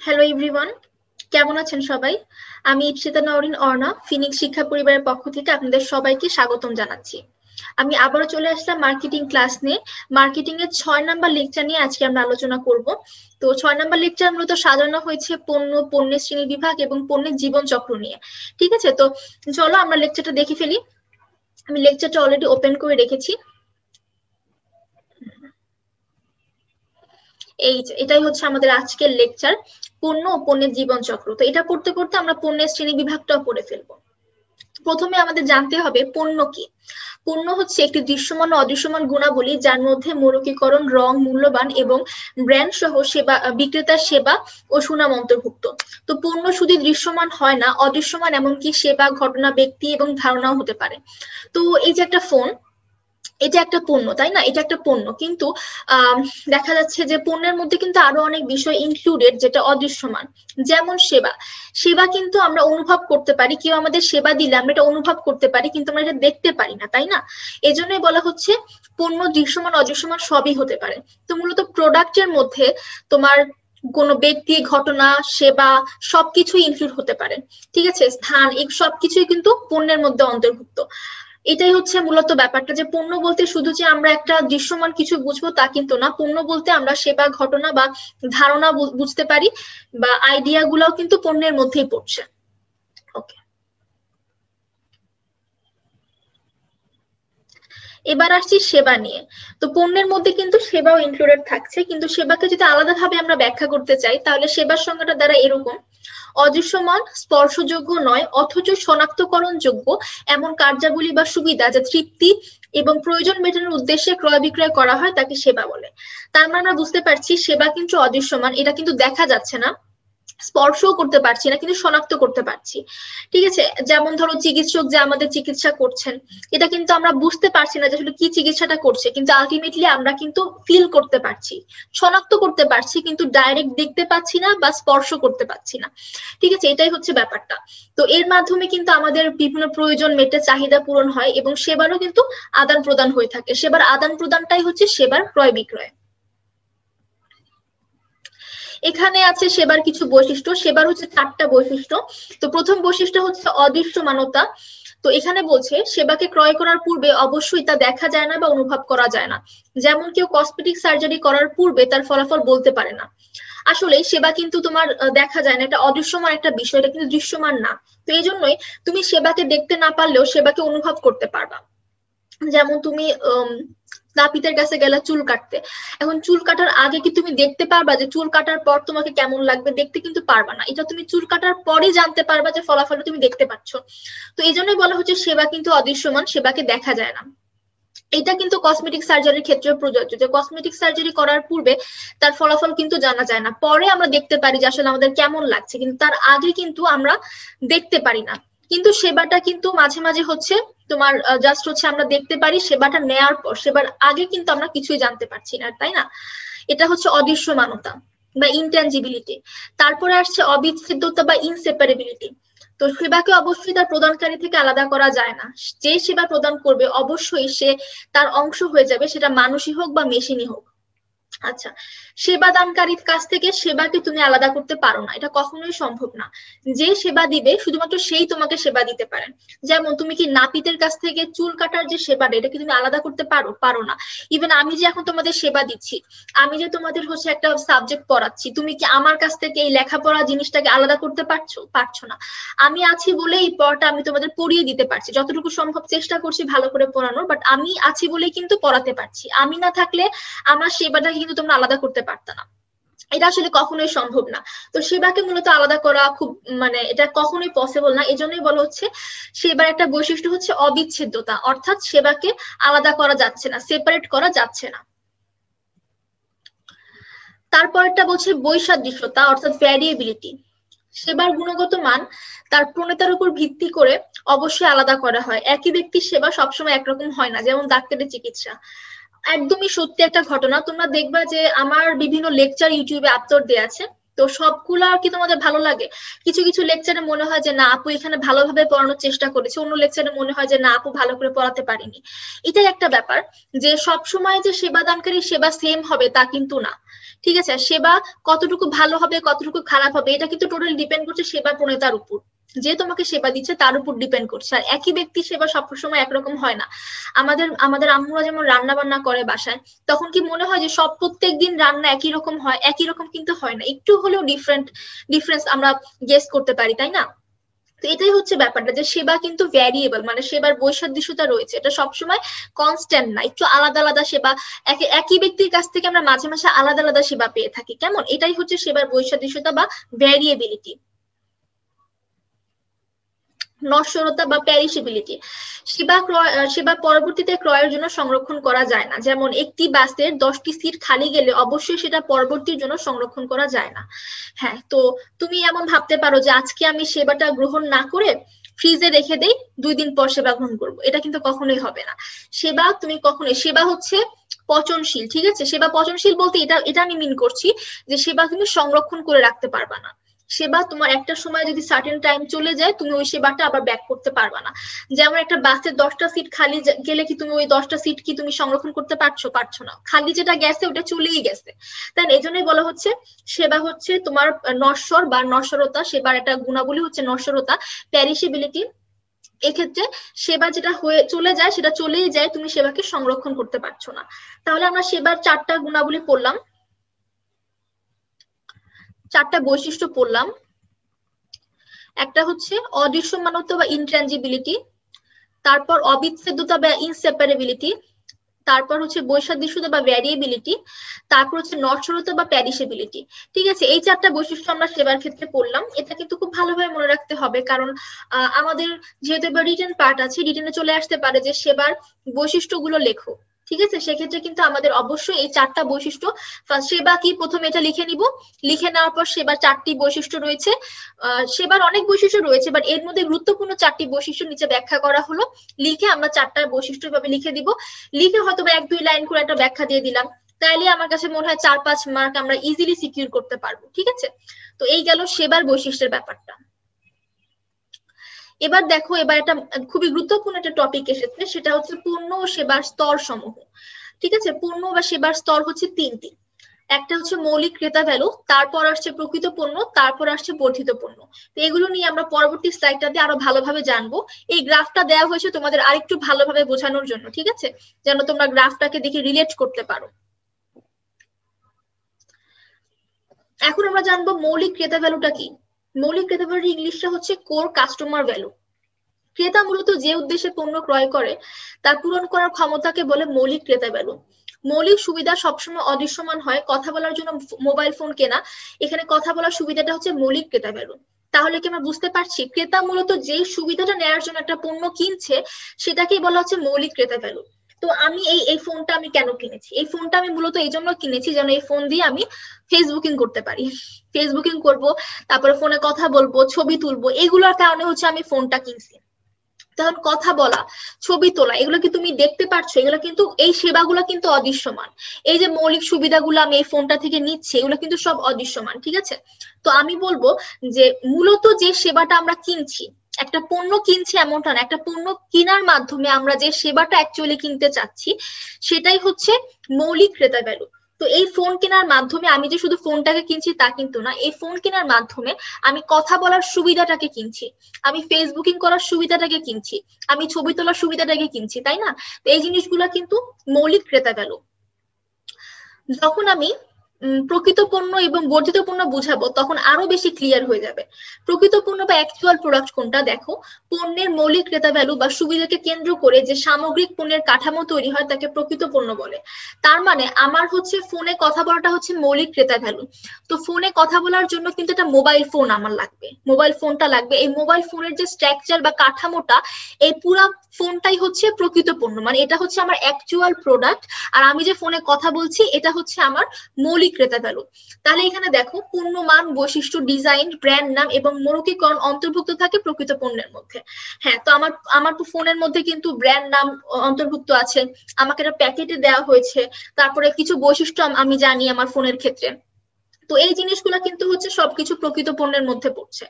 Hello everyone, কেমন আছেন সবাই? আমি ইপসিতা নওরিন অর্ণা ফিনিক্স শিক্ষা পরিবারের পক্ষ থেকে আপনাদের সবাইকে স্বাগতম জানাচ্ছি। আমি আবারও চলে আসলাম মার্কেটিং ক্লাস নিয়ে। মার্কেটিং এর 6 নাম্বার লেকচার নিয়ে আজকে আমরা আলোচনা করব। তো 6 নাম্বার লেকচার মূলত সাজানো হয়েছে পণ্য, পণ্যের শ্রেণী বিভাগ এবং পণ্যের জীবন চক্র নিয়ে। ঠিক আছে, তো চলো আমরা লেকচারটা দেখে ফেলি। আমি লেকচারটা অলরেডি ওপেন করে রেখেছি। এটাই হচ্ছে আমাদের আজকের লেকচার, পণ্য ও পণ্যের জীবন চক্র। তো এটা পড়তে পড়তে আমরা পণ্যের শ্রেণী বিভাগটাও পড়ে ফেলবো। প্রথমে আমাদের জানতে হবে পণ্য কি। পণ্য হচ্ছে একটি দৃশ্যমান ও অদৃশ্যমান গুণাবলী যার মধ্যে মোড়কীকরণ, রং, মূল্যবান এবং ব্র্যান্ড সহ সেবা, বিক্রেতার সেবা ও সুনাম অন্তর্ভুক্ত। তো পণ্য শুধু দৃশ্যমান হয় না, অদৃশ্যমান এমনকি সেবা, ঘটনা, ব্যক্তি এবং ধারণাও হতে পারে। তো এই যে একটা ফোন, এটা একটা পণ্য, তাই না? এটা একটা পণ্য, কিন্তু দেখা যাচ্ছে যে পণ্যের মধ্যে কিন্তু আরো অনেক বিষয় ইনক্লুডেড যেটা অদৃশ্যমান। যেমন সেবা। সেবা কিন্তু আমরা অনুভব করতে পারি, কেউ আমাদের সেবা দিলে আমরা এটা অনুভব করতে পারি, কিন্তু আমরা এটা দেখতে পারি না, তাই না? এজন্যই বলা হচ্ছে পণ্য দৃশ্যমান অদৃশ্যমান সবই হতে পারে। তো মূলত প্রোডাক্টের মধ্যে তোমার কোনো ব্যক্তি, ঘটনা, সেবা সবকিছুই ইনক্লুড হতে পারে। ঠিক আছে, স্থান, এই সবকিছুই কিন্তু পণ্যের মধ্যে অন্তর্ভুক্ত। এটাই হচ্ছে মূলত ব্যাপারটা, যে পণ্য বলতে শুধু যে আমরা একটা দৃশ্যমান কিছু বুঝবো তা কিন্তু না। পণ্য বলতে আমরা সেবা, ঘটনা বা ধারণা বুঝতে পারি, বা আইডিয়া গুলাও কিন্তু পণ্যের মধ্যেই পড়ছে। ওকে, এবার আসছি সেবা নিয়ে। তো পণ্যের মধ্যে কিন্তু সেবাও ইনক্লুডেড থাকছে, কিন্তু সেবাকে যদি আলাদাভাবে আমরা ব্যাখ্যা করতে চাই তাহলে সেবার সংজ্ঞাটা দ্বারা এরকম: অদৃশ্যমান, স্পর্শযোগ্য নয় অথচ শনাক্তকরণযোগ্য এমন কার্যাবলী বা সুবিধা যা তৃপ্তি এবং প্রয়োজন মেটানোর উদ্দেশ্যে ক্রয় বিক্রয় করা হয় তাকে সেবা বলে। তার মানে আমরা বুঝতে পারছি সেবা কিন্তু অদৃশ্যমান, এটা কিন্তু দেখা যাচ্ছে না, স্পর্শও করতে পারছি না, কিন্তু শনাক্ত করতে পারছি। ঠিক আছে, যেমন ধরো চিকিৎসক যে আমাদের চিকিৎসা করছেন, এটা কিন্তু আমরা বুঝতে পারছি না যে আসলে কি চিকিৎসাটা করছে, কিন্তু আলটিমেটলি আমরা কিন্তু ফিল করতে পারছি, শনাক্ত করতে পারছি, কিন্তু ডাইরেক্ট দেখতে পাচ্ছি না বা স্পর্শ করতে পারছি না। ঠিক আছে, এটাই হচ্ছে ব্যাপারটা। তো এর মাধ্যমে কিন্তু আমাদের বিভিন্ন প্রয়োজন মেটে, চাহিদা পূরণ হয় এবং সেবারও কিন্তু আদান প্রদান হয়ে থাকে। সেবার আদান প্রদানটাই হচ্ছে সেবার ক্রয় বিক্রয়। এখানে আছে সেবার কিছু বৈশিষ্ট্য। সেবার হচ্ছে 4টা বৈশিষ্ট্য। তো প্রথম বৈশিষ্ট্য হচ্ছে অদৃশ্যমানতা। তো এখানে বলছে সেবাকে ক্রয় করার পূর্বে অবশ্যই তা দেখা যায় না বা অনুভব করা যায় না। যেমন কেউ কসমেটিক সার্জারি করার পূর্বে তার ফলাফল বলতে পারে না। আসলে সেবা কিন্তু তোমার দেখা যায় না, এটা অদৃশ্যমান একটা বিষয়, এটা কিন্তু দৃশ্যমান না। তো এই জন্যই তুমি সেবাকে দেখতে না পারলেও সেবাকে অনুভব করতে পারবা। যেমন তুমি নাপিতের কাছে গেলা চুল কাটতে, এখন চুল কাটার আগে কি তুমি দেখতে পারবা যে চুল কাটার পর তোমাকে কেমন লাগবে? দেখতে কিন্তু পারবা না, এটা তুমি চুল কাটার পরে জানতে পারবা যে ফলাফলটা তুমি দেখতে পাচ্ছ। তো এই জন্যই বলা হচ্ছে সেবা কিন্তু অদৃশ্যমান, সেবাকে দেখা যায় না। এটা কিন্তু কসমেটিক সার্জারির ক্ষেত্রে প্রযোজ্য, যে কসমেটিক সার্জারি করার পূর্বে তার ফলাফল কিন্তু জানা যায় না, পরে আমরা দেখতে পারি যে আসলে আমাদের কেমন লাগছে, কিন্তু তার আগে কিন্তু আমরা দেখতে পারি না। কিন্তু সেবাটা কিন্তু মাঝে মাঝে হচ্ছে তোমার জাস্ট হচ্ছে আমরা দেখতে পারি, সেবাটা নেয়ার পর, সেবার আগে কিন্তু আমরা কিছুই জানতে পারছি না, তাই না? এটা হচ্ছে অদৃশ্যমানতা বা ইনট্যাঞ্জিবিলিটি। তারপরে আসছে অবিচ্ছেদ্যতা বা ইনসেপারেবিলিটি। তো সেবাকে অবশ্যই তার প্রদানকারী থেকে আলাদা করা যায় না। যে সেবা প্রদান করবে অবশ্যই সে তার অংশ হয়ে যাবে, সেটা মানুষই হোক বা মেশিনই হোক। আচ্ছা, সেবা দানকারীর কাছ থেকে সেবাকে তুমি আলাদা করতে পারো না, এটা কখনোই সম্ভব না। যে সেবা দিবে শুধুমাত্র সেই তোমাকে সেবা দিতে পারে। যেমন তুমি কি নাপিতের কাছ থেকে চুল কাটার যে সেবাটা, এটা কি তুমি আলাদা করতে পারো? পারো না। ইভেন আমি যে এখন তোমাদের সেবা দিচ্ছি, আমি যে তোমাদের হচ্ছে একটা সাবজেক্ট পড়াচ্ছি, তুমি কি আমার কাছ থেকে এই লেখাপড়া জিনিসটাকে আলাদা করতে পারছো? পারছো না। আমি আছি বলে এই পড়াটা আমি তোমাদের পড়িয়ে দিতে পারছি, যতটুকু সম্ভব চেষ্টা করছি ভালো করে পড়ানোর, বাট আমি আছি বলেই কিন্তু পড়াতে পারছি। আমি না থাকলে আমার সেবাটা কিন্তু তোমরা আলাদা করতে পারত না, এটা আসলে কখনোই সম্ভব না। তো সেবাকে মূলত আলাদা করা খুব, মানে এটা কখনোই পসিবল না। এজন্যই বলা হচ্ছে সেবার একটা বৈশিষ্ট্য হচ্ছে অবিচ্ছেদ্যতা, অর্থাৎ সেবাকে আলাদা করা যাচ্ছে না, সেপারেট করা যাচ্ছে না। তারপরটা বলছে বৈসাদৃশ্যতা, অর্থাৎ ভ্যারিয়েবিলিটি। সেবার গুণগত মান তার প্রণেতার উপর ভিত্তি করে অবশ্যই আলাদা করা হয়। একই ব্যক্তির সেবা সবসময় একরকম হয় না, যেমন ডাক্তারের চিকিৎসা। একদমই সত্যি একটা ঘটনা, তোমরা দেখবা যে আমার বিভিন্ন লেকচার ইউটিউবে আপলোড দেয়া আছে, তো সবগুলা কি তোমাদের ভালো লাগে? কিছু কিছু লেকচারে মনে হয় যে না আপু এখানে ভালোভাবে পড়ানোর চেষ্টা করেছে, অন্য লেকচারে মনে হয় যে না আপু ভালো করে পড়াতে পারিনি। এটাই একটা ব্যাপার, যে সব সময় যে সেবা দানকারী সেবা সেম হবে তা কিন্তু না। ঠিক আছে। সেবা কতটুকু ভালো হবে কতটুকু খারাপ হবে এটা কিন্তু টোটালি ডিপেন্ড করছে সেবা প্রণেতার উপর, যে তোমাকে সেবা দিচ্ছে তার উপর ডিপেন্ড করছে। আর একই ব্যক্তি সেবা সবসময় একরকম হয় না। আমাদের আমাদের আম্মুরা যেমন রান্না বান্না করে বাসায়, তখন কি মনে হয় যে সব প্রত্যেক দিন রান্না একই রকম হয়? একই রকম কিন্তু হয় না, একটু হলেও ডিফারেন্স আমরা গেস করতে পারি, তাই না? তো এটাই হচ্ছে ব্যাপারটা, যে সেবা কিন্তু ভ্যারিয়েবল, মানে সেবার বৈসাদৃশ্যতা রয়েছে, এটা সবসময় কনস্ট্যান্ট না, একটু আলাদা আলাদা সেবা। একই ব্যক্তির কাছ থেকে আমরা মাঝে মাঝে আলাদা আলাদা সেবা পেয়ে থাকি, কেমন? এটাই হচ্ছে সেবার বৈসাদৃশ্যতা বা ভ্যারিয়েবিলিটি। নশ্বরতা বা প্যারিশেবিলিটি, সেবা পরবর্তীতে ক্রয়ের জন্য সংরক্ষণ করা যায় না। যেমন একটি বাসের 10টি সিট খালি গেলে অবশ্যই সেটা পরবর্তীর জন্য সংরক্ষণ করা যায় না। হ্যাঁ, তো তুমি এমন ভাবতে পারো যে আজকে আমি সেবাটা গ্রহণ না করে ফ্রিজে রেখে দেই, 2 দিন পর সেবা গ্রহণ করবো, এটা কিন্তু কখনোই হবে না। সেবা হচ্ছে পচনশীল, ঠিক আছে? সেবা পচনশীল বলতে এটা আমি মিন করছি যে সেবা তুমি সংরক্ষণ করে রাখতে পারবা না। সেবা তোমার একটা সময় যদি সার্টেন টাইম চলে যায়, তুমি ওই সেবাটা আবার ব্যাক করতে পারবা না। যেমন একটা বাসে 10টা সিট খালি গেলে কি তুমি ওই 10টা সিট কি তুমি সংরক্ষণ করতে পারছো না? খালি যেটা গেছে ওটা চলেই গেছে। তাই এই জন্যই বলা হচ্ছে সেবা হচ্ছে তোমার নশ্বর বা নশ্বরতা, সেবার একটা গুণাবলী হচ্ছে নশ্বরতা, প্যারিশেবিলিটি। এক্ষেত্রে সেবা যেটা হয়ে চলে যায় সেটা চলেই যায়, তুমি সেবাকে সংরক্ষণ করতে পারছো না। তাহলে আমরা সেবার 4টা গুণাবলী পড়লাম, 4টা বৈশিষ্ট্য পড়লাম। একটা হচ্ছে অদৃশ্যমানত্ব বা ইনট্রানজিবিলিটি, তারপর অবিচ্ছেদ্যতা বা ইনসেপারেবিলিটি, তারপর হচ্ছে বৈসাদৃশ্যতা বা ভ্যারিয়েবিলিটি, তারপর হচ্ছে নশ্বরতা বা প্যারিশেবিলিটি। ঠিক আছে, এই 4টা বৈশিষ্ট্য আমরা সেবার ক্ষেত্রে পড়লাম। এটা কিন্তু খুব ভালোভাবে মনে রাখতে হবে, কারণ আমাদের যেহেতু এবার রিটেন পার্ট আছে, রিটেনে চলে আসতে পারে যে সেবার বৈশিষ্ট্যগুলো লেখো। ঠিক আছে, সেক্ষেত্রে কিন্তু আমাদের অবশ্যই এই 4টা বৈশিষ্ট্য, সেবা কি প্রথমে এটা লিখে নিব। লিখে নেওয়ার পর সেবার 4টি বৈশিষ্ট্য রয়েছে, সেবার অনেক বৈশিষ্ট্য রয়েছে, বাট এর মধ্যে গুরুত্বপূর্ণ 4টি বৈশিষ্ট্য নিচে ব্যাখ্যা করা হলো। লিখে আমরা 4টা বৈশিষ্ট্য ভাবে লিখে দিব। লিখে হয়তো 1-2 লাইন করে একটা ব্যাখ্যা দিয়ে দিলাম, তাইলে আমার কাছে মনে হয় 4-5 মার্ক আমরা ইজিলি সিকিউর করতে পারবো। ঠিক আছে, তো এই গেল সেবার বৈশিষ্ট্যের ব্যাপারটা। এবার দেখো, এবার একটা খুবই গুরুত্বপূর্ণ একটা টপিক এসেছে, সেটা হচ্ছে পণ্য ও সেবার স্তর সমূহ। ঠিক আছে, পণ্য বা সেবার স্তর হচ্ছে 3টি। একটা হচ্ছে মৌলিক ক্রেতা ভ্যালু, তারপর আসছে প্রকৃত পণ্য, তারপর আসছে বর্ধিত পণ্য। তো এগুলো নিয়ে আমরা পরবর্তী স্লাইডটাতে আরো ভালোভাবে জানবো। এই গ্রাফটা দেওয়া হয়েছে তোমাদের আরেকটু ভালোভাবে বোঝানোর জন্য, ঠিক আছে, যেন তোমরা গ্রাফটাকে দেখে রিলেট করতে পারো। এখন আমরা জানবো মৌলিক ক্রেতা ভ্যালুটা কি। মৌলিক ক্রেতা ভ্যালু ইংলিশটা হচ্ছে কোর কাস্টমার ভ্যালু। ক্রেতা মূলত যে উদ্দেশ্যে পণ্য ক্রয় করে তা পূরণ করার ক্ষমতাকে বলে মৌলিক ক্রেতা ভ্যালু। মৌলিক সুবিধা সবসময় অদৃশ্যমান হয়। কথা বলার জন্য মোবাইল ফোন কেনা, এখানে কথা বলার সুবিধাটা হচ্ছে মৌলিক ক্রেতা ভ্যালু। তাহলে কি আমরা বুঝতে পারছি, ক্রেতা মূলত যে সুবিধাটা নেওয়ার জন্য একটা পণ্য কিনছে সেটাকেই বলা হচ্ছে মৌলিক ক্রেতা ভ্যালু। তো আমি এই ফোনটা আমি কেন কিনেছি? এই ফোনটা আমি মূলত এই জন্য কিনেছি যেন এই ফোন দিয়ে আমি ফেসবুকিং করতে পারি। ফেসবুকিং করব, তারপরে ফোনে কথা বলবো, ছবি তুলবো, এগুলোর কারণে হচ্ছে আমি ফোনটা কিনছি। তখন কথা বলা, ছবি তোলা, এগুলো কি তুমি দেখতে পাচ্ছ? এগুলো কিন্তু, এই সেবাগুলো কিন্তু অদৃশ্যমান। এই যে মৌলিক সুবিধাগুলো আমি এই ফোনটা থেকে নিচ্ছি, এগুলো কিন্তু সব অদৃশ্যমান। ঠিক আছে, তো আমি বলবো যে মূলত যে সেবাটা আমরা কিনছি, একটা পণ্য কিনছি এমনটা না, একটা পণ্য কেনার মাধ্যমে আমরা যে সেবাটা অ্যাকচুয়ালি কিনতে চাচ্ছি সেটাই হচ্ছে মৌলিক ক্রেতা ভ্যালু। তো এই ফোন কেনার মাধ্যমে আমি যে শুধু ফোনটাকে কিনছি তা কিন্তু না, এই ফোন কেনার মাধ্যমে আমি কথা বলার সুবিধাটাকে কিনছি, আমি ফেসবুকিং করার সুবিধাটাকে কিনছি, আমি ছবি তোলার সুবিধাটাকে কিনছি, তাই না? তো এই জিনিসগুলো কিন্তু মৌলিক ক্রেতা ভ্যালু। যখন আমি প্রকৃত পণ্য এবং বর্ধিত পণ্য বুঝাবো তখন আরো বেশি ক্লিয়ার হয়ে যাবে। প্রকৃত পণ্য বা অ্যাকচুয়াল প্রোডাক্ট কোনটা, দেখো, পণ্যের মৌলিক ক্রেতা ভ্যালু বা সুবিধাকে কেন্দ্র করে যে সামগ্রিক পণ্যের কাঠামো তৈরি হয় তাকে প্রকৃত পণ্য বলে। তার মানে আমার হচ্ছে ফোনে কথা বলাটা হচ্ছে মৌলিক ক্রেতা ভ্যালু। তো ফোনে কথা বলার জন্য কিন্তু একটা মোবাইল ফোন আমার লাগবে, মোবাইল ফোনটা লাগবে। এই মোবাইল ফোনের যে স্ট্রাকচার বা কাঠামোটা, এই পুরা ফোনটাই হচ্ছে প্রকৃত পণ্য, মানে এটা হচ্ছে আমার অ্যাকচুয়াল প্রোডাক্ট। আর আমি যে ফোনে কথা বলছি এটা হচ্ছে আমার মৌলিক ক্রেতা ভ্যালু। তাহলে এখানে দেখো, পূর্ণ মান, বৈশিষ্ট্য, ডিজাইন, ব্র্যান্ড নাম এবং মৌলিকীকরণ অন্তর্ভুক্ত থাকে প্রকৃত পণ্যের মধ্যে। হ্যাঁ, তো আমার তো ফোনের মধ্যে কিন্তু ব্র্যান্ড নাম অন্তর্ভুক্ত আছে, আমাকে একটা প্যাকেটে দেওয়া হয়েছে, তারপরে কিছু বৈশিষ্ট্য আমি জানি আমার ফোনের ক্ষেত্রে। তো এই জিনিসগুলো কিন্তু হচ্ছে সবকিছু প্রকৃত পণ্যের মধ্যে পড়ছে।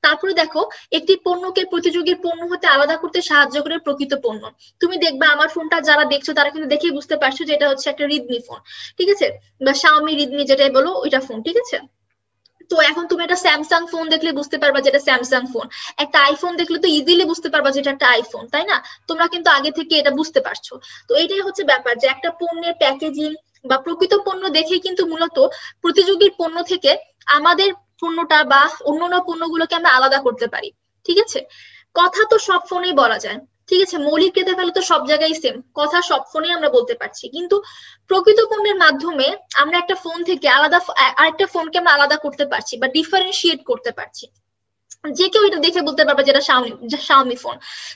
তারপরে দেখো, একটি পণ্যকে প্রতিযোগীর পণ্য হতে আলাদা করতে সাহায্য করে প্রকৃত পণ্য। তুমি দেখবা আমার ফোনটা যারা দেখছো তারা কিন্তু দেখেই বুঝতে পারছো যে এটা হচ্ছে একটা রিডমি ফোন, ঠিক আছে, বা শাওমি রিডমি যেটাই বলো ওইটা ফোন, ঠিক আছে। তো এখন তুমি একটা স্যামসাং ফোন দেখলে বুঝতে পারবা যেটা স্যামসাং ফোন, একটা আইফোন দেখলে তো ইজিলি বুঝতে পারবা যেটা একটা আইফোন, তাই না? তোমরা কিন্তু আগে থেকে এটা বুঝতে পারছো। তো এইটাই হচ্ছে ব্যাপার যে একটা পণ্যের প্যাকেজিং বা প্রকৃত পণ্য দেখে কিন্তু মূলত প্রতিযোগীর পণ্য থেকে আমাদের পণ্যটা বা অন্যান্য পণ্যগুলোকে আমরা আলাদা করতে পারি, ঠিক আছে। কথা তো সব ফোনেই বলা যায়, ঠিক আছে, মৌলিক ক্রেতা ভ্যালু তো সব জায়গায় সেম, কথা সব ফোনে আমরা বলতে পারছি, কিন্তু প্রকৃত পণ্যের মাধ্যমে আমরা একটা ফোন থেকে আলাদা আরেকটা ফোনকে আমরা আলাদা করতে পারছি বা ডিফারেন্সিয়েট করতে পারছি। যে কেউ এটা দেখে বলতে পারবে যেটা শাওমি ফোন,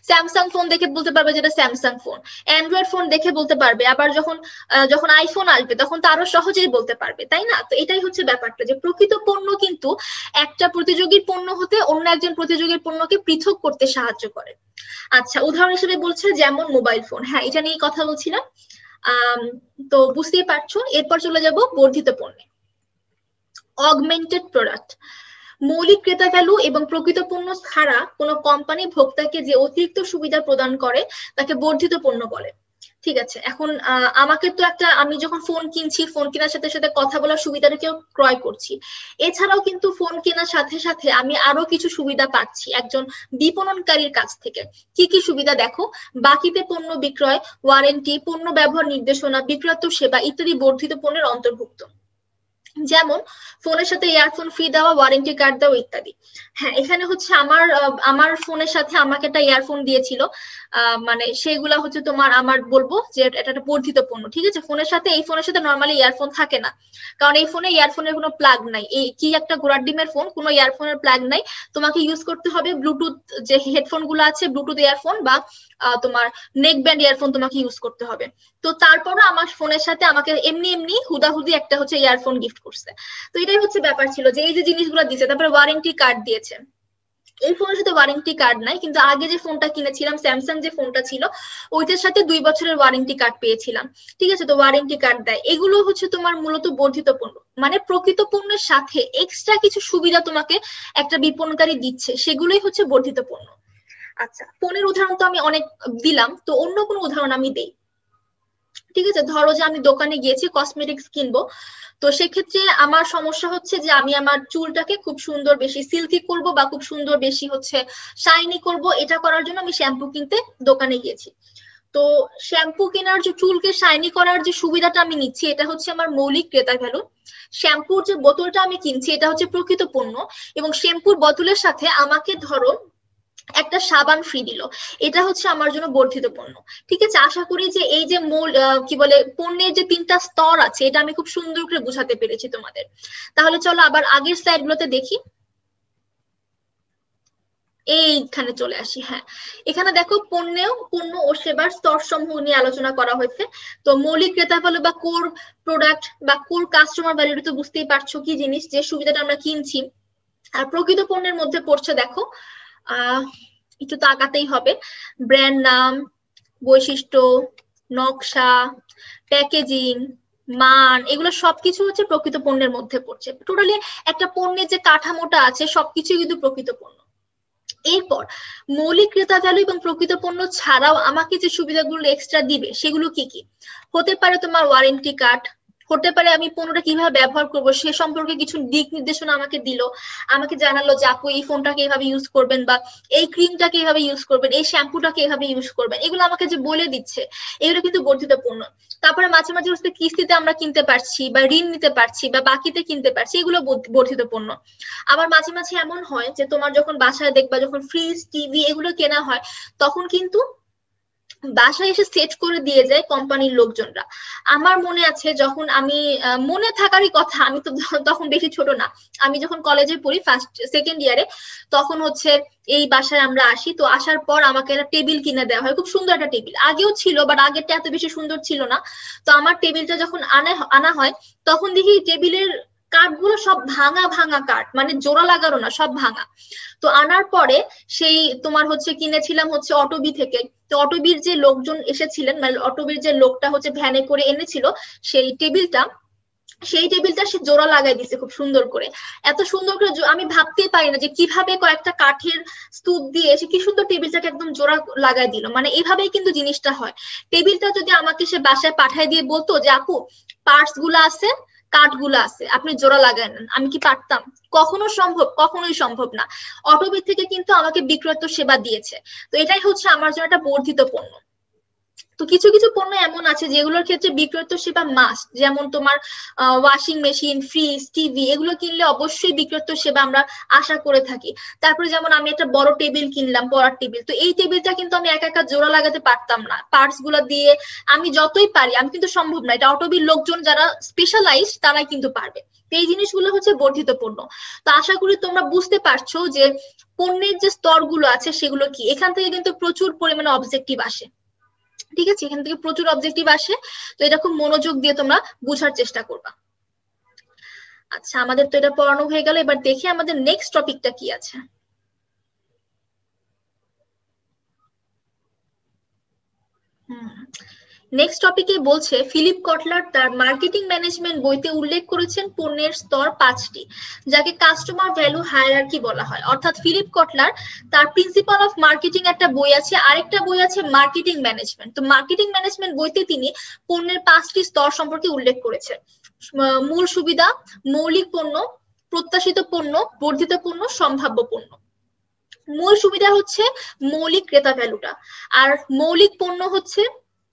স্যামসাং ফোন দেখে বলতে পারবে যেটা স্যামসাং ফোন, অ্যান্ড্রয়েড ফোন দেখে বলতে পারবে, আবার যখন যখন আইফোন আসবে তখন তো আরো সহজেই বলতে পারবে, তাই না? তো এটাই হচ্ছে ব্যাপারটা যে প্রকৃত পণ্য কিন্তু একটা প্রতিযোগীর পণ্য হতে অন্য একজন প্রতিযোগীর পণ্যকে পৃথক করতে সাহায্য করে। আচ্ছা, উদাহরণ হিসেবে বলছে যেমন মোবাইল ফোন, হ্যাঁ এটা নিয়ে কথা বলছিলাম। তো বুঝতেই পারছো, এরপর চলে যাব বর্ধিত পণ্যে। অগমেন্টেড প্রোডাক্ট, মৌলিক ক্রেতা ভ্যালু এবং প্রকৃত পণ্য ছাড়া কোনো কোম্পানি ভোক্তাকে যে অতিরিক্ত সুবিধা প্রদান করে তাকে বর্ধিত পণ্য বলে, ঠিক আছে। এখন আমাকে তো একটা, আমি যখন ফোন কিনছি, ফোন কেনার সাথে সাথে কথা বলার সুবিধাটাকেও ক্রয় করছি, এছাড়াও কিন্তু ফোন কেনার সাথে সাথে আমি আরো কিছু সুবিধা পাচ্ছি একজন বিপণনকারীর কাছ থেকে। কি কি সুবিধা দেখো, বাকিতে পণ্য বিক্রয়, ওয়ারেন্টি, পণ্য ব্যবহার নির্দেশনা, বিক্রয়ত্ব সেবা ইত্যাদি বর্ধিত পণ্যের অন্তর্ভুক্ত। যেমন ফোনের সাথে ইয়ারফোন ফ্রি দেওয়া, ওয়ারেন্টি কার্ড দেওয়া ইত্যাদি। হ্যাঁ, এখানে হচ্ছে আমার ফোনের সাথে আমাকে একটা ইয়ারফোন দিয়েছিল, মানে সেগুলা হচ্ছে তোমার, আমার বলবো যে এটা একটা বর্ধিত পণ্য, ঠিক আছে। ফোনের সাথে, এই ফোনের সাথে নর্মালি ইয়ারফোন থাকে না, কারণ এই ফোনে ইয়ারফোনের কোনো প্লাগ নাই, এই কি একটা ঘোড়ার ডিমের ফোন, কোনো ইয়ারফোনের প্লাগ নাই। তোমাকে ইউজ করতে হবে ব্লুটুথ যে হেডফোন গুলো আছে, ব্লুটুথ ইয়ারফোন বা তোমার নেক ব্যান্ড ইয়ারফোন তোমাকে ইউজ করতে হবে। তো তারপরও আমার ফোনের সাথে আমাকে এমনি এমনি হুদাহুদি একটা হচ্ছে ইয়ারফোন গিফট করছে। তো এটাই হচ্ছে ব্যাপার ছিল যে এই যে জিনিসগুলো দিয়েছে। তারপরে ওয়ারেন্টি কার্ড দিয়েছে, এই ফোনের সাথে ওয়ারেন্টি কার্ড নাই, কিন্তু আগে যে ফোনটা কিনেছিলাম স্যামসাং যে ফোনটা ছিল ওইটার সাথে 2 বছরের ওয়ারেন্টি কার্ড পেয়েছিলাম, ঠিক আছে। তো ওয়ারেন্টি কার্ড দেয়, এগুলো হচ্ছে তোমার মূলত বর্ধিত পণ্য, মানে প্রকৃত পণ্যের সাথে এক্সট্রা কিছু সুবিধা তোমাকে একটা বিপণনকারী দিচ্ছে, সেগুলোই হচ্ছে বর্ধিত পণ্য। আচ্ছা, ফোনের উদাহরণ তো আমি অনেক দিলাম, তো অন্য কোনো উদাহরণ আমি দেই, ঠিক আছে। ধরো যে আমি দোকানে গিয়েছি কসমেটিক্স কিনবো, তো সেক্ষেত্রে আমার সমস্যা হচ্ছে যে আমি আমার চুলটাকে খুব সুন্দর বেশি সিল্কি করব বা খুব সুন্দর বেশি হচ্ছে শাইনি করব, এটা করার জন্য আমি শ্যাম্পু কিনতে দোকানে গিয়েছি। তো শ্যাম্পু কেনার যে চুলকে শাইনি করার যে সুবিধাটা আমি নিচ্ছি এটা হচ্ছে আমার মৌলিক ক্রেতা ভ্যালু। শ্যাম্পুর যে বোতলটা আমি কিনছি এটা হচ্ছে প্রকৃত পণ্য, এবং শ্যাম্পুর বোতলের সাথে আমাকে ধরো একটা সাবান ফ্রি দিল, এটা হচ্ছে আমার জন্য বর্ধিত পণ্য, ঠিক আছে। আশা করি যে এই যে মূল কি বলে পণ্যের যে 3টা স্তর আছে এটা আমি খুব সুন্দর করে বুঝাতে পেরেছি তোমাদের। তাহলে চলো আবার আগের স্লাইড গুলোতে দেখি, এইখানে চলে আসি। হ্যাঁ, এখানে দেখো পণ্য ও সেবার স্তর সমূহ নিয়ে আলোচনা করা হয়েছে। তো মৌলিক ক্রেতা ভ্যালু বা কোর প্রোডাক্ট বা কোর কাস্টমার ভ্যালু তো বুঝতেই পারছো কি জিনিস, যে সুবিধাটা আমরা কিনছি। আর প্রকৃত পণ্যের মধ্যে পড়ছে দেখো একটু তাকাতেই হবে, ব্র্যান্ড নাম, বৈশিষ্ট্য, নকশা, প্যাকেজিং, মান, এগুলো সবকিছু হচ্ছে প্রকৃত পণ্যের মধ্যে পড়ছে। টোটালি একটা পণ্যের যে কাঠামোটা আছে সবকিছু কিন্তু প্রকৃত পণ্য। এরপর মৌলিক ক্রেতা ভ্যালু এবং প্রকৃত পণ্য ছাড়াও আমাকে যে সুবিধাগুলো এক্সট্রা দিবে সেগুলো কি কি হতে পারে, তোমার ওয়ারেন্টি কার্ড হতে পারে, আমি পণ্যটা কিভাবে ব্যবহার করব সে সম্পর্কে কিছু দিক নির্দেশনা আমাকে দিল, আমাকে জানালো যে আপু এই ফোনটাকে এভাবে ইউজ করবেন বা এই ক্রিমটাকে এভাবে ইউজ করবেন, এই শ্যাম্পুটাকে এভাবে ইউজ করবেন, এগুলো আমাকে যে বলে দিচ্ছে এগুলো কিন্তু বর্ধিত পণ্য। তারপরে মাঝে মাঝে হচ্ছে কিস্তিতে আমরা কিনতে পারছি বা ঋণ নিতে পারছি বা বাকিতে কিনতে পারছি, এগুলো বর্ধিত পণ্য। আবার মাঝে মাঝে এমন হয় যে তোমার যখন বাসায় দেখবা যখন ফ্রিজ টিভি এগুলো কেনা হয় তখন কিন্তু বাসায় এসে সেট করে দিয়ে যায় কোম্পানির লোকজনরা। আমার মনে আছে যখন আমি মনে থাকারই কথা, আমি তো তখন বেশি ছোট না, আমি যখন কলেজে পড়ি সেকেন্ড ইয়ারে, তখন হচ্ছে এই বাসায় আমরা আসি। তো আসার পর আমাকে একটা টেবিল কিনে দেওয়া হয়, খুব সুন্দর একটা টেবিল, আগেও ছিল বাট আগেরটা এত বেশি সুন্দর ছিল না। তো আমার টেবিলটা যখন আনা হয় তখন দেখি টেবিলের কাঠগুলো সব ভাঙা ভাঙা কাঠ, মানে জোড়া লাগানো না, সব ভাঙা। তো আনার পরে সেই তোমার হচ্ছে কিনেছিলাম হচ্ছে অটোবি থেকে। তো অটোবির যে লোকজন এসেছিলেন, মানে অটোবির যে লোকটা হচ্ছে ভ্যানে করে এনেছিল সেই টেবিলটা, সেই টেবিলটা সে জোড়া লাগাই দিছে খুব সুন্দর করে, এত সুন্দর করে আমি ভাবতেই পারি না যে কিভাবে কয়েকটা কাঠের স্তূপ দিয়ে সে কি সুন্দর টেবিলটাকে একদম জোড়া লাগাই দিল। মানে এইভাবেই কিন্তু জিনিসটা হয়। টেবিলটা যদি আমাকে সে বাসায় পাঠায় দিয়ে বলতো যে আপু পার্টস গুলো আছে, কাঠগুলো আছে, আপনি জোড়া লাগায় নেন, আমি কি পারতাম? কখনো সম্ভব? কখনোই সম্ভব না। অটোবিট থেকে কিন্তু আমাকে বিক্রয় সেবা দিয়েছে। তো এটাই হচ্ছে আমার জন্য একটা বর্ধিত পণ্য। তো কিছু কিছু পণ্য এমন আছে যেগুলোর ক্ষেত্রে বিক্রয় সেবা মাস্ট, যেমন তোমার ওয়াশিং মেশিন, ফ্রিজ, টিভি, এগুলো কিনলে অবশ্যই বিক্রয় সেবা আমরা আশা করে থাকি। তারপরে যেমন আমি একটা বড় টেবিল কিনলাম, পড়ার টেবিল, তো এই টেবিলটা কিন্তু আমি একা একা জোড়া লাগাতে পারতাম না, পার্টস গুলো দিয়ে আমি যতই পারি, আমি কিন্তু সম্ভব না। এটা অটোবির লোকজন যারা স্পেশালাইজ তারাই কিন্তু পারবে। তো এই জিনিসগুলো হচ্ছে বর্ধিত পণ্য। তো আশা করি তোমরা বুঝতে পারছো যে পণ্যের যে স্তরগুলো আছে সেগুলো কি। এখান থেকে কিন্তু প্রচুর পরিমাণে অবজেক্টিভ আসে, ঠিক আছে, এখান থেকে প্রচুর অবজেক্টিভ আসে। তো এটা খুব মনোযোগ দিয়ে তোমরা বুঝার চেষ্টা করবা। আচ্ছা, আমাদের তো এটা পড়ানো হয়ে গেল, এবার দেখি আমাদের নেক্সট টপিকটা কি আছে। নেক্সট টপিকে বলছে ফিলিপ কটলার তার মার্কেটিং ম্যানেজমেন্ট বইতে উল্লেখ করেছেন পণ্যের স্তর 5টি, যাকে কাস্টমার ভ্যালু হায়ারার্কি বলা হয়। অর্থাৎ ফিলিপ কটলার তার প্রিন্সিপাল অফ মার্কেটিং একটা বই আছে, আরেকটা বই আছে মার্কেটিং ম্যানেজমেন্ট। তো মার্কেটিং ম্যানেজমেন্ট বইতে তিনি পণ্যের 5টি স্তর সম্পর্কে উল্লেখ করেছেন। মূল সুবিধা, মৌলিক পণ্য, প্রত্যাশিত পণ্য, বর্ধিত পণ্য, সম্ভাব্য পণ্য। মূল সুবিধা হচ্ছে মৌলিক ক্রেতা ভ্যালুটা, আর মৌলিক পণ্য হচ্ছে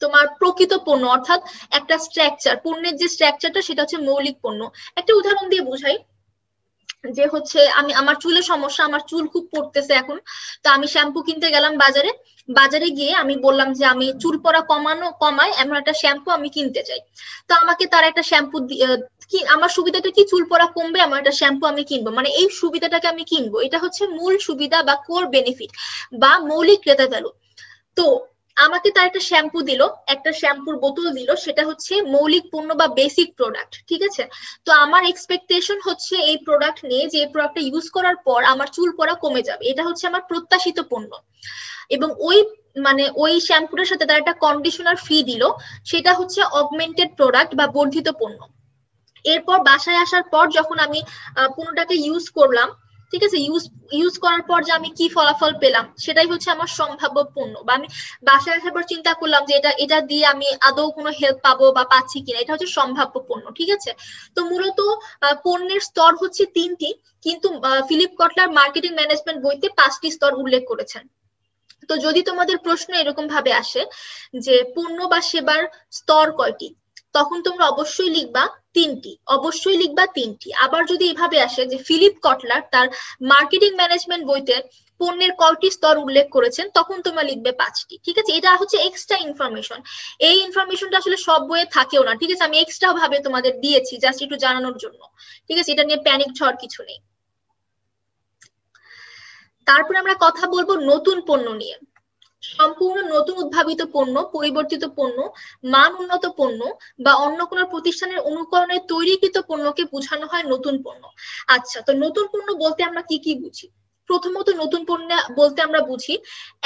তোমার প্রকৃত পণ্য, অর্থাৎ একটা স্ট্রাকচার, পণ্যের যে স্ট্রাকচারটা সেটা হচ্ছে মৌলিক পণ্য। একটা উদাহরণ দিয়ে বুঝাই, যে হচ্ছে আমি, আমার চুলের সমস্যা, আমার চুল খুব পড়তেছে এখন, তো আমি শ্যাম্পু কিনতে গেলাম বাজারে, বাজারে গিয়ে আমি বললাম যে আমি চুল পড়া কমায় এমন একটা শ্যাম্পু আমি কিনতে চাই। তো আমাকে তার একটা শ্যাম্পু কি, আমার সুবিধাটা কি, চুল পড়া কমবে, আমার একটা শ্যাম্পু আমি কিনবো, মানে এই সুবিধাটাকে আমি কিনবো, এটা হচ্ছে মূল সুবিধা বা কোর বেনিফিট বা মৌলিক ক্রেতা ভ্যালু। তো আমাকে তার একটা শ্যাম্পু দিল, একটা শ্যাম্পুর বোতল দিল, সেটা হচ্ছে মৌলিক পণ্য বা বেসিক প্রোডাক্ট, ঠিক আছে। তো আমার এক্সপেকটেশন হচ্ছে এই প্রোডাক্ট নিয়ে যে এই প্রোডাক্টটা ইউজ করার পর আমার চুল পড়া কমে যাবে, এটা হচ্ছে আমার প্রত্যাশিত পণ্য। এবং ওই মানে ওই শ্যাম্পুটার সাথে তার একটা কন্ডিশনার ফ্রি দিল, সেটা হচ্ছে অগমেন্টেড প্রোডাক্ট বা বর্ধিত পণ্য। এরপর বাসায় আসার পর যখন আমি পণ্যটাকে ইউজ করলাম, ঠিক আছে, ইউজ করার পর যে আমি কি ফলাফল পেলাম সেটাই হচ্ছে আমার সম্ভাব্য পণ্য। বা আমি বাসায় আসার পর চিন্তা করলাম যে এটা দিয়ে আমি আদৌ কোনো হেল্প পাবো বা পাচ্ছি কিনা, এটা হচ্ছে সম্ভাব্য পণ্য, ঠিক আছে। তো মূলত পণ্যের স্তর হচ্ছে 3টি, কিন্তু ফিলিপ কটলার মার্কেটিং ম্যানেজমেন্ট বইতে 5টি স্তর উল্লেখ করেছেন। তো যদি তোমাদের প্রশ্ন এরকম ভাবে আসে যে পণ্য বা সেবার স্তর কয়টি, তখন তোমরা অবশ্যই লিখবা 3টি, অবশ্যই লিখবা 3টি। আবার যদি এভাবে আসে যে ফিলিপ কটলার তার মার্কেটিং ম্যানেজমেন্ট বইতে পণ্যের কয়টি স্তর উল্লেখ করেছেন, তখন তোমরা লিখবে 5টি, ঠিক আছে। এটা হচ্ছে এক্সট্রা ইনফরমেশন, এই ইনফরমেশনটা আসলে সব বইয়ে থাকেও না, ঠিক আছে, আমি এক্সট্রা ভাবে তোমাদের দিয়েছি জাস্ট একটু জানানোর জন্য, ঠিক আছে, এটা নিয়ে প্যানিক ঝড় কিছু নেই। তারপরে আমরা কথা বলবো নতুন পণ্য নিয়ে। সম্পূর্ণ নতুন উদ্ভাবিত পণ্য, পরিবর্তিত পণ্য, মান উন্নত পণ্য বা অন্য কোনো প্রতিষ্ঠানের অনুকরণে তৈরিকৃত পণ্যকে বোঝানো হয় নতুন পণ্য। আচ্ছা, তো নতুন পণ্য বলতে আমরা কি কি বুঝি? প্রথমত নতুন পণ্য বলতে আমরা বুঝি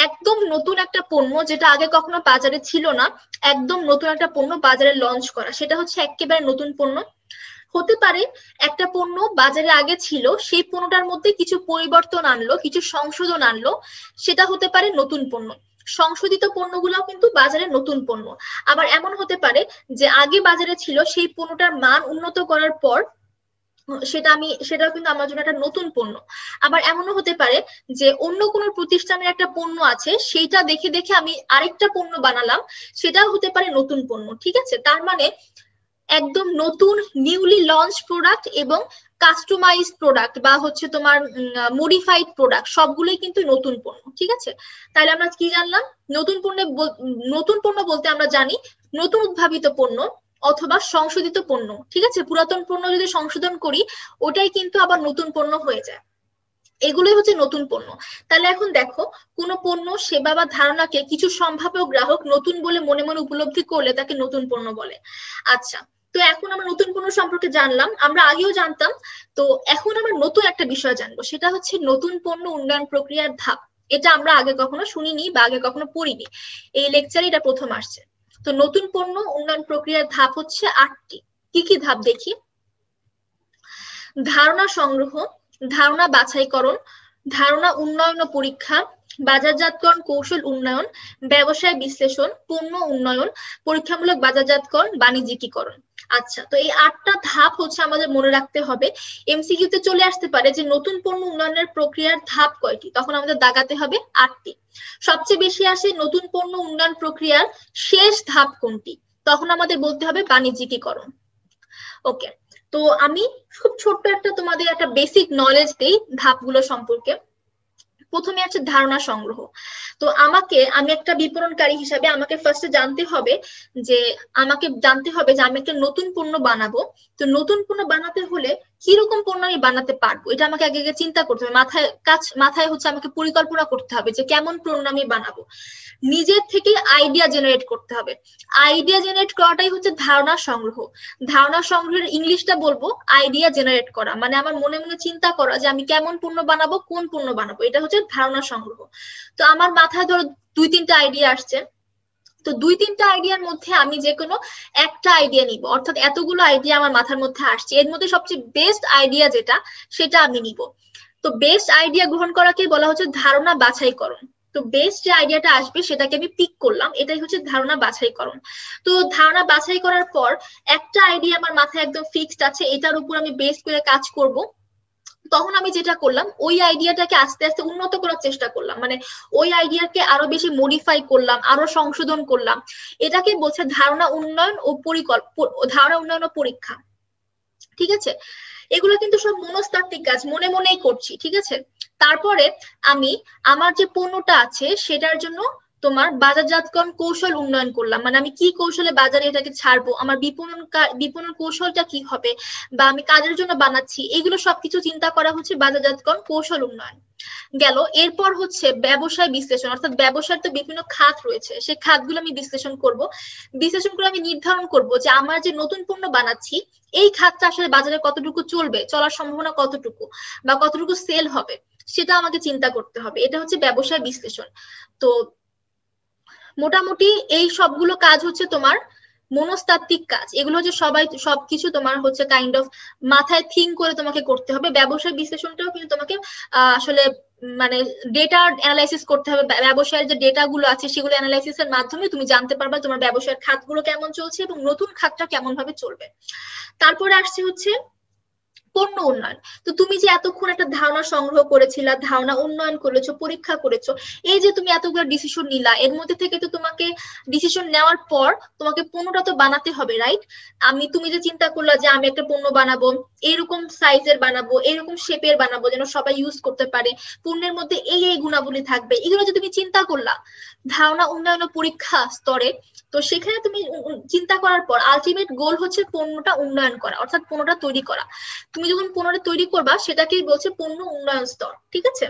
একদম নতুন একটা পণ্য যেটা আগে কখনো বাজারে ছিল না, একদম নতুন একটা পণ্য বাজারে লঞ্চ করা, সেটা হচ্ছে একেবারে নতুন পণ্য। হতে পারে একটা পণ্য বাজারে আগে ছিল, সেই পণ্যটার মধ্যে কিছু পরিবর্তন আনলো, কিছু সংশোধন আনলো, সেটা হতে পারে নতুন পণ্য। সংশোধিত পণ্যগুলোও কিন্তু বাজারে নতুন পণ্য। আবার এমন হতে পারে যে আগে বাজারে ছিল, সেই পণ্যটার মান উন্নত করার পর সেটাও কিন্তু আমার জন্য একটা নতুন পণ্য। আবার এমনও হতে পারে যে অন্য কোনো প্রতিষ্ঠানের একটা পণ্য আছে, সেইটা দেখে দেখে আমি আরেকটা পণ্য বানালাম, সেটাও হতে পারে নতুন পণ্য, ঠিক আছে। তার মানে একদম নতুন নিউলি লঞ্চ প্রোডাক্ট এবং কাস্টমাইজ প্রোডাক্ট বা হচ্ছে তোমার মডিফাইড প্রোডাক্ট সবগুলোই কিন্তু নতুন পণ্য, ঠিক আছে। তাহলে আমরা কি জানলাম? নতুন পণ্য বলতে আমরা জানি নতুন উদ্ভাবিত পণ্য অথবা সংশোধিত পণ্য, ঠিক আছে। পুরাতন পণ্য যদি সংশোধন করি ওটাই কিন্তু আবার নতুন পণ্য হয়ে যায়, এগুলোই হচ্ছে নতুন পণ্য। তাহলে এখন দেখো, কোন পণ্য, সেবা বা ধারণাকে কিছু সম্ভাব্য গ্রাহক নতুন বলে মনে মনে উপলব্ধি করলে তাকে নতুন পণ্য বলে। আচ্ছা, তো এখন আমরা নতুন পণ্য সম্পর্কে জানলাম, আমরা আগেও জানতাম। তো এখন আমরা নতুন একটা বিষয় জানবো, সেটা হচ্ছে নতুন পণ্য উন্নয়ন প্রক্রিয়ার ধাপ। এটা আমরা আগে কখনো শুনিনি বা আগে কখনো পড়িনি, এই লেকচারে এটা প্রথম আসছে। তো নতুন পণ্য উন্নয়ন প্রক্রিয়ার ধাপ হচ্ছে 8টি। কি কি ধাপ দেখি? ধারণা সংগ্রহ, ধারণা বাছাইকরণ, ধারণা উন্নয়ন ও পরীক্ষা, বাজারজাতকরণ কৌশল উন্নয়ন, ব্যবসায় বিশ্লেষণ, পণ্য উন্নয়ন, পরীক্ষামূলক বাজারজাতকরণ, বাণিজ্যিকীকরণ। আচ্ছা, তো এই 8টা ধাপ হচ্ছে আমাদের মনে রাখতে হবে। এমসিকিউ তে চলে আসতে পারে যে নতুন পণ্য উন্নয়নের প্রক্রিয়ার ধাপ কয়টি, তখন আমাদের দাগাতে হবে 8টি। সবচেয়ে বেশি আসে নতুন পণ্য উন্নয়ন প্রক্রিয়ার শেষ ধাপ কোনটি, তখন আমাদের বলতে হবে বাণিজ্যিকীকরণ। ওকে, তো আমি খুব ছোট্ট একটা তোমাদের একটা বেসিক নলেজ দেই ধাপগুলো সম্পর্কে। প্রথমে আছে ধারণা সংগ্রহ। তো আমি একটা বিপণনকারী হিসাবে আমাকে ফার্স্টে জানতে হবে যে আমি একটা নতুন পণ্য বানাবো। তো নতুন পণ্য বানাতে হলে কিরকম পণ্য আমি বানাতে পারবো, এটা আমাকে আগে চিন্তা করতে হবে। মাথায় হচ্ছে আমাকে পরিকল্পনা করতে হবে যে কেমন পণ্য আমি বানাবো। নিজের থেকে আইডিয়া জেনারেট করতে হবে। আইডিয়া জেনারেট করাটাই হচ্ছে ধারণা সংগ্রহ। ধারণা সংগ্রহের ইংলিশটা বলবো আইডিয়া জেনারেট করা, মানে আমার মনে মনে চিন্তা করা যে আমি কেমন পণ্য বানাবো, কোন পণ্য বানাবো, এটা হচ্ছে ধারণা সংগ্রহ। তো আমার মাথায় ধরো 2-3টা আইডিয়া আসছে, তো 2-3টা আইডিয়ার মধ্যে আমি যে কোনো একটা আইডিয়া নিব, অর্থাৎ এতগুলো আইডিয়া আমার মাথার মধ্যে আসছে, এর মধ্যে সবচেয়ে বেস্ট আইডিয়া যেটা সেটা আমি নিব। তো বেস্ট আইডিয়া গ্রহণ করাকে বলা হচ্ছে ধারণা বাছাইকরণ। তো বেস্ট যে আইডিয়াটা আসবে সেটাকে আমি পিক করলাম, এটাই হচ্ছে ধারণা বাছাইকরণ। তো ধারণা বাছাই করার পর একটা আইডিয়া আমার মাথায় একদম ফিক্সড আছে, এটার উপর আমি বেস করে কাজ করব। তখন আমি যেটা করলাম, ওই আইডিয়াটাকে আস্তে আস্তে উন্নত করার চেষ্টা করলাম, মানে ওই আইডিয়াকে আরো বেশি মডিফাই করলাম, আরো সংশোধন করলাম। এটাকে বলছে ধারণা উন্নয়ন ও পরীক্ষা। ঠিক আছে, এগুলো কিন্তু সব মনস্তাত্ত্বিক কাজ, মনে মনেই করছি। ঠিক আছে, তারপরে আমি আমার যে পণ্যটা আছে সেটার জন্য তোমার বাজারজাতকরণ কৌশল উন্নয়ন করলাম, মানে আমি কি কৌশলে বাজারে এটাকে ছাড়বো, আমার বিপণন কৌশলটা কি হবে, বা আমি কাজের জন্য বানাচ্ছি, এগুলো সবকিছু চিন্তা করা হচ্ছে বাজারজাতকরণ কৌশল উন্নয়ন। গেল, এরপর হচ্ছে ব্যবসায় বিশ্লেষণ, অর্থাৎ ব্যবসার তো বিভিন্ন খাত রয়েছে, সেই খাতগুলো আমি বিশ্লেষণ করব। বিশ্লেষণ করে আমি নির্ধারণ করব যে আমার যে নতুন পণ্য বানাচ্ছি এই খাতটা আসলে বাজারে কতটুকু চলবে, চলার সম্ভাবনা কতটুকু, বা কতটুকু সেল হবে, সেটা আমাকে চিন্তা করতে হবে। এটা হচ্ছে ব্যবসায় বিশ্লেষণ। তো মোটামুটি এই সবগুলো কাজ হচ্ছে তোমার মনস্তাত্ত্বিক কাজ, এগুলো হচ্ছে সবকিছু তোমার হচ্ছে কাইন্ড অফ মাথায় থিঙ্ক করে তোমাকে করতে হবে। ব্যবসায় বিশ্লেষণটাও কিন্তু তোমাকে আসলে মানে ডেটা অ্যানালাইসিস করতে হবে। ব্যবসায়ের যে ডেটা গুলো আছে সেগুলো অ্যানালাইসিস এর মাধ্যমে তুমি জানতে পারবে তোমার ব্যবসায়ের খাতগুলো কেমন চলছে এবং নতুন খাতটা কেমন ভাবে চলবে। তারপরে আসছে হচ্ছে পণ্য উন্নয়ন। তো তুমি যে এতক্ষণ একটা ধারণা সংগ্রহ করেছিলা, ধারণা উন্নয়ন করেছো, পরীক্ষা করেছো, এই যে তুমি এতগুলো ডিসিশন নিলা, এর মধ্যে থেকে তো তোমাকে ডিসিশন নেওয়ার পর তোমাকে পণ্যটা তো বানাতে হবে, রাইট? তুমি যে চিন্তা করলা যে আমি একটা পণ্য বানাবো, এরকম সাইজের বানাবো, এরকম শেপের বানাবো যেন সবাই ইউজ করতে পারে, পণ্যের মধ্যে এই এই গুণাবলী থাকবে, এগুলো যে তুমি চিন্তা করলা ধারণা উন্নয়ন ও পরীক্ষা স্তরে, তো সেখানে তুমি চিন্তা করার পর আলটিমেট গোল হচ্ছে পণ্যটা উন্নয়ন করা, অর্থাৎ পণ্যটা তৈরি করা। তুমি যখন পণ্যটা তৈরি করবা সেটাকেই বলছে পণ্য উন্নয়ন স্তর। ঠিক আছে,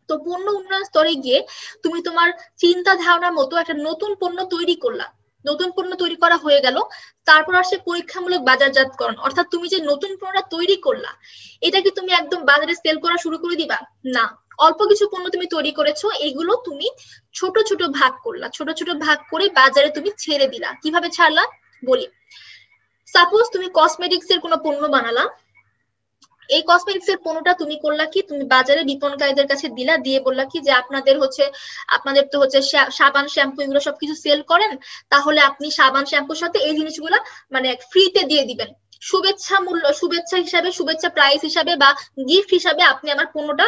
তো পণ্য উন্নয়ন স্তরে গিয়ে তুমি তোমার চিন্তা ধারণার মতো একটা নতুন পণ্য তৈরি করলা, নতুন পণ্য তৈরি করা হয়ে গেল। তারপর আসে পরীক্ষামূলক বাজারজাতকরণ, অর্থাৎ তুমি যে নতুন পণ্যটা তৈরি করলা এটা কি তুমি একদম বাজারে সেল করা শুরু করে দিবা? না, অল্প কিছু পণ্য তুমি তৈরি করেছো, এগুলো তুমি ছোট ছোট ভাগ করলা, ছোট ছোট ভাগ করে বাজারে তুমি ছেড়ে দিলা। কিভাবে ছাড়লা বলি। সাপোজ তুমি কসমেটিক্স এর কোনো পণ্য বানালা, এই কসমেটিক্স এর পণ্যটা তুমি করলা কি, তুমি বাজারে বিপণনকারীদের কাছে দিলা, দিয়ে বললা কি যে আপনাদের তো হচ্ছে সাবান শ্যাম্পু এগুলো সবকিছু সেল করেন, তাহলে আপনি সাবান শ্যাম্পুর সাথে এই জিনিসগুলা মানে ফ্রিতে দিয়ে দিবেন, শুভেচ্ছা হিসাবে, শুভেচ্ছা প্রাইস হিসাবে বা গিফট হিসাবে আপনি আমার পণ্যটা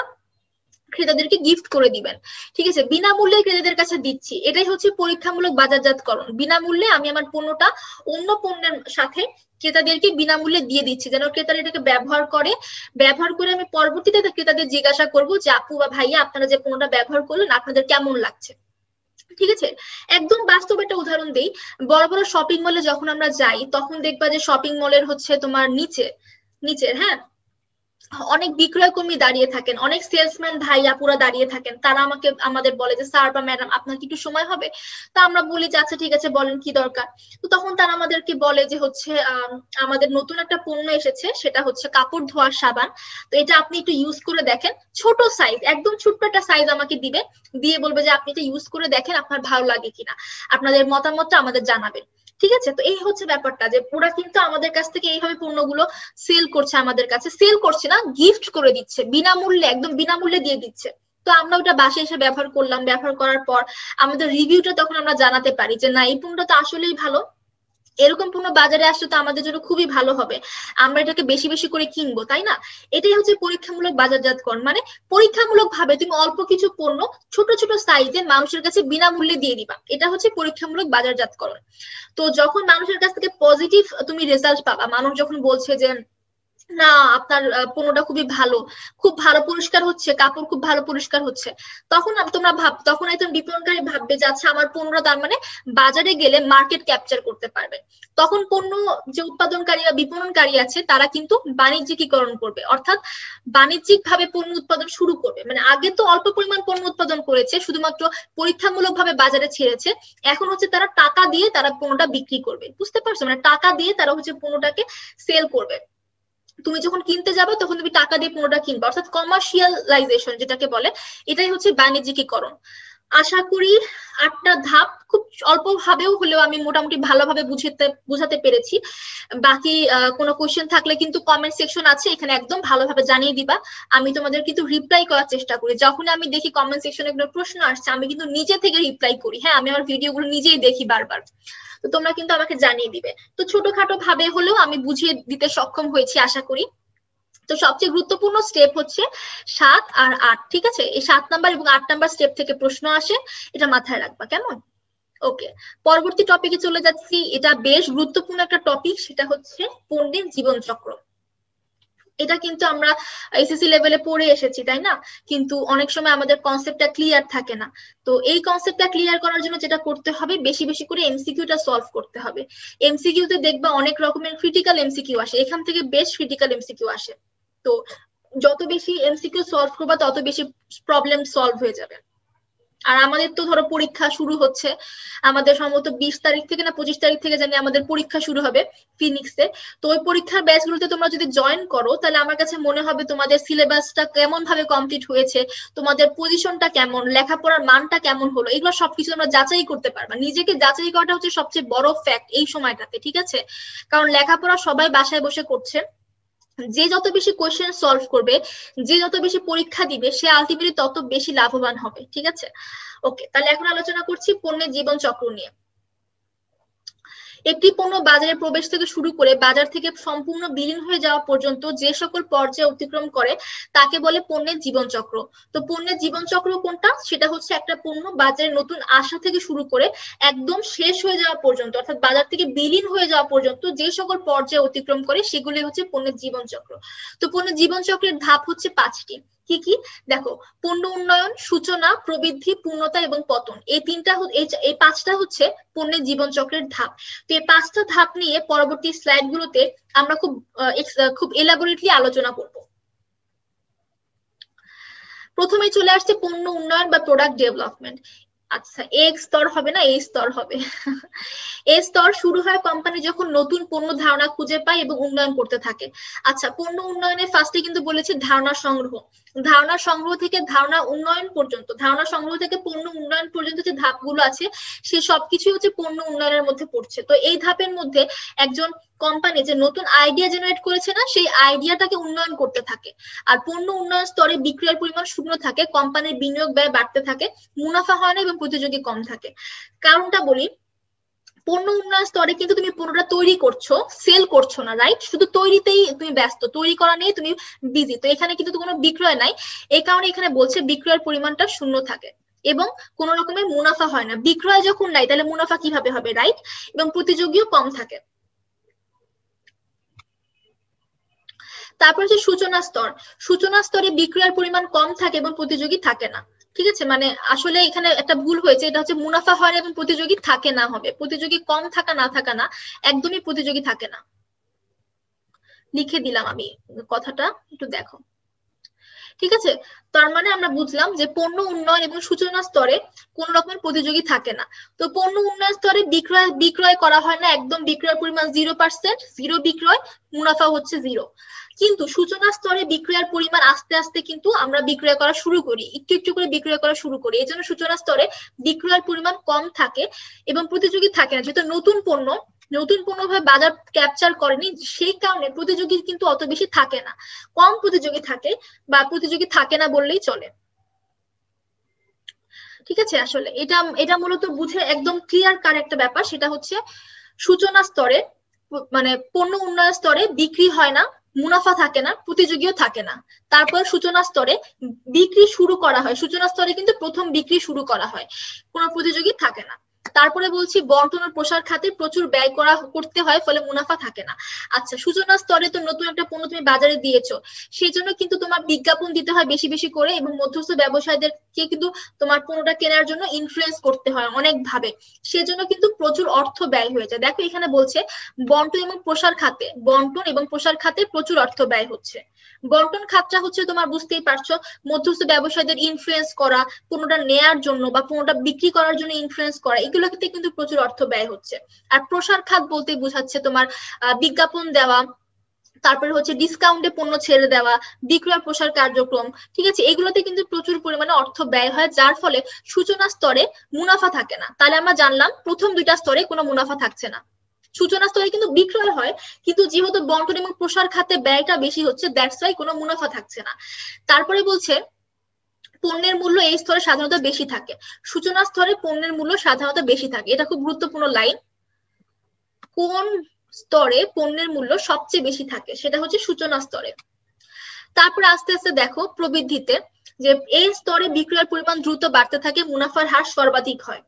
ক্রেতাদেরকে গিফট করে দিবেন। ঠিক আছে, বিনামূল্যে ক্রেতাদের কাছে দিচ্ছি, এটাই হচ্ছে পরীক্ষামূলক বাজারজাতকরণ। বিনামূল্যে আমি আমার পণ্যটা অন্য পণ্যের সাথে ক্রেতাদেরকে বিনামূল্যে দিয়ে দিচ্ছি, যেন ক্রেতারা এটাকে ব্যবহার করে আমি পরবর্তীতে ক্রেতাদের জিজ্ঞাসা করব যে আপু বা ভাইয়া আপনারা যে পণ্যটা ব্যবহার করলেন আপনাদের কেমন লাগছে। ঠিক আছে, একদম বাস্তব একটা উদাহরণ দেই। বড় বড় শপিং মলে যখন আমরা যাই তখন দেখবা যে শপিং মলের হচ্ছে তোমার নিচে হ্যাঁ অনেক বিক্রয় কর্মী দাঁড়িয়ে থাকেন, অনেক সেলসম্যান ভাই আপুরা দাঁড়িয়ে থাকেন, তারা আমাদের বলে যে স্যার বা ম্যাডাম আপনার কি একটু সময় হবে? তা আমরা বলি যে আচ্ছা ঠিক আছে বলেন কি দরকার। তো তখন তারা আমাদেরকে বলে যে হচ্ছে আমাদের নতুন একটা পণ্য এসেছে, সেটা হচ্ছে কাপড় ধোয়ার সাবান, তো এটা আপনি একটু ইউজ করে দেখেন। ছোট সাইজ, একদম ছোট্ট একটা সাইজ আমাকে দিয়ে বলবে যে আপনি এটা ইউজ করে দেখেন আপনার ভালো লাগে কিনা, আপনাদের মতামতটা আমাদের জানাবেন। ঠিক আছে, তো এই হচ্ছে ব্যাপারটা যে ওরা কিন্তু আমাদের কাছ থেকে এইভাবে পণ্যগুলো সেল করছে, আমাদের কাছে সেল করছে না, গিফট করে দিচ্ছে বিনামূল্যে, একদম বিনামূল্যে দিয়ে দিচ্ছে। তো আমরা ওটা বাসায় এসে ব্যবহার করলাম, ব্যবহার করার পর আমাদের রিভিউটা তখন আমরা জানাতে পারি যে না এই পণ্যটা তো আসলেই ভালো, এরকম পণ্য বাজারে আসলে তো আমাদের জন্য খুবই ভালো হবে, আমরা এটাকে বেশি বেশি করে কিনবো, তাই না? এটাই হচ্ছে পরীক্ষামূলক বাজারজাতকরণ, মানে পরীক্ষামূলক ভাবে তুমি অল্প কিছু পণ্য ছোট ছোট সাইজে মানুষের কাছে বিনামূল্যে দিয়ে দিবা, এটা হচ্ছে পরীক্ষামূলক বাজারজাতকরণ। তো যখন মানুষের কাছ থেকে পজিটিভ তুমি রেজাল্ট পাবা, মানুষ যখন বলছে যে না আপনার পণ্যটা খুবই ভালো, খুব ভালো পরিষ্কার হচ্ছে, কাপড় খুব ভালো পরিষ্কার হচ্ছে, তখন তোমরা তখন একজন বিপণনকারী ভাববে যে আচ্ছা আমার পণ্যটা তার মানে বাজারে গেলে মার্কেট ক্যাপচার করতে পারবে। তখন পণ্য যে উৎপাদনকারী বা বিপণনকারী আছে তারা কিন্তু বাণিজ্যিকীকরণ করবে, অর্থাৎ বাণিজ্যিক ভাবে পণ্য উৎপাদন শুরু করবে। মানে আগে তো অল্প পরিমাণ পণ্য উৎপাদন করেছে, শুধুমাত্র পরীক্ষামূলক ভাবে বাজারে ছেড়েছে, এখন হচ্ছে তারা টাকা দিয়ে তারা পণ্যটা বিক্রি করবে, বুঝতে পারছো? মানে টাকা দিয়ে তারা হচ্ছে পণ্যটাকে সেল করবে। তুমি যখন কিনতে যাবে তখন তুমি টাকা দিয়ে পণ্যটা কিনবে, অর্থাৎ কমার্শিয়ালাইজেশন যেটাকে বলে, এটাই হচ্ছে বাণিজ্যিকীকরণ। আশা করি 8টা ধাপ খুব অল্প ভাবেও হলেও আমি মোটামুটি ভালোভাবে বুঝাতে পেরেছি। বাকি কোনো কোশ্চেন থাকলে কিন্তু কমেন্ট সেকশন আছে, এখানে একদম ভালোভাবে জানিয়ে দিবা, আমি তোমাদের কিন্তু রিপ্লাই করার চেষ্টা করি। যখন আমি দেখি কমেন্ট সেকশনে কোনো প্রশ্ন আসছে আমি কিন্তু নিজে থেকে রিপ্লাই করি, হ্যাঁ আমি আমার ভিডিওগুলো নিজেই দেখি বারবার, তো তোমরা কিন্তু আমাকে জানিয়ে দিবে। তো ছোটখাটো ভাবে হলেও আমি বুঝিয়ে দিতে সক্ষম হয়েছি আশা করি। তো সবচেয়ে গুরুত্বপূর্ণ স্টেপ হচ্ছে 7 আর 8, ঠিক আছে? এই 7 নাম্বার এবং 8 নাম্বার স্টেপ থেকে প্রশ্ন আসে, এটা মাথায় রাখবা, কেমন? ওকে, পরবর্তী টপিকে চলে যাচ্ছি। এটা বেশ গুরুত্বপূর্ণ একটা টপিক, সেটা হচ্ছে পণ্যের জীবনচক্র। এটা কিন্তু আমরা এসএসসি লেভেলে পড়ে এসেছি, তাই না? কিন্তু অনেক সময় আমাদের কনসেপ্টটা ক্লিয়ার থাকে না। তো এই কনসেপ্টটা ক্লিয়ার করার জন্য যেটা করতে হবে, বেশি বেশি করে এমসিকিউটা সলভ করতে হবে। এমসিকিউতে দেখবা অনেক রকমের ক্রিটিক্যাল এমসিকিউ আসে, এখান থেকে বেশ ক্রিটিক্যাল এমসিকিউ আসে। তো যত বেশি এমসিকিউ সলভ করবা তত বেশি প্রবলেম সলভ হয়ে যাবে। আর আমাদের তো ধরো পরীক্ষা শুরু হচ্ছে, আমাদের সম্ভবত 20 তারিখ থেকে না 25 তারিখ থেকে জানি আমাদের পরীক্ষা শুরু হবে ফিনিক্সে। তো ওই পরীক্ষার ব্যাচগুলোতে তোমরা যদি জয়েন করো তাহলে আমার কাছে মনে হবে তোমাদের সিলেবাসটা কেমন ভাবে কমপ্লিট হয়েছে, তোমাদের পজিশনটা কেমন, লেখাপড়ার মানটা কেমন হলো, এগুলো সবকিছু তোমরা যাচাই করতে পারবা। নিজেকে যাচাই করাটা হচ্ছে সবচেয়ে বড় ফ্যাক্ট এই সময়টাতে, ঠিক আছে? কারণ লেখাপড়া সবাই বাসায় বসে করছে, যে যত বেশি কোয়েশ্চেন সলভ করবে, যে যত বেশি পরীক্ষা দিবে, সে আলটিমেটলি তত বেশি লাভবান হবে, ঠিক আছে? ওকে, তাহলে এখন আলোচনা করছি পণ্যের জীবন চক্র নিয়ে। একটি পণ্য বাজারে প্রবেশ থেকে শুরু করে বাজার থেকে সম্পূর্ণ বিলীন হয়ে যাওয়া পর্যন্ত যে সকল পর্যায়ে অতিক্রম করে তাকে বলে পণ্যের জীবন চক্র। তো পণ্যের জীবন চক্র কোনটা? সেটা হচ্ছে একটা পণ্য বাজারে নতুন আসা থেকে শুরু করে একদম শেষ হয়ে যাওয়া পর্যন্ত, অর্থাৎ বাজার থেকে বিলীন হয়ে যাওয়া পর্যন্ত যে সকল পর্যায়ে অতিক্রম করে সেগুলি হচ্ছে পণ্যের জীবন চক্র। তো পণ্যের জীবন চক্রের ধাপ হচ্ছে 5টি। কি কি? দেখো, পণ্য উন্নয়ন, সূচনা, প্রবৃদ্ধি, পূর্ণতা এবং পতন, এই 5টা হচ্ছে পণ্যের জীবন চক্রের ধাপ। তো এই 5টা ধাপ নিয়ে পরবর্তী স্লাইড গুলোতে আমরা খুব এলাবোরেটলি আলোচনা করব। প্রথমেই চলে আসছে পণ্য উন্নয়ন বা প্রোডাক্ট ডেভেলপমেন্ট। আচ্ছা, এক স্তর হবে না, এই স্তর হবে। এই স্তর শুরু হয় কোম্পানি যখন নতুন পণ্য ধারণা খুঁজে পায় এবং উন্নয়ন করতে থাকে। আচ্ছা, পণ্য উন্নয়নের ফার্স্টে কিন্তু বলেছি ধারণা সংগ্রহ, ধারণা সংগ্রহ থেকে ধারণা উন্নয়ন পর্যন্ত, ধারণা সংগ্রহ থেকে পণ্য উন্নয়ন পর্যন্ত যে ধাপগুলো আছে সে সবকিছুই হচ্ছে পণ্য উন্নয়নের মধ্যে পড়ছে। তো এই ধাপের মধ্যে একজন কোম্পানি যে নতুন আইডিয়া জেনারেট করেছে না, সেই আইডিয়াটাকে উন্নয়ন করতে থাকে। আর পণ্য উন্নয়ন স্তরে বিক্রয়ের পরিমাণ শূন্য থাকে, কোম্পানির বিনিয়োগ ব্যয় বাড়তে থাকে, মুনাফা হয় না এবং প্রতিযোগী কম থাকে। কারণটা বলি, পণ্য উন্নয়ন স্তরে কিন্তু তুমি পণ্যটা তৈরি করছো, সেল করছো না, রাইট? শুধু তৈরিতেই তুমি ব্যস্ত, তৈরি করা নিয়ে তুমি বিজি। তো এখানে কিন্তু কোনো বিক্রয় নাই, এই কারণে এখানে বলছে বিক্রয়ের পরিমাণটা শূন্য থাকে এবং কোন রকমের মুনাফা হয় না। বিক্রয় যখন নাই তাহলে মুনাফা কিভাবে হবে, রাইট? এবং প্রতিযোগীও কম থাকে। তারপর হচ্ছে সূচনা স্তর। সূচনা স্তরে বিক্রয়ের পরিমাণ কম থাকে এবং প্রতিযোগী থাকে না, ঠিক আছে? মানে আসলে এখানে একটা ভুল হয়েছে, এটা হচ্ছে মুনাফা হয় এবং প্রতিযোগী থাকে না হবে, প্রতিযোগী কম থাকা না, একদমই প্রতিযোগী থাকে না। লিখে দিলাম আমি কথাটা, একটু দেখো, ঠিক আছে? তার মানে আমরা বুঝলাম যে পণ্য উন্নয়ন এবং সূচনা স্তরে কোন রকমের প্রতিযোগী থাকে না। তো পণ্য উন্নয়ন স্তরে বিক্রয় করা হয় না, একদম বিক্রয়ের পরিমাণ 0%, জিরো বিক্রয়, মুনাফা হচ্ছে 0। কিন্তু সূচনা স্তরে বিক্রয়ের পরিমাণ আস্তে আস্তে কিন্তু আমরা বিক্রয় করা শুরু করি, একটু একটু করে বিক্রয় করা শুরু করি। এই জন্য সূচনা স্তরে বিক্রয়ের পরিমাণ কম থাকে এবং প্রতিযোগী থাকে না, যেহেতু নতুন পণ্য ভাবে বাজার ক্যাপচার করেনি, সেই কারণে প্রতিযোগী কিন্তু অত বেশি থাকে না, কম প্রতিযোগী থাকে বা প্রতিযোগী থাকে না বললেই চলে। ঠিক আছে, আসলে এটা মূলত বুঝে একদম ক্লিয়ার কার একটা ব্যাপার, সেটা হচ্ছে সূচনা স্তরে মানে পণ্য উন্নয়ন স্তরে বিক্রি হয় না, মুনাফা থাকে না, প্রতিযোগীও থাকে না। তারপর সূচনা স্তরে বিক্রি শুরু করা হয়, সূচনা স্তরে কিন্তু প্রথম বিক্রি শুরু করা হয়, কোনো প্রতিযোগী থাকে না। তারপরে বলছি বন্টন ও প্রসার খাতে প্রচুর ব্যয় করতে হয়, ফলে মুনাফা থাকে না। আচ্ছা, সূচনা স্তরে তো নতুন একটা পণ্য তুমি বাজারে দিয়েছো, সেই জন্য কিন্তু তোমার বিজ্ঞাপন দিতে হয় বেশি বেশি করে, এবং মধ্যস্থ ব্যবসায়ীদেরকে কিন্তু তোমার পণ্যটা কেনার জন্য ইনফ্লুয়েন্স করতে হয় অনেক ভাবে, সেজন্য কিন্তু প্রচুর অর্থ ব্যয় হয়ে যায়। দেখো এখানে বলছে বন্টন এবং প্রসার খাতে প্রচুর অর্থ ব্যয় হচ্ছে। বন্টন খাতটা হচ্ছে তোমার বুঝতেই পারছো, মধ্যস্থ ব্যবসায়ীদের ইনফ্লুয়েন্স করা, পণ্যটা নেয়ার জন্য বা পণ্যটা বিক্রি করার জন্য ইনফ্লুয়েন্স করা, এগুলোতে কিন্তু প্রচুর অর্থ ব্যয় হচ্ছে। আর প্রসার খাত বলতে বোঝাচ্ছে তোমার বিজ্ঞাপন দেওয়া, তারপরে হচ্ছে ডিসকাউন্টে পণ্য ছেড়ে দেওয়া, বিক্রয় প্রসার কার্যক্রম, ঠিক আছে, এগুলোতে কিন্তু প্রচুর পরিমাণে অর্থ ব্যয় হয়, যার ফলে সূচনা স্তরে মুনাফা থাকে না। তাহলে আমরা জানলাম প্রথম দুইটা স্তরে কোনো মুনাফা থাকছে না, সূচনা স্তরে কিন্তু বিক্রয় হয়, কিন্তু যেহেতু বন্টন এবং প্রসার খাতে ব্যয়টা বেশি হচ্ছে, দ্যাটস ওয়াই কোনো মুনাফা থাকছে না। তারপরে বলছে পণ্যের মূল্য এই স্তরে সাধারণত বেশি থাকে, সূচনা স্তরে পণ্যের মূল্য সাধারণত বেশি থাকে। এটা খুব গুরুত্বপূর্ণ লাইন, কোন স্তরে পণ্যের মূল্য সবচেয়ে বেশি থাকে, সেটা হচ্ছে সূচনা স্তরে। তারপরে আস্তে আস্তে দেখো প্রবৃদ্ধিতে, যে এই স্তরে বিক্রয়ের পরিমাণ দ্রুত বাড়তে থাকে, মুনাফার হার সর্বাধিক হয়।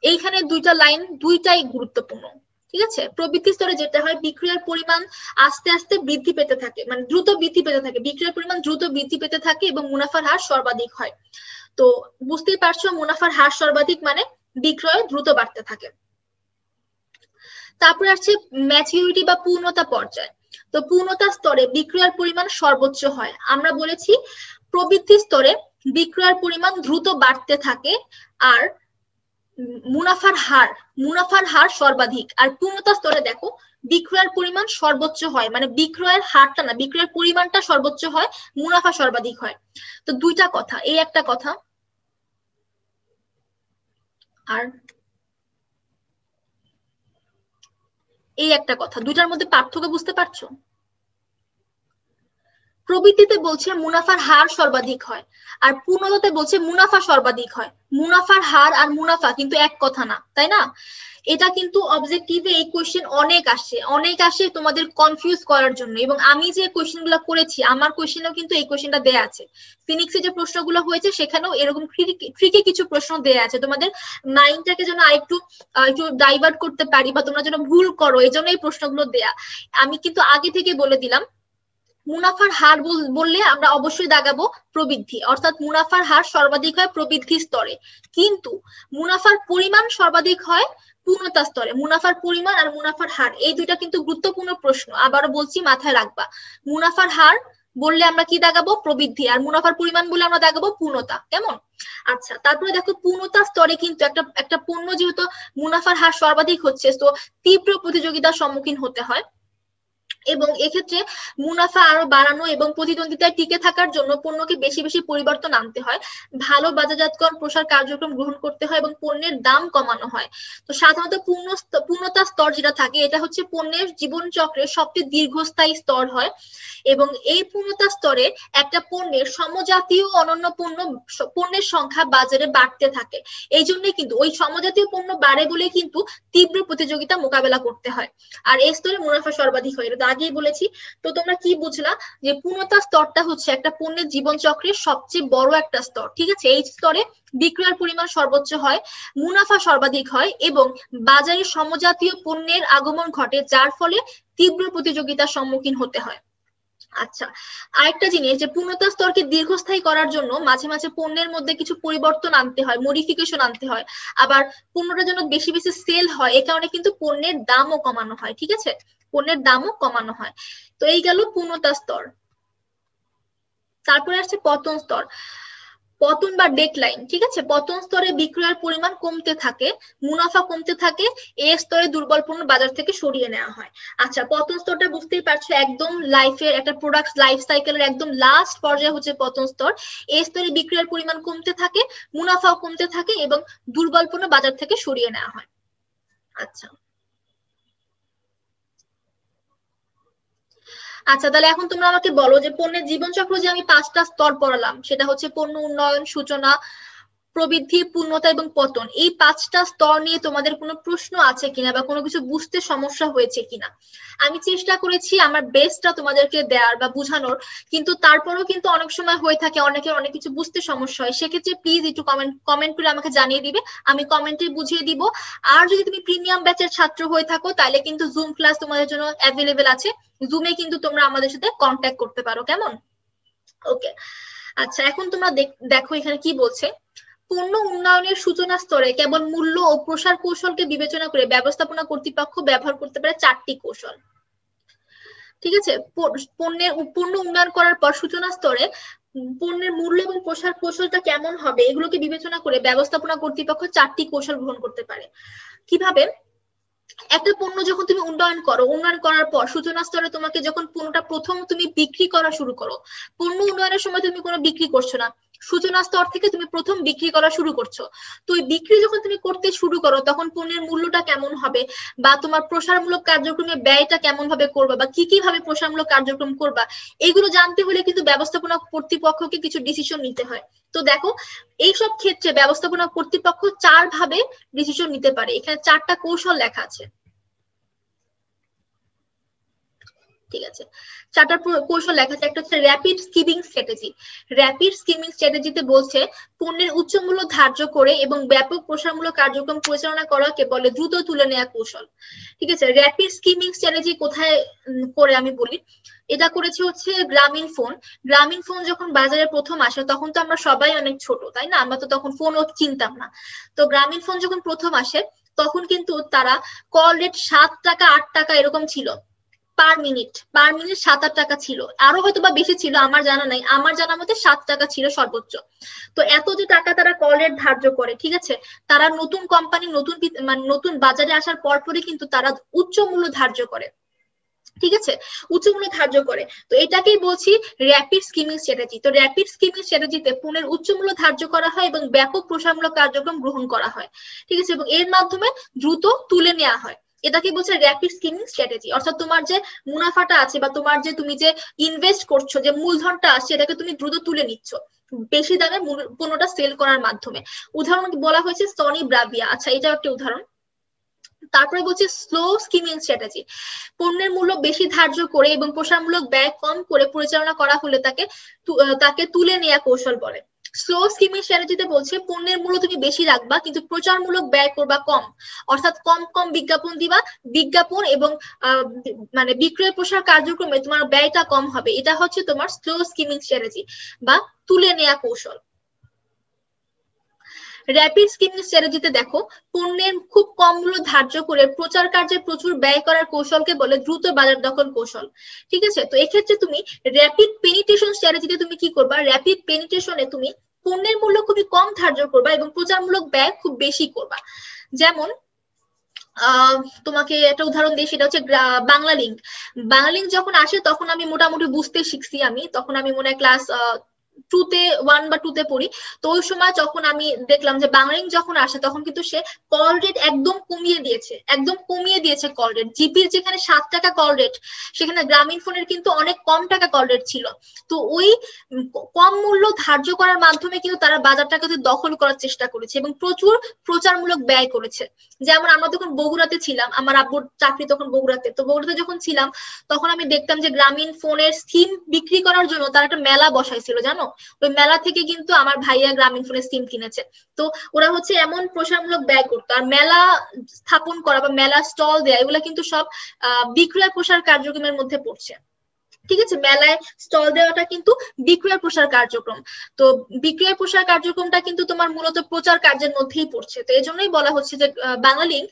এইখানে দুইটা লাইন দুইটাই গুরুত্বপূর্ণ, ঠিক আছে। প্রবৃদ্ধি স্তরে যেটা হয়, বিক্রয়ের পরিমাণ আস্তে আস্তে বৃদ্ধি পেতে থাকে, মানে দ্রুত বৃদ্ধি পেতে থাকে, বিক্রয়ের পরিমাণ দ্রুত বৃদ্ধি পেতে থাকে এবং মুনাফার হার সর্বাধিক হয়। তো বুঝতেই পারছো, মুনাফার হার সর্বাধিক মানে বিক্রয় দ্রুত বাড়তে থাকে। তারপরে আসছে ম্যাচিউরিটি বা পূর্ণতা পর্যায়। তো পূর্ণতা স্তরে বিক্রয়ের পরিমাণ সর্বোচ্চ হয়। আমরা বলেছি প্রবৃদ্ধি স্তরে বিক্রয়ের পরিমাণ দ্রুত বাড়তে থাকে আর মুনাফার হার সর্বাধিক। আর পূর্ণতা স্তরে দেখো বিক্রয়ের পরিমাণ সর্বোচ্চ হয়, মানে বিক্রয়ের হারটা না, বিক্রয়ের পরিমাণটা সর্বোচ্চ হয়, মুনাফা সর্বাধিক হয়। তো দুইটা কথা, এই একটা কথা আর এই একটা কথা, দুইটার মধ্যে পার্থক্য বুঝতে পারছো? প্রবৃদ্ধিতে বলছে মুনাফার হার সর্বাধিক হয়, আর পূর্ণতাতে বলছে মুনাফা সর্বাধিক হয়। মুনাফার হার আর মুনাফা কিন্তু এক কথা না, তাই না? এটা কিন্তু অবজেক্টিভে এই কোশ্চেন অনেক আসে তোমাদের কনফিউজ করার জন্য, এবং আমি যে কোশ্চেনগুলো করেছি আমার কোশ্চেনেও কিন্তু এই কোশ্চেনটা দেয়া আছে। ফিনিক্সে যে প্রশ্নগুলো হয়েছে সেখানেও এরকম ট্রিকি কিছু প্রশ্ন দেয়া আছে, তোমাদের মাইন্ডটাকে যেন একটু ডাইভার্ট করতে পারি বা তোমরা যেন ভুল করো, এই জন্য এই প্রশ্নগুলো দেয়া। আমি কিন্তু আগে থেকে বলে দিলাম, মুনাফার হার বললে আমরা অবশ্যই দাগাবো প্রবৃদ্ধি, অর্থাৎ মুনাফার হার সর্বাধিক হয় প্রবৃদ্ধি স্তরে, কিন্তু মুনাফার পরিমাণ সর্বাধিক হয় পূর্ণতা স্তরে। মুনাফার পরিমাণ আর মুনাফার হার এই দুইটা কিন্তু গুরুত্বপূর্ণ প্রশ্ন, আবারও বলছি মাথায় রাখবা। মুনাফার হার বললে আমরা কি দাগাবো প্রবৃদ্ধি, আর মুনাফার পরিমাণ বলে আমরা দাগাবো পূর্ণতা, কেমন? আচ্ছা, তারপরে দেখো পূর্ণতা স্তরে কিন্তু একটা পণ্য যেহেতু মুনাফার হার সর্বাধিক হচ্ছে, তো তীব্র প্রতিযোগিতার সম্মুখীন হতে হয়, এবং এক্ষেত্রে মুনাফা আরো বাড়ানো এবং প্রতিদ্বন্দ্বিতায় টিকে থাকার জন্য পণ্যকে বেশি বেশি পরিবর্তন আনতে হয়, ভালো বাজারজাতকরণ প্রসার কার্যক্রম গ্রহণ করতে হয় এবং পণ্যের দাম কমানো হয়। তো সাধারণত পূর্ণতা স্তর যেটা থাকে এটা হচ্ছে পণ্যের জীবন চক্রের সবচেয়ে দীর্ঘস্থায়ী স্তর হয়, এবং এই পূর্ণতা স্তরে একটা পণ্যের সমজাতীয় অনন্য পণ্যের সংখ্যা বাজারে বাড়তে থাকে। এই জন্যই কিন্তু ওই সমজাতীয় পণ্য বাড়ে বলে কিন্তু তীব্র প্রতিযোগিতা মোকাবেলা করতে হয়, আর এই স্তরে মুনাফা সর্বাধিক হয়, এটা আগেই বলেছি। তো তোমরা কি বুঝলা, যে পূর্ণতা স্তরটা হচ্ছে একটা পণ্যের জীবন চক্রের সবচেয়ে বড় একটা স্তর, ঠিক আছে। এই স্তরে বিক্রয়ের পরিমাণ সর্বোচ্চ হয়, মুনাফা সর্বাধিক হয় এবং বাজারে সমজাতীয় পণ্যের আগমন ঘটে, যার ফলে তীব্র প্রতিযোগিতার সম্মুখীন হতে হয়। আচ্ছা, আরেকটা জিনিস, যে পূর্ণতা স্তরকে দীর্ঘস্থায়ী করার জন্য মাঝে মাঝে পণ্যের মধ্যে কিছু পরিবর্তন আনতে হয়, মডিফিকেশন আনতে হয়, আবার পণ্যটা যেন বেশি বেশি সেল হয়, এ কারণে কিন্তু পণ্যের দামও কমানো হয়, ঠিক আছে, পণ্যের দামও কমানো হয়। তো এই গেল পূর্ণতা স্তর। তারপরে আসছে পতন স্তর। পতন বা ডেক্লাইন, ঠিক আছে, পতন স্তরে বিক্রয়ের পরিমাণ কমতে থাকে, মুনাফা কমতে থাকে, এই স্তরে দুর্বল পণ্য বাজার থেকে সরিয়ে নেওয়া হয়। আচ্ছা, পতন স্তরটা বুঝতেই পারছো, একদম লাইফের একটা প্রোডাক্ট লাইফ সাইকেলের একদম লাস্ট পর্যায়ে হচ্ছে পতন স্তর। এই স্তরে বিক্রয়ের পরিমাণ কমতে থাকে, মুনাফাও কমতে থাকে এবং দুর্বল পণ্য বাজার থেকে সরিয়ে নেওয়া হয়। আচ্ছা আচ্ছা, তাহলে এখন তোমরা আমাকে বলো যে পণ্যের জীবনচক্র যে আমি 5টা স্তর পড়ালাম, সেটা হচ্ছে পণ্য উন্নয়ন, সূচনা, প্রবৃদ্ধি, পূর্ণতা এবং পতন, এই 5টা স্তর নিয়ে তোমাদের কোনো প্রশ্ন আছে কিনা বা কোনো কিছু বুঝতে সমস্যা হয়েছে কিনা? আমি চেষ্টা করেছি আমার বেস্টটা তোমাদেরকে দেওয়ার বা বুঝানোর, কিন্তু তারপরেও কিন্তু অনেক সময় হয়ে থাকে অনেকের অনেক কিছু বুঝতে সমস্যা হয়। সেক্ষেত্রে প্লিজ একটু কমেন্ট করে আমাকে জানিয়ে দিবে, আমি কমেন্টে বুঝিয়ে দিব। আর যদি তুমি প্রিমিয়াম ব্যাচের ছাত্র হয়ে থাকো তাহলে কিন্তু জুম ক্লাস তোমাদের জন্য অ্যাভেলেবেল আছে, জুমে কিন্তু তোমরা আমাদের সাথে কন্ট্যাক্ট করতে পারো, কেমন? ওকে। আচ্ছা, এখন তোমরা দেখো এখানে কি বলছে। পণ্য উন্নয়নের সূচনা স্তরে কেবল মূল্য ও প্রসার কৌশলকে বিবেচনা করে ব্যবস্থাপনা কর্তৃপক্ষ ব্যবহার করতে পারে 4টি কৌশল। ঠিক আছে, পণ্য উন্নয়ন করার পর সূচনা স্তরে পণ্যের মূল্য এবং প্রসার কৌশলটা কেমন হবে এগুলোকে বিবেচনা করে ব্যবস্থাপনা কর্তৃপক্ষ 4টি কৌশল গ্রহণ করতে পারে। কিভাবে? একটা পণ্য যখন তুমি উন্নয়ন করো, উন্নয়ন করার পর সূচনা স্তরে তোমাকে যখন পণ্যটা প্রথম তুমি বিক্রি করা শুরু করো, পণ্য উন্নয়নের সময় তুমি কোনো বিক্রি করছো না, সূচনা স্তর থেকে তুমি প্রথম বিক্রি করা শুরু করছো। তো ওই বিক্রি যখন তুমি করতে শুরু করো তখন পণ্যের মূল্যটা কেমন হবে বা তোমার প্রসারমূলক কার্যক্রমে ব্যয়টা কেমন ভাবে করবা বা কি কি ভাবে প্রসারমূলক কার্যক্রম করবা, এগুলো জানতে হলে কিন্তু ব্যবস্থাপনা কর্তৃপক্ষকে কিছু ডিসিশন নিতে হয়। তো দেখো, এইসব ক্ষেত্রে ব্যবস্থাপনা কর্তৃপক্ষ 4 ভাবে ডিসিশন নিতে পারে, এখানে 4টা কৌশল লেখা আছে। ঠিক আছে, 4টা কৌশল লেখা আছে। একটা হচ্ছে rapid skimming strategy. Rapid skimming স্ট্র্যাটেজিতে বলছে পণ্যের উচ্চ মূল্য ধার্য করে এবং ব্যাপক প্রসারমূলক কার্যক্রম পরিচালনা করাকে বলে দ্রুত তুলে নেওয়া কৌশল। ঠিক আছে, র্যাপিড স্কিমিং স্ট্র্যাটেজি কোথায় করে আমি বলি, এটা করেছে হচ্ছে গ্রামীণ ফোন। গ্রামীণ ফোন যখন বাজারে প্রথম আসে তখন তো আমরা সবাই অনেক ছোট, তাই না, আমরা তো তখন ফোনও চিনতাম না। তো গ্রামীণ ফোন যখন প্রথম আসে তখন কিন্তু তারা কল রেট 7 টাকা 8 টাকা এরকম ছিল পার মিনিট 7-8 টাকা ছিল, আরো হয়তো বা বেশি ছিল, আমার জানা নাই, আমার জানা মতে 7 টাকা ছিল সর্বোচ্চ। তো এত যে টাকা তারা কল রেট ধার্য করে, ঠিক আছে, তারা নতুন কোম্পানি মানে নতুন বাজারে আসার পরপরই কিন্তু তারা উচ্চ মূল্য ধার্য করে। ঠিক আছে, উচ্চ মূল্য ধার্য করে। তো এটাকেই বলছি র্যাপিড স্কিমিং স্ট্র্যাটেজি। তো র্যাপিড স্কিমিং স্ট্র্যাটেজিতে পণ্যের উচ্চ মূল্য ধার্য করা হয় এবং ব্যাপক প্রসারমূলক কার্যক্রম গ্রহণ করা হয়। ঠিক আছে, এবং এর মাধ্যমে দ্রুত তুলে নেওয়া হয়, এটাকে বলছে র্যাপিড স্কিমিং স্ট্র্যাটেজি। অর্থাৎ তোমার যে মুনাফাটা আছে বা তোমার যে তুমি যে ইনভেস্ট করছো, যে মূলধনটা আসছে, এটাকে তুমি দ্রুত তুলে নিচ্ছ বেশি দামে পণ্যটা সেল করার মাধ্যমে। উদাহরণ বলা হয়েছে সনি ব্রাভিয়া। আচ্ছা, এটাও একটা উদাহরণ। তারপরে বলছে স্লো স্কিমিং স্ট্র্যাটেজি। পণ্যের মূল্য বেশি ধার্য করে এবং প্রসারমূলক ব্যয় কম করে পরিচালনা করা হলে তাকে তুলে নেওয়া কৌশল বলে। স্লো স্কিমিং স্ট্র্যাটেজিতে বলছে পণ্যের মূল্য তুমি বেশি রাখবা কিন্তু প্রচারমূলক ব্যয় করবা কম, অর্থাৎ কম কম বিজ্ঞাপন দিবা, বিজ্ঞাপন এবং মানে বিক্রয় প্রসার কার্যক্রমে তোমার ব্যয়টা কম হবে। এটা হচ্ছে তোমার স্লো স্কিমিং স্ট্র্যাটেজি বা তুলে নেওয়া কৌশল। র্যাপিড স্কিমিং স্ট্র্যাটেজিতে দেখো পণ্যের খুব কম মূল্য ধার্য করে প্রচার কার্যে প্রচুর ব্যয় করার কৌশলকে বলে দ্রুত বাজার দখল কৌশল। ঠিক আছে, তো এক্ষেত্রে তুমি র্যাপিড পেনিট্রেশন স্ট্র্যাটেজিতে তুমি কি করবা, র্যাপিড পেনিট্রেশনে তুমি পণ্যের মূল্য খুবই কম ধার্য করবা এবং প্রচারমূলক ব্যয় খুব বেশি করবা। যেমন তোমাকে একটা উদাহরণ দিই, সেটা হচ্ছে বাংলা লিঙ্ক। বাংলা লিঙ্ক যখন আসে তখন আমি মোটামুটি বুঝতে শিখছি, তখন আমি মনে হয় ক্লাস 1 বা 2 তে পড়ি। তো ওই সময় যখন আমি দেখলাম যে বাংলা লিঙ্ক যখন আসে তখন কিন্তু সে কল রেট একদম কমিয়ে দিয়েছে কল রেট। জিপির যেখানে 7 টাকা কল রেট, সেখানে গ্রামীণ ফোনের কিন্তু অনেক কম টাকা কল রেট ছিল। তো ওই কম মূল্য ধার্য করার মাধ্যমে কিন্তু তারা বাজারটাকে দখল করার চেষ্টা করেছে এবং প্রচুর প্রচারমূলক ব্যয় করেছে। যেমন আমরা তখন বগুড়াতে ছিলাম, আমার আব্বুর চাকরি তখন বগুড়াতে, তো বগুড়াতে যখন ছিলাম তখন আমি দেখতাম যে গ্রামীণ ফোনের সিম বিক্রি করার জন্য তারা একটা মেলা বসাইছিল, জানো, ওই মেলা থেকে কিন্তু আমার ভাইয়া গ্রামীণ ফোনের সিম কিনেছে। তো ওরা হচ্ছে এমন প্রসারমূলক ব্যয় করতো। আর মেলা স্থাপন করা বা মেলা স্টল দেয়া এগুলা কিন্তু সব বিক্রয় প্রসার কার্যক্রমের মধ্যে পড়ছে। ঠিক আছে, মেলায় স্টল দেওয়াটা কিন্তু বিক্রয় প্রসার কার্যক্রম। তো বিক্রয় প্রসার কার্যক্রমটা কিন্তু তোমার মূলত প্রচার কার্যের মধ্যেই পড়ছে। তো এই জন্যই বলা হচ্ছে যে বাংলা লিঙ্ক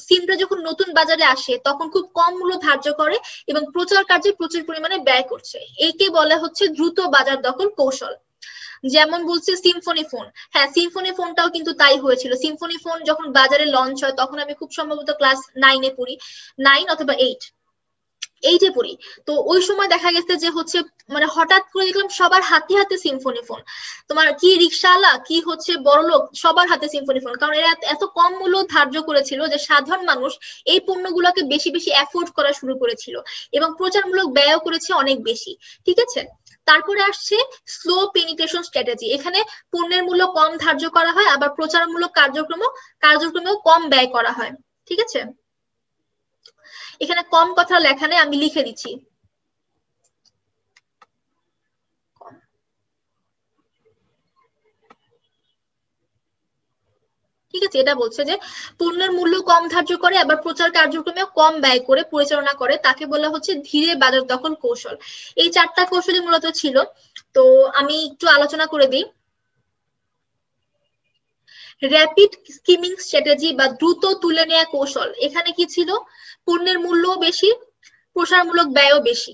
সিমটা যখন নতুন বাজারে আসে তখন খুব কম মূল্য ধার্য করে এবং প্রচার কার্যে প্রচুর পরিমাণে ব্যয় করছে। এইকে বলা হচ্ছে দ্রুত বাজার দখল কৌশল। যেমন বলছে সিম্ফনি ফোন, হ্যাঁ সিম্ফনি ফোনটাও কিন্তু তাই হয়েছিল। সিম্ফনি ফোন যখন বাজারে লঞ্চ হয় তখন আমি খুব সম্ভবত ক্লাস 9-এ পড়ি, 9 অথবা 8 পড়ি। তো ওই সময় দেখা গেছে যে হচ্ছে মানে হঠাৎ করে দেখলাম সবার হাতে হাতে সিম্ফনি ফোন, তোমার কি রিক্সাওয়ালা কি হচ্ছে বড়লোক সবার হাতে সিম্ফনি ফোন, কারণ এরা এত কম মূল্য ধার্য করেছিল যে সাধারণ মানুষ এই পণ্যগুলোকে বেশি বেশি অ্যাফোর্ড করা শুরু করেছিল এবং প্রচারমূলক ব্যয়ও করেছে অনেক বেশি। ঠিক আছে, তারপরে আসছে স্লো পেনিট্রেশন স্ট্র্যাটেজি। এখানে পণ্যের মূল্য কম ধার্য করা হয়, আবার প্রচারমূলক কার্যক্রমেও কম ব্যয় করা হয়। ঠিক আছে, এখানে কম কথা লেখা নেই, আমি লিখে দিচ্ছি। ঠিক আছে, এটা বলছে যে পণ্যের মূল্য কম ধার্য করে আবার প্রচার কার্যক্রমেও কম ব্যয় করে পরিচালনা করে, তাকে বলা হচ্ছে ধীরে বাজার দখল কৌশল। এই 4টা কৌশলই মূলত ছিল। তো আমি একটু আলোচনা করে দিই। র্যাপিড স্কিমিং স্ট্র্যাটেজি বা দ্রুত তুলে নেওয়া কৌশল, এখানে কি ছিল, পণ্যের মূল্যও বেশি প্রসারমূলক ব্যয়ও বেশি।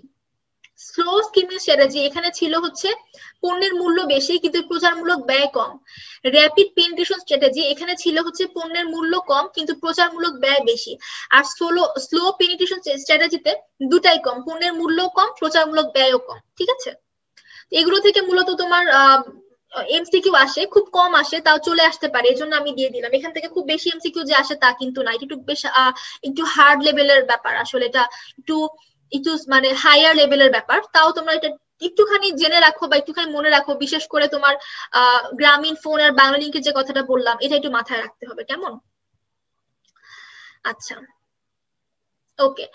স্লো স্কিমিং স্ট্র্যাটেজি, এখানে ছিল হচ্ছে পণ্যের মূল্য বেশি কিন্তু প্রচারমূলক ব্যয় কম। র্যাপিড পেনিট্রেশন স্ট্র্যাটেজি, এখানে ছিল হচ্ছে পণ্যের মূল্য কম কিন্তু প্রচারমূলক ব্যয় বেশি। আর স্লো পেনিট্রেশন স্ট্র্যাটেজিতে দুটাই কম, পণ্যের মূল্য কম প্রচারমূলক ব্যয়ও কম। ঠিক আছে, এগুলো থেকে মূলত তোমার এমসিকিউ আসে, খুব কম আসে, তাও চলে আসতে পারে, এই জন্য আমি দিয়ে দিলাম। এখান থেকে খুব বেশি এমসিকিউ যে আসে তা কিন্তু না, একটু বেশ একটু হার্ড লেভেলের ব্যাপার আসলে, এটা একটু একটু মানে হায়ার লেভেলের ব্যাপার, তাও তোমরা এটা একটুখানি জেনে রাখো বা একটুখানি মনে রাখো। বিশেষ করে তোমার গ্রামীণ ফোন আর বাংলা লিঙ্কের যে কথাটা বললাম এটা একটু মাথায় রাখতে হবে, কেমন? আচ্ছা, ওকে,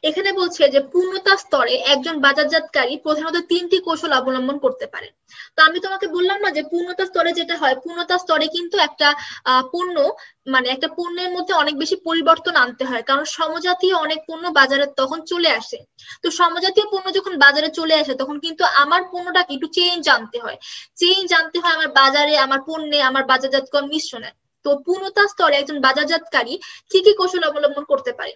এখানে বলছে যে পূর্ণতা স্তরে একজন বাজারজাতকারী প্রধানত 3টি কৌশল অবলম্বন করতে পারে। তো আমি তোমাকে বললাম না যে পূর্ণতা স্তরে যেটা হয়, পূর্ণতা স্তরে কিন্তু একটা পণ্য মানে একটা পণ্যের মধ্যে অনেক বেশি পরিবর্তন আনতে হয়, কারণ সমজাতীয় অনেক পণ্য বাজারে তখন চলে আসে। তো সমজাতীয় পণ্য যখন বাজারে চলে আসে তখন কিন্তু আমার পণ্যটাকে একটু চেঞ্জ আনতে হয়, আমার বাজারে, আমার পণ্যে, আমার বাজারজাতকরণ মিশ্রণে। তো পূর্ণতা স্তরে একজন বাজারজাতকারী কি কি কৌশল অবলম্বন করতে পারে,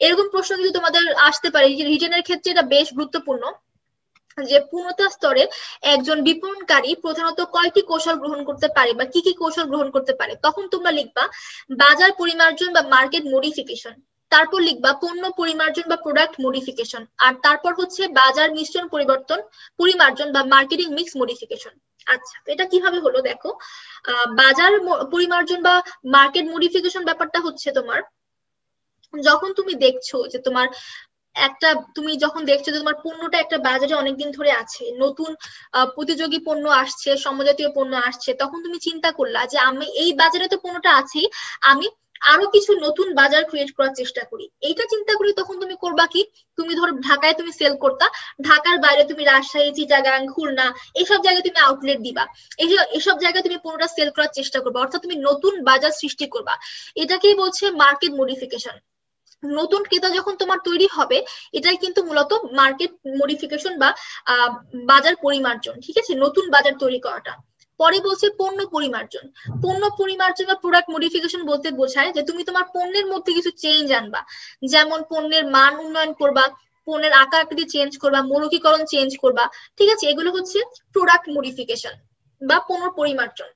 এরকম প্রশ্ন কিন্তু তোমাদের আসতে পারে। রিটেনের ক্ষেত্রে এটা বেশ গুরুত্বপূর্ণ যে পূর্ণতা স্তরে একজন বিপণনকারী প্রধানত কয়টি কৌশল গ্রহণ করতে পারে বা কি কি কৌশল গ্রহণ করতে পারে। তখন তোমরা লিখবা বাজার পরিমার্জন বা মার্কেট মডিফিকেশন, তারপর লিখবা পণ্য পরিমার্জন বা প্রোডাক্ট মডিফিকেশন, আর তারপর হচ্ছে বাজার মিশ্রণ পরিমার্জন বা মার্কেটিং মিক্স মডিফিকেশন। আচ্ছা, এটা কিভাবে হলো দেখো, বাজার পরিমার্জন বা মার্কেট মডিফিকেশন ব্যাপারটা হচ্ছে তোমার যখন তুমি দেখছো যে তোমার পণ্যটা একটা বাজারে অনেকদিন ধরে আছে, নতুন প্রতিযোগী পণ্য আসছে, সমজাতীয় পণ্য আসছে, তখন তুমি চিন্তা করলা যে আমি এই বাজারে তো পণ্যটা আছেই, আমি আরো কিছু নতুন বাজার ক্রিয়েট করার চেষ্টা করি। এইটা চিন্তা করি তখন তুমি করবা কি, তুমি ধরো ঢাকায় তুমি সেল করতা, ঢাকার বাইরে তুমি রাজশাহী, চিটাগাং, খুলনা এইসব জায়গায় তুমি আউটলেট দিবা, এইসব জায়গায় তুমি পণ্যটা সেল করার চেষ্টা করবা, অর্থাৎ তুমি নতুন বাজার সৃষ্টি করবা। এটাকেই বলছে মার্কেট মডিফিকেশন। নতুন ক্রেতা যখন তোমার তৈরি হবে, এটাই কিন্তু মূলত মার্কেট মডিফিকেশন বা বাজার পরিমার্জন। ঠিক আছে, নতুন বাজার তৈরি করাটা। পরে বলছে পণ্য পরিমার্জন। পণ্য পরিমার্জন বা প্রোডাক্ট মডিফিকেশন বলতে বোঝায় যে তুমি তোমার পণ্যের মধ্যে কিছু চেঞ্জ আনবা, যেমন পণ্যের মান উন্নয়ন করবা, পণ্যের আকার আকৃতি চেঞ্জ করবা, মৌলিকীকরণ চেঞ্জ করবা। ঠিক আছে, এগুলো হচ্ছে প্রোডাক্ট মডিফিকেশন বা পণ্য পরিমার্জন।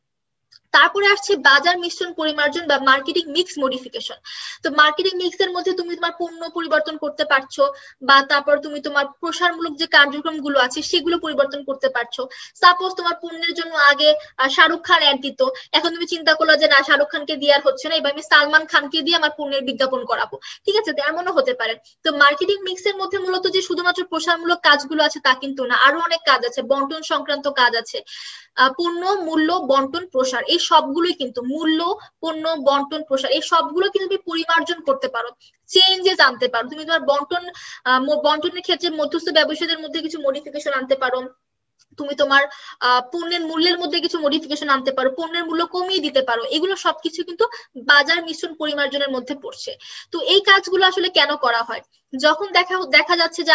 তারপরে আসছে বাজার মিশ্রণ পরিমার্জন বা মার্কেটিং মিক্স মডিফিকেশন। তো মার্কেটিং মিক্স এর মধ্যে তুমি তোমার পণ্য পরিবর্তন করতে পারছো, বা তারপর তুমি তোমার প্রসারমূলক যে কার্যক্রমগুলো আছে সেগুলো পরিবর্তন করতে পারছো। সাপোজ তোমার পণ্যের জন্য আগে শাহরুখ খান অ্যাড দিত, এখন তুমি চিন্তা করলো যে না, শাহরুখ খানকে দিয়ে আর হচ্ছে না, এবার আমি সালমান খানকে দিয়ে আমার পণ্যের বিজ্ঞাপন করাবো। ঠিক আছে, এমনও হতে পারে। তো মার্কেটিং মিক্স এর মধ্যে মূলত যে শুধুমাত্র প্রসারমূলক কাজগুলো আছে তা কিন্তু না, আরো অনেক কাজ আছে, বন্টন সংক্রান্ত কাজ আছে। পণ্য, মূল্য, বন্টন, প্রসার, এই সবগুলোই কিন্তু মূল্য, পণ্য, বন্টন, প্রসার, এই সবগুলো কিন্তু তুমি পরিমার্জন করতে পারো, চেঞ্জেস আনতে পারো। তুমি তোমার বন্টনের ক্ষেত্রে মধ্যস্থ ব্যবসায়ীদের মধ্যে কিছু মডিফিকেশন আনতে পারো, তুমি তোমার পণ্যের মূল্যের মধ্যে কিছু মডিফিকেশন আনতে পারো, পণ্যের মূল্য কমিয়ে দিতে পারো। এগুলো সবকিছু কিন্তু বাজার মিশ্রণ পরিমার্জনের মধ্যে পড়ছে। তো এই কাজগুলো আসলে কেন করা হয়, যখন দেখা যাচ্ছে যে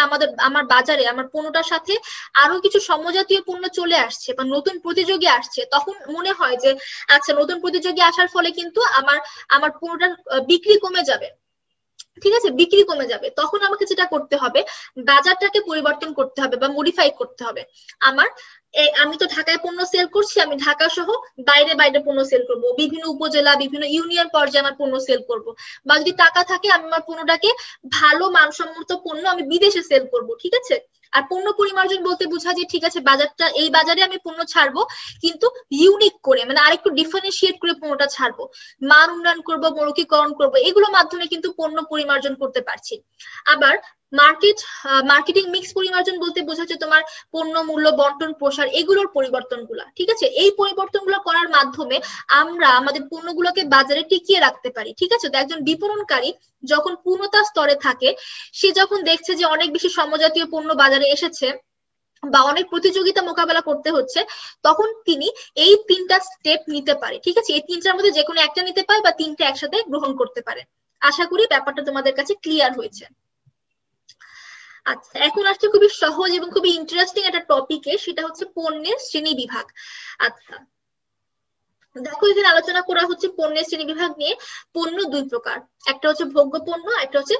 আমার বাজারে আমার পণ্যটার সাথে আরো কিছু সমজাতীয় পণ্য চলে আসছে বা নতুন প্রতিযোগী আসছে, তখন মনে হয় যে আচ্ছা, নতুন প্রতিযোগী আসার ফলে কিন্তু আমার পণ্যটার বিক্রি কমে যাবে। ঠিক আছে, বিক্রি কমে যাবে, তখন আমাকে যেটা করতে হবে, বাজারটাকে পরিবর্তন করতে হবে বা মডিফাই করতে হবে। আমার আমি তো ঢাকায় পণ্য সেল করছি, আমি ঢাকা সহ বাইরে বাইরে পণ্য সেল করব, বিভিন্ন উপজেলা বিভিন্ন ইউনিয়ন পর্যায়ে আমার পণ্য সেল করব। বা যদি টাকা থাকে আমি আমার পণ্যটাকে ভালো মানসম্মত পণ্য আমি বিদেশে সেল করব, ঠিক আছে। আর পণ্য পরিমার্জন বলতে বোঝা যে ঠিক আছে বাজারটা এই বাজারে আমি পণ্য ছাড়বো কিন্তু ইউনিক করে, মানে আরেকটু ডিফারেন্সিয়েট করে পণ্যটা ছাড়বো, মান উন্নয়ন করবো, মৌলিকীকরণ করবো, এগুলোর মাধ্যমে কিন্তু পণ্য পরিমার্জন করতে পারছি। আবার মার্কেটিং মিক্স পরিমার্জন বলতে বোঝাচ্ছে তোমার পণ্য মূল্য বন্টন প্রসার এগুলোর পরিবর্তনগুলা, ঠিক আছে। এই পরিবর্তনগুলো করার মাধ্যমে আমরা আমাদের পণ্যগুলোকে বাজারে টিকিয়ে রাখতে পারি, ঠিক আছে। তো একজন বিপণনকারী যখন পূর্ণতা স্তরে থাকে, সে যখন দেখছে যে অনেক বেশি সমজাতীয় পণ্য বাজারে এসেছে বা অনেক প্রতিযোগিতা মোকাবেলা করতে হচ্ছে, তখন তিনি এই 3টা স্টেপ নিতে পারে, ঠিক আছে। এই 3টার মধ্যে যে কোনো একটা নিতে পারে বা 3টা একসাথে গ্রহণ করতে পারে। আশা করি ব্যাপারটা তোমাদের কাছে ক্লিয়ার হয়েছে। আচ্ছা, এখন আসছে খুবই সহজ এবং খুবই ইন্টারেস্টিং একটা টপিকে, সেটা হচ্ছে পণ্যের শ্রেণী বিভাগ। আচ্ছা, দেখো এখানে আলোচনা করা হচ্ছে পণ্যের শ্রেণী বিভাগ নিয়ে। পণ্য দুই প্রকার, একটা হচ্ছে ভোগ্য পণ্য, একটা হচ্ছে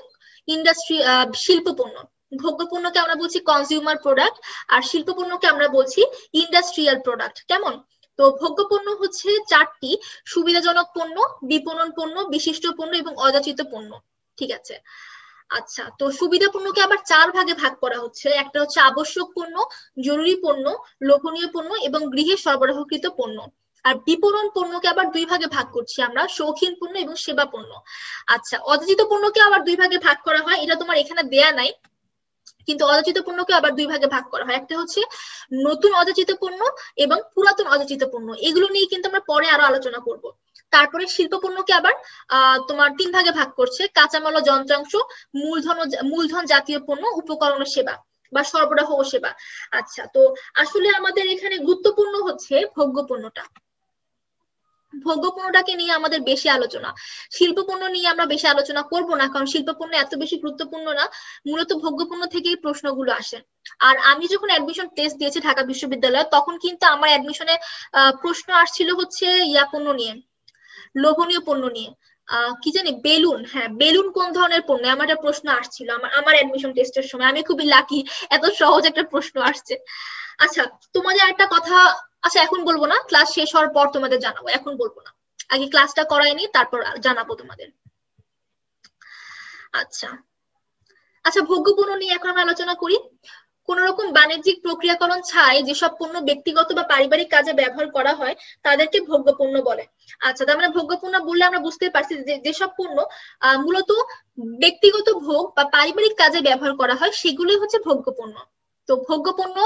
ইন্ডাস্ট্রি শিল্প পণ্য। ভোগ্য পণ্যকে আমরা বলছি কনজিউমার প্রোডাক্ট, আর শিল্প পণ্যকে আমরা বলছি ইন্ডাস্ট্রিয়াল প্রোডাক্ট। কেমন? তো ভোগ্য পণ্য হচ্ছে 4টি: সুবিধাজনক পণ্য, বিপণন পণ্য, বিশিষ্ট পণ্য এবং অযাচিত পণ্য, ঠিক আছে। আচ্ছা, তো সুবিধা পণ্যকে আবার 4 ভাগে ভাগ করা হচ্ছে। একটা হচ্ছে আবশ্যক পণ্য, জরুরি পণ্য, লোভনীয় পণ্য এবং গৃহে সরবরাহকৃত পণ্য। আর বিপণন পণ্যকে আবার 2 ভাগে ভাগ করছি আমরা, শৌখিন পণ্য এবং সেবা পণ্য। আচ্ছা, অযাচিত পণ্যকে আবার 2 ভাগে ভাগ করা হয়, এটা তোমার এখানে দেয়া নাই, কিন্তু অযাচিত পণ্যকে আবার 2 ভাগে ভাগ করা হয়। একটা হচ্ছে নতুন অযাচিত পণ্য এবং পুরাতন অযাচিত পণ্য, এগুলো নিয়ে কিন্তু আমরা পরে আরো আলোচনা করব। তারপরে শিল্প পণ্যকে আবার তোমার 3 ভাগে ভাগ করছে: কাঁচামাল ও যন্ত্রাংশ, মূলধন জাতীয় পণ্য, উপকরণ ও সেবা বা সরবরাহ ও সেবা। আচ্ছা, তো আসলে আমাদের এখানে গুরুত্বপূর্ণ হচ্ছে ভোগ্য পণ্যটা। ভোগ্য পণ্যটাকে নিয়ে আমাদের বেশি আলোচনা, শিল্প পণ্য নিয়ে আমরা বেশি আলোচনা করব না, কারণ শিল্প পণ্য এত বেশি গুরুত্বপূর্ণ না। মূলত ভোগ্য পণ্য থেকেই প্রশ্নগুলো আসে। আর আমি যখন অ্যাডমিশন টেস্ট দিয়েছি ঢাকা বিশ্ববিদ্যালয়ে, তখন কিন্তু আমার অ্যাডমিশনে প্রশ্ন আসছিল হচ্ছে ইয়া পণ্য নিয়ে, লোভনীয় পণ্য নিয়ে। কি জানি বেলুন, হ্যাঁ বেলুন কোন ধরনের পণ্য, আমার একটা প্রশ্ন আসছিল আমার অ্যাডমিশন টেস্টের সময়। আমি খুবই লাকি, এত সহজ একটা প্রশ্ন আসছে। আচ্ছা, তোমাদের একটা কথা, আচ্ছা এখন বলবো না, ক্লাস শেষ হওয়ার পর তোমাদের জানাবো, এখন বলবো না, আগে ক্লাসটা করাইনি তারপর জানাবো তোমাদের। আচ্ছা আচ্ছা, ভোগ্য পণ্য নিয়ে এখন আমরা আলোচনা করি। কোন রকম বাণিজ্যিক প্রক্রিয়াকরণ ছাড়াই যেসব পণ্য ব্যক্তিগত বা পারিবারিক কাজে ব্যবহার করা হয় তাদেরকে ভোগ্য পণ্য বলে। আচ্ছা, তার মানে ভোগ্য পণ্য বললে আমরা বুঝতে পারছি যে যেসব পণ্য মূলত ব্যক্তিগত ভোগ বা পারিবারিক কাজে ব্যবহার করা হয় সেগুলোই হচ্ছে ভোগ্য পণ্য। তো ভোগ্য পণ্য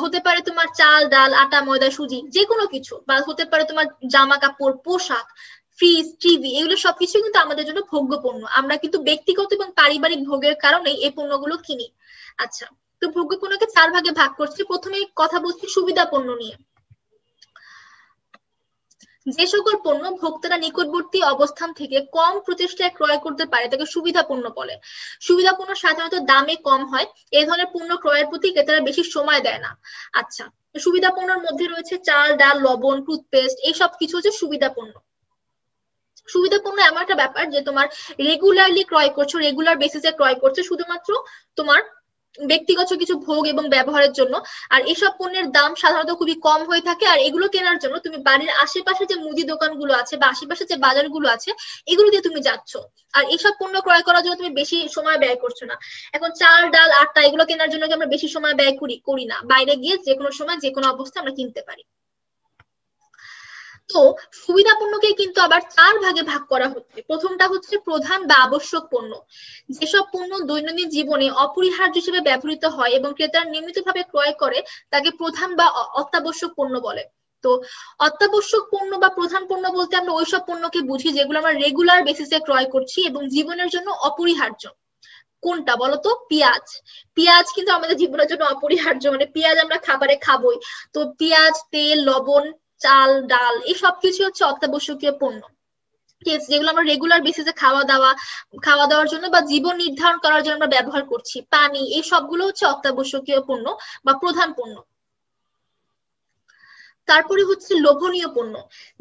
হতে পারে তোমার চাল ডাল আটা ময়দা সুজি যে কোনো কিছু, বা হতে পারে তোমার জামা কাপড় পোশাক ফ্রিজ টিভি, এগুলো সবকিছু কিন্তু আমাদের জন্য ভোগ্য পণ্য। আমরা কিন্তু ব্যক্তিগত এবং পারিবারিক ভোগের কারণে এই পণ্যগুলো কিনি। আচ্ছা, তো ভোগ্য পণ্যকে 4 ভাগে ভাগ করছে। প্রথমে কথা বলছি সুবিধা পণ্য নিয়ে। যে সকল পণ্য ভোক্তারা নিকটবর্তী অবস্থান থেকে কম প্রচেষ্টায় ক্রয় করতে পারে তাকে সুবিধা পণ্য বলে। সুবিধা পণ্য সাধারণত দামে কম হয়, এই ধরনের পণ্য ক্রয়ের প্রতি ক্রেতারা বেশি সময় দেয় না। আচ্ছা, সুবিধা পণ্যের মধ্যে রয়েছে চাল ডাল লবণ টুথপেস্ট, এইসব কিছু হচ্ছে সুবিধা পণ্য। সুবিধা পণ্য এমন একটা ব্যাপার যে তোমার রেগুলারলি ক্রয় করছো, রেগুলার বেসিসে ক্রয় করছো শুধুমাত্র তোমার ব্যক্তিগত কিছু ভোগ এবং ব্যবহারের জন্য। আর এসব পণ্যের দাম সাধারণত খুবই কম হয়ে থাকে, আর এগুলো কেনার জন্য তুমি বাড়ির আশেপাশে যে মুদি দোকানগুলো আছে বা আশেপাশে যে বাজারগুলো আছে এগুলো দিয়ে তুমি যাচ্ছ, আর এসব পণ্য ক্রয় করার জন্য তুমি বেশি সময় ব্যয় করছো না। এখন চাল ডাল আটা এগুলো কেনার জন্য আমরা বেশি সময় ব্যয় করি না, বাইরে গিয়ে যে কোনো সময় যে কোনো অবস্থায় আমরা কিনতে পারি। তো সুবিধা পণ্যকে কিন্তু আবার 4 ভাগে ভাগ করা হচ্ছে। প্রথমটা হচ্ছে প্রধান বা আবশ্যক পণ্য। যেসব পণ্য দৈনন্দিন জীবনে অপরিহার্য হিসেবে ব্যবহৃত হয় এবং ক্রেতারা নিয়মিতভাবে ক্রয় করে তাকে প্রধান বা অত্যাবশ্যক পণ্য বলে। তো অত্যাবশ্যক পণ্য বা প্রধান পণ্য বলতে আমরা ওইসব পণ্যকে বুঝি যেগুলো আমরা রেগুলার বেসিসে ক্রয় করছি এবং জীবনের জন্য অপরিহার্য। কোনটা বলতো? পেঁয়াজ। পেঁয়াজ কিন্তু আমাদের জীবনের জন্য অপরিহার্য, মানে পেঁয়াজ আমরা খাবারে খাবোই। তো পেঁয়াজ তেল লবণ চাল ডাল এই সবকিছু হচ্ছে অত্যাবশ্যকীয় পণ্য, যেগুলো আমরা রেগুলার বেসিসে খাওয়া দাওয়ার জন্য বা জীবন নির্ধারণ করার জন্য আমরা ব্যবহার করছি। পানি, এই সবগুলো হচ্ছে অত্যাবশ্যকীয় পণ্য বা প্রধান পণ্য। তারপরে হচ্ছে লোভনীয় পণ্য।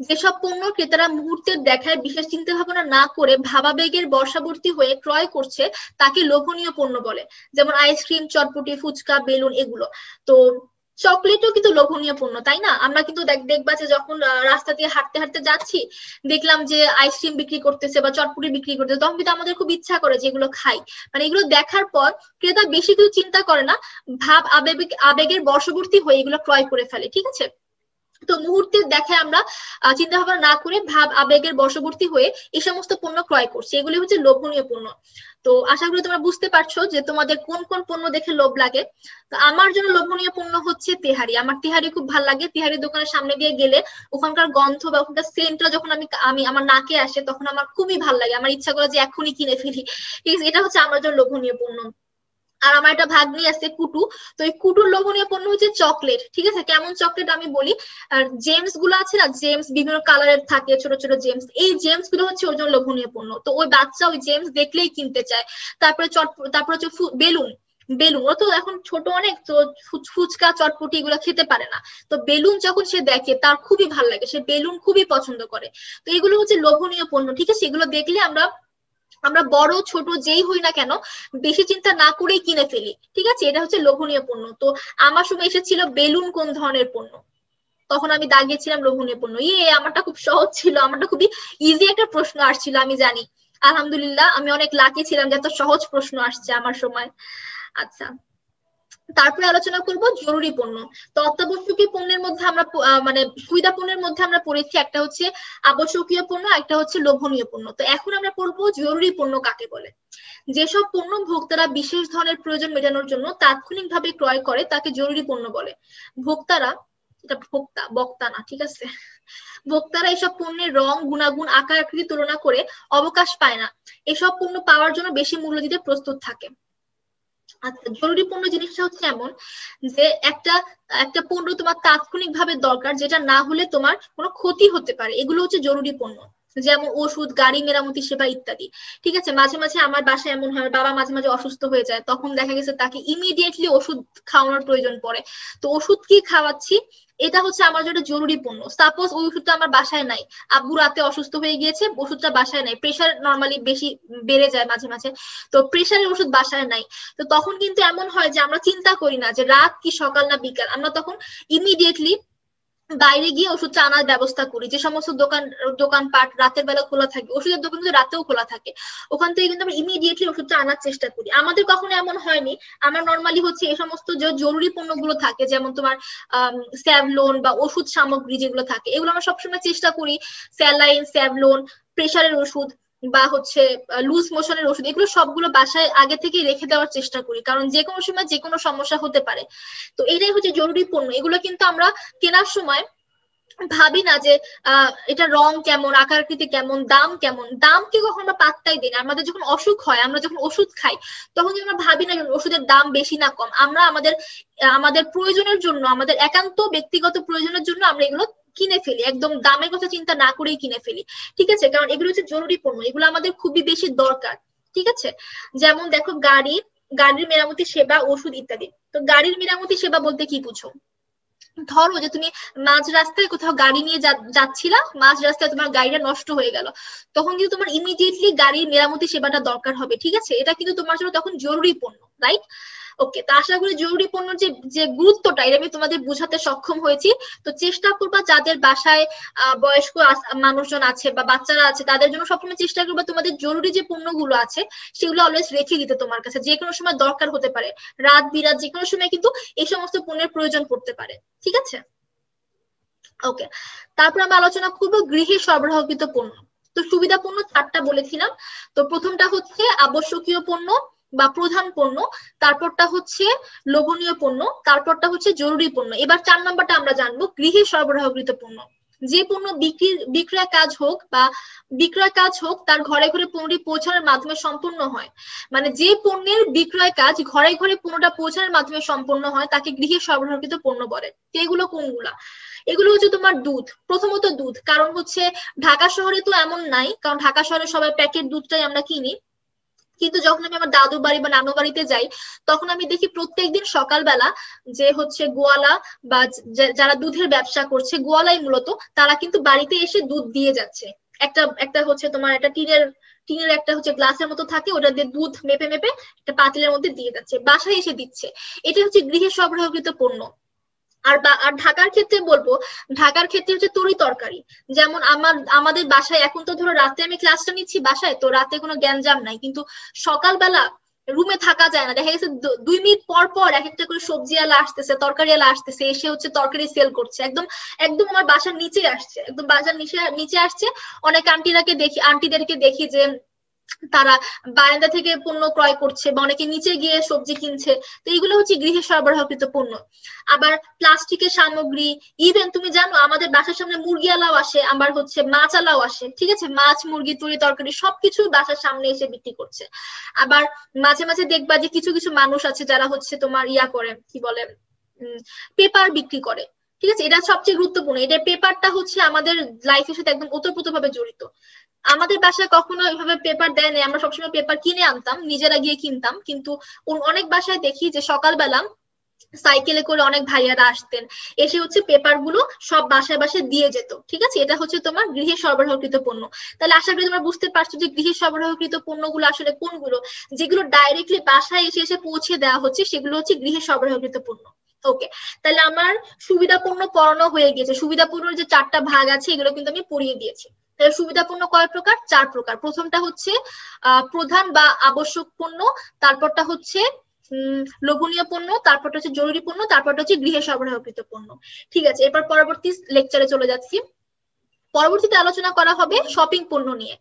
যেসব পণ্য ক্রেতারা মুহূর্তের দেখায় বিশেষ চিন্তা ভাবনা না করে ভাবাবেগের বর্ষাবর্তী হয়ে ক্রয় করছে তাকে লোভনীয় পণ্য বলে। যেমন আইসক্রিম চটপটি ফুচকা বেলুন এগুলো। তো চকলেটও কিন্তু লোভনীয় পণ্য, তাই না? আমরা কিন্তু দেখবা যে যখন রাস্তা দিয়ে হাঁটতে হাঁটতে যাচ্ছি, দেখলাম যে আইসক্রিম বিক্রি করতেছে বা চটপটি বিক্রি করতেছে, তখন কিন্তু আমাদের খুব ইচ্ছা করে যে এগুলো খাই। মানে এগুলো দেখার পর ক্রেতা বেশি কিছু চিন্তা করে না, ভাব আবেগের বশবর্তী হয়ে এগুলো ক্রয় করে ফেলে, ঠিক আছে? তো মুহূর্তের দেখায় আমরা চিন্তা ভাবনা না করে ভাব আবেগের বশবর্তী হয়ে এই সমস্ত পণ্য ক্রয় করছি, এগুলি হচ্ছে লোভনীয় পণ্য। তো আশা করি তোমরা বুঝতে পারছো যে তোমাদের কোন কোন পণ্য দেখে লোভ লাগে। তো আমার জন্য লোভনীয় পণ্য হচ্ছে তেহারি। আমার তেহারি খুব ভালো লাগে। তেহারির দোকানের সামনে দিয়ে গেলে ওখানকার গন্ধ বা ওখানকার সেন্টটা যখন আমি আমি আমার নাকে আসে, তখন আমার খুবই ভালো লাগে, আমার ইচ্ছা করে যে এখনই কিনে ফেলি, ঠিক আছে? এটা হচ্ছে আমার জন্য লোভনীয় পণ্য। আর আমার একটা ভাগ্নি আছে কুটু, তো এই কুটুর লোভনীয় পণ্য হচ্ছে চকলেট, ঠিক আছে? কেমন চকলেট আমি বলি, আর জেমস গুলো আছে না, জেমস বিভিন্ন কালারের থাকে, ছোট ছোট জেমস, এই জেমস গুলো হচ্ছে ওর জন্য লোভনীয় পণ্য। তো ওই বাচ্চা ওই জেমস দেখলেই কিনতে চায়। তারপরে তারপরে হচ্ছে বেলুন। বেলুন, ও তো এখন ছোট অনেক, তো ফুচকা চটপটি এগুলো খেতে পারে না, তো বেলুন যখন সে দেখে তার খুবই ভালো লাগে, সে বেলুন খুবই পছন্দ করে। তো এগুলো হচ্ছে লোভনীয় পণ্য, ঠিক আছে? এগুলো দেখলে আমরা আমরা বড় ছোট যেই হই না কেন বেশি চিন্তা না করেই কিনে ফেলি, ঠিক আছে? এটা হচ্ছে লোভনীয় পণ্য। তো আমার সময় এসেছিল বেলুন কোন ধরনের পণ্য, তখন আমি দাগিয়েছিলাম লোভনীয় পণ্য। আমারটা খুব সহজ ছিল, আমারটা খুবই ইজি একটা প্রশ্ন আসছিল, আমি জানি। আলহামদুলিল্লাহ, আমি অনেক লাকি ছিলাম যে এত সহজ প্রশ্ন আসছে আমার সময়। আচ্ছা, তারপরে আলোচনা করব জরুরি পণ্য। তো অত্যাবশ্যকীয় পণ্যের মধ্যে আমরা মানে সুবিধা পণ্যের মধ্যে আমরা পড়েছি একটা হচ্ছে আবশ্যকীয় পণ্য, একটা হচ্ছে লোভনীয় পণ্য। তো এখন আমরা পড়বো জরুরি পণ্য কাকে বলে। যেসব পণ্য ভোক্তারা বিশেষ ধরনের প্রয়োজন মেটানোর জন্য তাৎক্ষণিকভাবে ক্রয় করে তাকে জরুরি পণ্য বলে। ভোক্তারা, এটা বক্তা না, ঠিক আছে? ভোক্তারা এসব পণ্যের রং, গুণাগুণ, আকার আকৃতি তুলনা করে অবকাশ পায় না, এসব পণ্য পাওয়ার জন্য বেশি মূল্য দিতে প্রস্তুত থাকে। আচ্ছা, জরুরি পণ্য জিনিসটা হচ্ছে এমন যে একটা একটা পণ্য তোমার তাৎক্ষণিক ভাবে দরকার, যেটা না হলে তোমার কোনো ক্ষতি হতে পারে, এগুলো হচ্ছে জরুরি পণ্য। যেমন ওষুধ, গাড়ি মেরামতি সেবা ইত্যাদি, ঠিক আছে? মাঝে মাঝে আমার বাসায় এমন হয়, বাবা মাঝে মাঝে অসুস্থ হয়ে যায়, তখন দেখা গেছে তাকে ইমিডিয়েটলি ওষুধ খাওয়ানোর প্রয়োজন পড়ে। তো ওষুধ কি খাওয়াচ্ছি, এটা হচ্ছে আমার জন্য জরুরি পণ্য। সাপোজ ওই ওষুধটা আমার বাসায় নাই, আব্বু রাতে অসুস্থ হয়ে গিয়েছে, ওষুধটা বাসায় নাই, প্রেশার নর্মালি বেশি বেড়ে যায় মাঝে মাঝে, তো প্রেশারের ওষুধ বাসায় নাই। তো তখন কিন্তু এমন হয় যে আমরা চিন্তা করি না যে রাত কি সকাল না বিকাল, আমরা তখন ইমিডিয়েটলি বাইরে গিয়ে ওষুধটা আনার ব্যবস্থা করি। যে সমস্ত দোকানপাট রাতের বেলা খোলা থাকে, ওষুধের দোকান কিন্তু রাতেও খোলা থাকে, ওখান থেকে কিন্তু আমরা ইমিডিয়েটলি ওষুধটা আনার চেষ্টা করি। আমাদের কখনো এমন হয়নি, আমার নর্মালি হচ্ছে এই সমস্ত যে জরুরি পণ্যগুলো থাকে, যেমন তোমার স্যাভলন বা ওষুধ সামগ্রী যেগুলো থাকে, এগুলো আমরা সবসময় চেষ্টা করি, স্যালাইন, স্যাভলন, প্রেশারের ওষুধ বা হচ্ছে লুজ মোশনের ওষুধ, এগুলো সবগুলো বাসায় আগে থেকে রেখে দেওয়ার চেষ্টা করি, কারণ যে কোনো সময় যে কোনো সমস্যা হতে পারে। তো এটাই হচ্ছে জরুরি পণ্য। এগুলো কিন্তু আমরা কেনার সময় ভাবি না যে এটা রং কেমন, আকার আকৃতি কেমন, দাম কেমন, দামকে কখন আমরা পাত্তাই দিই না। আমাদের যখন অসুখ হয়, আমরা যখন ওষুধ খাই, তখন আমরা ভাবি না ওষুধের দাম বেশি না কম, আমরা আমাদের আমাদের প্রয়োজনের জন্য, আমাদের একান্ত ব্যক্তিগত প্রয়োজনের জন্য আমরা এগুলো কিনে ফেলি, একদম দামের কথা চিন্তা না করেই কিনে ফেলি, ঠিক আছে? কারণ এগুলো হচ্ছে জরুরি পণ্য, এগুলো আমাদের খুবই বেশি দরকার, ঠিক আছে? যেমন দেখো গাড়ির মেরামতি সেবা, ওষুধ ইত্যাদি। তো গাড়ির মেরামতি সেবা বলতে কি বুঝো? ধরো যে তুমি মাঝ রাস্তায় কোথাও গাড়ি নিয়ে যাচ্ছিলা, মাঝ রাস্তায় তোমার গাড়িটা নষ্ট হয়ে গেল, তখন কিন্তু তোমার ইমিডিয়েটলি গাড়ির মেরামতি সেবাটা দরকার হবে, ঠিক আছে? এটা কিন্তু তোমার জন্য তখন জরুরি পণ্য, রাইট? ওকে, তা আশা করি জরুরি পণ্যের যে যে গুরুত্বটা এটা আমি তোমাদের বোঝাতে সক্ষম হয়েছি। তো চেষ্টা করবা যাদের বাসায় বয়স্ক মানুষজন আছে বা বাচ্চারা আছে, তাদের জন্য সবসময় চেষ্টা করবা তোমাদের জরুরি যে পণ্যগুলো আছে সেগুলো অলওয়েজ রেখে দিতে, তোমার কাছে যে কোনো সময় দরকার হতে পারে, রাত বিরাত যে কোনো সময় কিন্তু এই সমস্ত পণ্যের প্রয়োজন পড়তে পারে, ঠিক আছে? ওকে, তারপর আমরা আলোচনা করবো গৃহে সরবরাহকৃত পণ্য। তো সুবিধা পণ্য চারটা বলেছিলাম। তো প্রথমটা হচ্ছে আবশ্যকীয় পণ্য বা প্রধান পণ্য, তারপরটা হচ্ছে লোভনীয় পণ্য, তারপরটা হচ্ছে জরুরি পণ্য। এবার 4 নাম্বারটা আমরা জানবো গৃহে সরবরাহকৃত পণ্য। যে পণ্য বিক্রয় কাজ হোক তার ঘরে ঘরে পণ্যটি পৌঁছানোর মাধ্যমে সম্পূর্ণ হয়। মানে যে পণ্যের বিক্রয় কাজ ঘরে ঘরে পণ্যটা পৌঁছানোর মাধ্যমে সম্পন্ন হয় তাকে গৃহে সরবরাহকৃত পণ্য বলে। এগুলো কোনগুলা? এগুলো হচ্ছে তোমার দুধ, প্রথমত দুধ, কারণ হচ্ছে ঢাকা শহরে তো এমন নাই, কারণ ঢাকা শহরে সবাই প্যাকেট দুধটাই আমরা কিনি। কিন্তু যখন আমি আমার দাদু বাড়ি বা নানু বাড়িতে যাই, তখন আমি দেখি প্রত্যেকদিন সকালবেলা যে হচ্ছে গোয়ালা বা যারা দুধের ব্যবসা করছে, গোয়ালাই মূলত, তারা কিন্তু বাড়িতে এসে দুধ দিয়ে যাচ্ছে। একটা একটা হচ্ছে তোমার একটা টিনের একটা হচ্ছে গ্লাসের মতো থাকে, ওটা দিয়ে দুধ মেপে মেপে একটা পাতিলের মধ্যে দিয়ে যাচ্ছে, বাসায় এসে দিচ্ছে। এটা হচ্ছে গৃহে সরবরাহকৃত পণ্য। আর ঢাকার ক্ষেত্রে বলবো, ঢাকার ক্ষেত্রে হচ্ছে তরি তরকারি। যেমন আমাদের বাসায় এখন তো ধরো রাতে আমি ক্লাসটা নিচ্ছি বাসায়, তো রাতে কোনো গ্যাঞ্জাম নাই, কিন্তু সকালবেলা রুমে থাকা যায় না, দেখা গেছে 2 মিনিট পর পর এক একটা করে সবজি আলা আসতেছে, তরকারি আলা আসতেছে, এসে হচ্ছে তরকারি সেল করছে, একদম একদম আমার বাসার নিচে আসছে, একদম বাসার নিচে নিচে আসছে। অনেক আন্টিদেরকে দেখি যে তারা বারান্দা থেকে পণ্য ক্রয় করছে, বা অনেকে নিচে গিয়ে সবজি কিনছে। তো এইগুলো হচ্ছে গৃহে সরবরাহকৃত পণ্য। আবার প্লাস্টিকের সামগ্রী, ইভেন তুমি জানো আমাদের বাসার সামনে মুরগি আলাও আসে, আবার হচ্ছে মাছ আলাও আসে, ঠিক আছে, মাছ মুরগি তরি তরকারি সবকিছু বাসার সামনে এসে বিক্রি করছে। আবার মাঝে মাঝে দেখবা যে কিছু কিছু মানুষ আছে যারা হচ্ছে তোমার ইয়া করে, কি বলে, পেপার বিক্রি করে, ঠিক আছে, এটা সবচেয়ে গুরুত্বপূর্ণ। এটা পেপারটা হচ্ছে আমাদের লাইফের সাথে একদম ওতপ্রোতভাবে জড়িত। আমাদের বাসায় কখনো এভাবে পেপার দেয় না, আমরা সবসময় পেপার কিনে আনতাম, নিজেরা গিয়ে কিনতাম, কিন্তু অনেক বাসায় দেখি যে সকালবেলা সাইকেলে করে অনেক ভাইয়ারা আসতেন, এসে হচ্ছে পেপার গুলো সব বাসায় বাসায় দিয়ে যেত, ঠিক আছে, এটা হচ্ছে তোমার গৃহে সরবরাহকৃত পণ্য। তাহলে আশা করি তোমরা বুঝতে পারছো যে গৃহে সরবরাহকৃত পণ্যগুলো আসলে কোনগুলো, যেগুলো ডাইরেক্টলি বাসায় এসে এসে পৌঁছে দেওয়া হচ্ছে সেগুলো হচ্ছে গৃহে সরবরাহকৃত পণ্য। ওকে, তাহলে আমার সুবিধাপূর্ণ পড়ানো হয়ে গেছে। সুবিধাপূর্ণর যে 4টা ভাগ আছে এগুলো কিন্তু আমি পড়িয়ে দিয়েছি। তাহলে সুবিধাপূর্ণ কয় প্রকার? 4 প্রকার। প্রথমটা হচ্ছে প্রধান বা আবশ্যক পণ্য, তারপরটা হচ্ছে লোভনীয় পণ্য, তারপরটা হচ্ছে জরুরি পণ্য, তারপরটা হচ্ছে গৃহে সরবরাহকৃত পণ্য। ঠিক আছে, এরপর পরবর্তী লেকচারে চলে যাচ্ছি। পরবর্তীতে আলোচনা করা হবে শপিং পণ্য নিয়ে।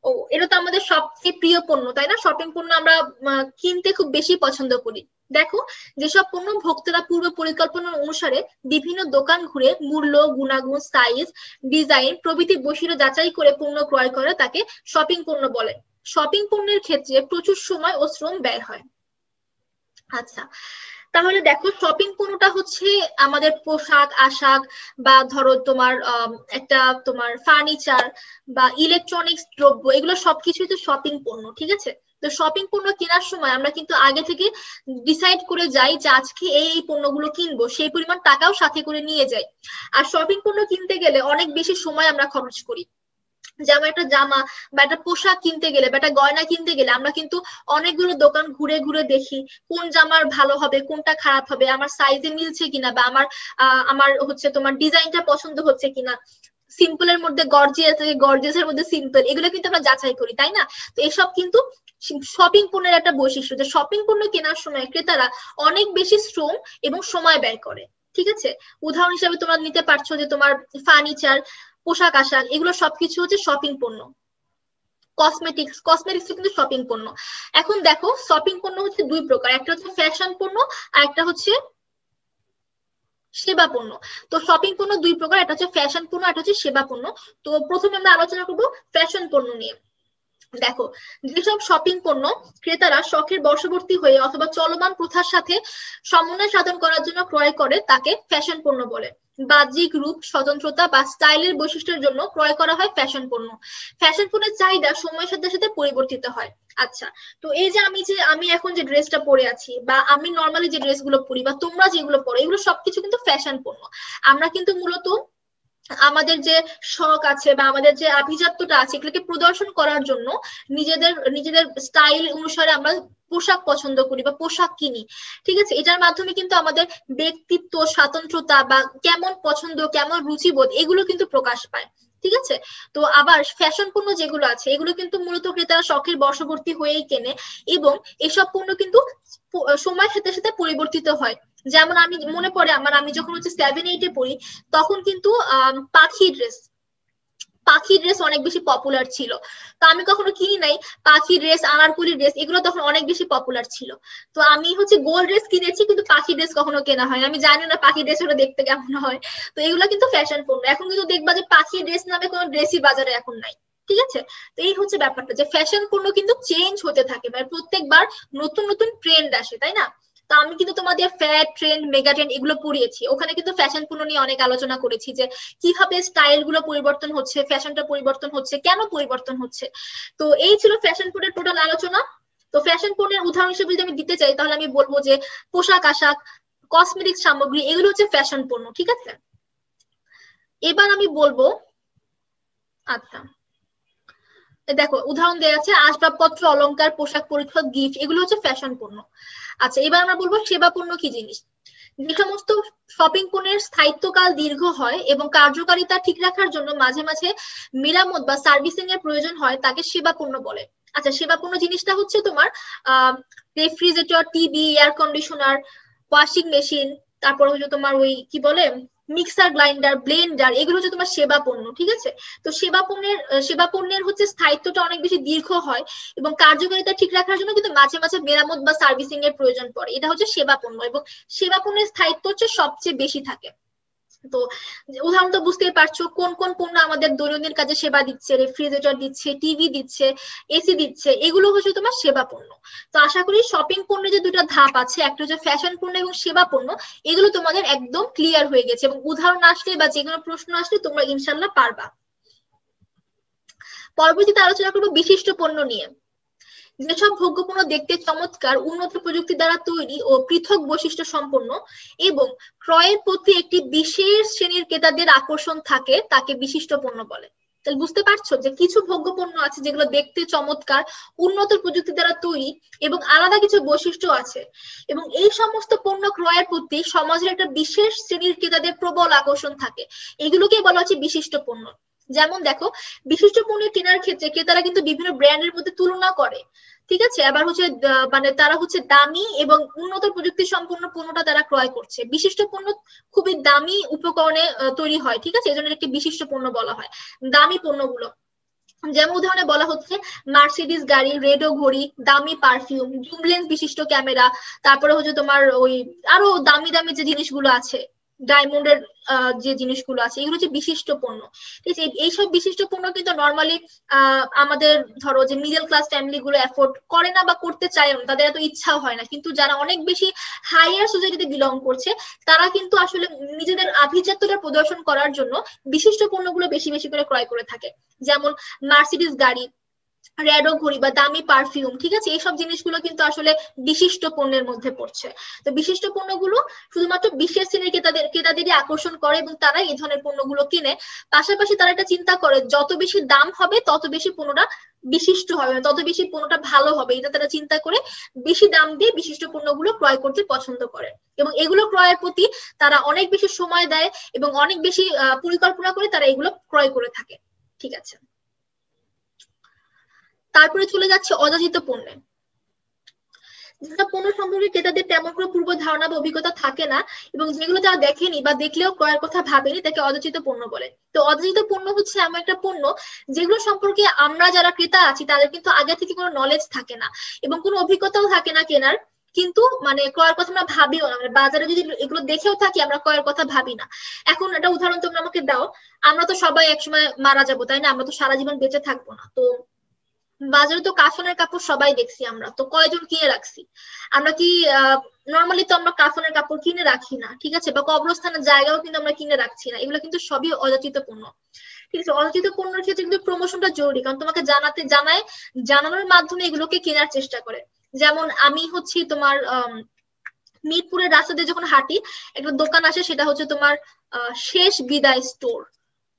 ও, এটা তো আমাদের সবচেয়ে প্রিয় পণ্য, তাই না? শপিং পণ্য আমরা কিনতে খুব বেশি পছন্দ করি। দেখো, যেসব পণ্য ভোক্তারা পূর্ব পরিকল্পনা অনুসারে বিভিন্ন দোকান ঘুরে মূল্য, গুণাগুণ, সাইজ, ডিজাইন প্রভৃতি বৈশিষ্ট্য যাচাই করে পণ্য ক্রয় করে তাকে শপিং পণ্য বলে। শপিং পণ্যের ক্ষেত্রে প্রচুর সময় ও শ্রম ব্যয় হয়। আচ্ছা, তাহলে দেখো, শপিং পণ্যটা হচ্ছে আমাদের পোশাক আশাক, বা ধরো তোমার একটা তোমার ফার্নিচার বা ইলেকট্রনিক্স দ্রব্য, এগুলো সবকিছুই তো শপিং পণ্য, ঠিক আছে। তো শপিং পণ্য কেনার সময় আমরা কিন্তু আগে থেকে ডিসাইড করে যাই যে আজকে এই পণ্যগুলো কিনবো, সেই পরিমাণ টাকাও সাথে করে নিয়ে যাই। আর শপিং পণ্য কিনতে গেলে অনেক বেশি সময় আমরা খরচ করি। যেমন একটা জামা বা একটা পোশাক কিনতে গেলে বা একটা গয়না কিনতে গেলে আমরা কিন্তু অনেকগুলো দোকান ঘুরে ঘুরে দেখি কোন জামার ভালো হবে, কোনটা খারাপ হবে, আমার সাইজে মিলছে কিনা, বা আমার হচ্ছে তোমার ডিজাইনটা পছন্দ হচ্ছে কিনা, সিম্পলের মধ্যে গর্জিয়াস, গর্জিয়াসের মধ্যে সিম্পল, এগুলো কিন্তু আমরা যাচাই করি, তাই না? তো এসব কিন্তু শপিং পণ্যের একটা বৈশিষ্ট্য, যে শপিং পণ্য কেনার সময় ক্রেতারা অনেক বেশি শ্রম এবং সময় ব্যয় করে, ঠিক আছে। উদাহরণ হিসেবে তোমরা নিতে পারছো যে তোমার ফার্নিচার, পোশাক আশাক, এগুলো সবকিছু হচ্ছে শপিং পণ্য। কসমেটিক্স কিন্তু শপিং পণ্য। এখন দেখো, শপিং পণ্য হচ্ছে 2 প্রকার, একটা হচ্ছে ফ্যাশন পণ্য আর একটা হচ্ছে সেবা পণ্য। তো শপিং পণ্য 2 প্রকার, একটা হচ্ছে ফ্যাশন পণ্য, একটা হচ্ছে সেবা পণ্য। তো প্রথমে আমরা আলোচনা করব ফ্যাশন পণ্য নিয়ে। দেখো, যেসব শপিং পণ্য ক্রেতারা শখের বশবর্তী হয়ে অথবা চলমান প্রথার সাথে সমন্বয় সাধন করার জন্য ক্রয় করে তাকে ফ্যাশন পণ্য বলে। বাহ্যিক রূপ, স্বতন্ত্রতা বা স্টাইলের বৈশিষ্ট্যের জন্য ক্রয় করা হয় ফ্যাশন পণ্য। ফ্যাশন পণ্যের চাহিদা সময়ের সাথে সাথে পরিবর্তিত হয়। আচ্ছা, তো এই যে আমি এখন যে ড্রেসটা পরে আছি, বা আমি নর্মালি যে ড্রেসগুলো পরি, বা তোমরা যেগুলো পরো, এগুলো সবকিছু কিন্তু ফ্যাশন পণ্য। আমরা কিন্তু মূলত আমাদের যে শখ আছে বা আমাদের যে আভিজাত্যটা আছে এগুলোকে প্রদর্শন করার জন্য নিজেদের নিজেদের স্টাইল অনুসারে আমরা পোশাক পছন্দ করি বা পোশাক কিনি, ঠিক আছে। এটার মাধ্যমে কিন্তু আমাদের ব্যক্তিত্ব, স্বাতন্ত্রতা বা কেমন পছন্দ, কেমন রুচিবোধ, এগুলো কিন্তু প্রকাশ পায়, ঠিক আছে। তো আবার ফ্যাশন পণ্য যেগুলো আছে এগুলো কিন্তু মূলত ক্রেতারা শখের বশবর্তী হয়েই কেনে, এবং এসব পণ্য কিন্তু সময়ের সাথে সাথে পরিবর্তিত হয়। যেমন আমি মনে পড়ে আমি যখন হচ্ছে 7-8-এ পড়ি, তখন কিন্তু পাখি ড্রেস অনেক বেশি পপুলার ছিল। তো আমি কখনো কিনি নাই পাখি ড্রেস, আনারকলি ড্রেস, এগুলো তখন অনেক বেশি পপুলার ছিল। তো আমি হচ্ছে গোল ড্রেস কিনেছি, কিন্তু পাখি ড্রেস কখনো কেনা হয়, আমি জানি না পাখি ড্রেস ওটা দেখতে কেমন হয়। তো এগুলো কিন্তু ফ্যাশন পণ্য। এখন কিন্তু দেখবা যে পাখি ড্রেস নামে কোনো ড্রেসই বাজারে এখন নাই, ঠিক আছে। তো এই হচ্ছে ব্যাপারটা, যে ফ্যাশন পণ্য কিন্তু চেঞ্জ হতে থাকে, মানে প্রত্যেকবার নতুন নতুন ট্রেন্ড আসে, তাই না? তো আমি কিন্তু তোমাদের ফ্যাট ট্রেন্ড, মেগা ট্রেন্ড এগুলো পড়িয়েছি, ওখানে কিন্তু ফ্যাশন পণ্য নিয়ে অনেক আলোচনা করেছি, যে কিভাবে স্টাইল গুলো পরিবর্তন হচ্ছে, ফ্যাশনটা পরিবর্তন হচ্ছে, কেন পরিবর্তন হচ্ছে। তো এই ছিল ফ্যাশন পণ্যের টোটাল আলোচনা। তো ফ্যাশন পণ্যের উদাহরণ হিসেবে যদি আমি দিতে চাই, তাহলে আমি বলবো যে পোশাক আশাক, কসমেটিক্স সামগ্রী, এগুলো হচ্ছে ফ্যাশন পণ্য, ঠিক আছে। এবার আমি বলবো, আচ্ছা দেখো উদাহরণ দেওয়া আছে, আসবাবপত্র, অলংকার, পোশাক পরিচ্ছদ, গিফট, এগুলো হচ্ছে ফ্যাশন পণ্য। আচ্ছা, এবার আমরা বলবো সেবা পণ্য কি জিনিস। যে সমস্ত শপিং পণ্যের স্থায়িত্বকাল দীর্ঘ হয় এবং কার্যকারিতা ঠিক রাখার জন্য মাঝে মাঝে মেরামত বা সার্ভিসিং এর প্রয়োজন হয় তাকে সেবা পণ্য বলে। আচ্ছা, সেবা পণ্য জিনিসটা হচ্ছে তোমার refrigerator, TV, air conditioner, washing machine, তারপর হচ্ছে তোমার ওই কি বলে মিক্সার গ্রাইন্ডার, ব্লেন্ডার, এগুলো হচ্ছে তোমার সেবা পণ্য। ঠিক আছে, তো সেবা পণ্যের হচ্ছে স্থায়িত্বটা অনেক বেশি দীর্ঘ হয় এবং কার্যকারিতা ঠিক রাখার জন্য কিন্তু মাঝে মাঝে মেরামত বা সার্ভিসিং এর প্রয়োজন পড়ে। এটা হচ্ছে সেবা পণ্য এবং সেবা পণ্যের স্থায়িত্ব হচ্ছে সবচেয়ে বেশি থাকে। তো উদাহরণ তো বুঝতেই পারছো কোন কোন পণ্য আমাদের দৈনন্দিন কাজে সেবা দিচ্ছে, রেফ্রিজারেটর দিচ্ছে, টিভি দিচ্ছে, এসি দিচ্ছে, এগুলো হচ্ছে তোমার সেবা পণ্য। তো আশা করি শপিং পণ্যের যে দুটো ধাপ আছে, একটা হচ্ছে ফ্যাশন পণ্য এবং সেবা পণ্য, এগুলো তোমাদের একদম ক্লিয়ার হয়ে গেছে এবং উদাহরণ আসলে বা যে কোনো প্রশ্ন আসলে তোমরা ইনশাল্লাহ পারবা। পরবর্তীতে আলোচনা করবো বিশিষ্ট পণ্য নিয়ে। যেসব ভোগ্যপণ্য দেখতে চমৎকার, উন্নত প্রযুক্তি দ্বারা তৈরি ও পৃথক বৈশিষ্ট্য সম্পন্ন এবং ক্রয়ের প্রতি একটি বিশেষ শ্রেণীর ক্রেতাদের আকর্ষণ থাকে তাকে বিশিষ্ট পণ্য বলে। তাহলে বুঝতে পারছো যে কিছু ভোগ্যপণ্য আছে যেগুলো দেখতে চমৎকার, উন্নত প্রযুক্তি দ্বারা তৈরি এবং আলাদা কিছু বৈশিষ্ট্য আছে এবং এই সমস্ত পণ্য ক্রয়ের প্রতি সমাজের একটা বিশেষ শ্রেণীর ক্রেতাদের প্রবল আকর্ষণ থাকে, এগুলোকে বলা হচ্ছে বিশিষ্ট পণ্য। যেমন দেখো, বিশিষ্ট পণ্য কেনার ক্ষেত্রে ক্রেতারা কিন্তু বিভিন্ন ব্র্যান্ডের মধ্যে তুলনা করে। ঠিক আছে, আবার হচ্ছে মানে তারা হচ্ছে দামি এবং উন্নত প্রযুক্তি সম্পন্ন পণ্যটা তারা ক্রয় করছে। বিশিষ্ট পণ্য খুবই দামি উপকরণে তৈরি হয়। ঠিক আছে, এই জন্য একটি বিশিষ্ট পণ্য বলা হয় দামি পণ্যগুলো। যেমন উদাহরণে বলা হচ্ছে মার্সিডিজ গাড়ি, রেডো ঘড়ি, দামি পারফিউম, জুম লেন্স বিশিষ্ট ক্যামেরা, তারপরে হচ্ছে তোমার ওই আরো দামি দামি যে জিনিসগুলো আছে, ডায়মন্ডের যে জিনিসগুলো আছে, এগুলো হচ্ছে বিশিষ্ট পণ্য। ঠিক আছে, এইসব বিশিষ্ট পণ্য কিন্তু নর্মালি আমাদের ধরো যে মিডল ক্লাস ফ্যামিলি গুলো এফোর্ড করে না বা করতে চায় না, তাদের এত ইচ্ছাও হয় না, কিন্তু যারা অনেক বেশি হাইয়ার সোসাইটিতে বিলং করছে তারা কিন্তু আসলে নিজেদের আভিজাত্যটা প্রদর্শন করার জন্য বিশিষ্ট পণ্যগুলো বেশি বেশি করে ক্রয় করে থাকে। যেমন মার্সিডিজ গাড়ি, রেডো ঘড়ি বা দামি পারফিউম। ঠিক আছে, এইসব জিনিসগুলো কিন্তু আসলে বিশিষ্ট পণ্যের মধ্যে পড়ছে। তো বিশিষ্ট পণ্যগুলো শুধুমাত্র বিশেষ শ্রেণীর ক্রেতাদেরই আকর্ষণ করে এবং তারা এই ধরনের পণ্যগুলো কিনে। পাশাপাশি তারা একটা চিন্তা করে যত বেশি দাম হবে তত বেশি পণ্যটা বিশিষ্ট হবে, তত বেশি পণ্যটা ভালো হবে, এটা তারা চিন্তা করে বেশি দাম দিয়ে বিশিষ্ট পণ্যগুলো ক্রয় করতে পছন্দ করে এবং এগুলো ক্রয়ের প্রতি তারা অনেক বেশি সময় দেয় এবং অনেক বেশি পরিকল্পনা করে তারা এগুলো ক্রয় করে থাকে। ঠিক আছে, তারপরে চলে যাচ্ছে অযাচিত পণ্যে। যেটা পণ্য সম্পর্কে ক্রেতাদের তেমন কোনো পূর্ব ধারণা বা অভিজ্ঞতা থাকে না এবং যেগুলো তারা দেখেনি বা দেখলেও ক্রয়ের কথা ভাবেনি তাকে অযাচিত পণ্য বলে। তো অযাচিত পণ্য হচ্ছে এমন একটা পণ্য যেগুলো সম্পর্কে আমরা যারা ক্রেতা আছি তাদের কিন্তু আগে থেকে কোনো নলেজ থাকে না এবং কোনো অভিজ্ঞতাও থাকে না কেনার, কিন্তু মানে ক্রয়ের কথা আমরা ভাবিও না, মানে বাজারে যদি এগুলো দেখেও থাকি আমরা ক্রয়ের কথা ভাবি না। এখন একটা উদাহরণ তোমরা আমাকে দাও, আমরা তো সবাই একসময় মারা যাবো, তাই না? আমরা তো সারা জীবন বেঁচে থাকবো না। তো বাজারে তো কাফনের কাপড় সবাই দেখছি, আমরা তো কয়জন কিনে রাখছি? আমরা কি নর্মালি তো আমরা কাফনের কাপড় কিনে রাখি না। ঠিক আছে, বা কবরস্থানের জায়গাও কিন্তু আমরা কিনে রাখছি না। এগুলো কিন্তু সবই অযাচিত পণ্য। ঠিক আছে, অযাচিত পণ্যের ক্ষেত্রে কিন্তু প্রমোশনটা জরুরি, কারণ তোমাকে জানানোর মাধ্যমে এগুলোকে কেনার চেষ্টা করে। যেমন আমি হচ্ছি তোমার মিরপুরের রাস্তা দিয়ে যখন হাঁটি, একটা দোকান আসে, সেটা হচ্ছে তোমার শেষ বিদায় স্টোর।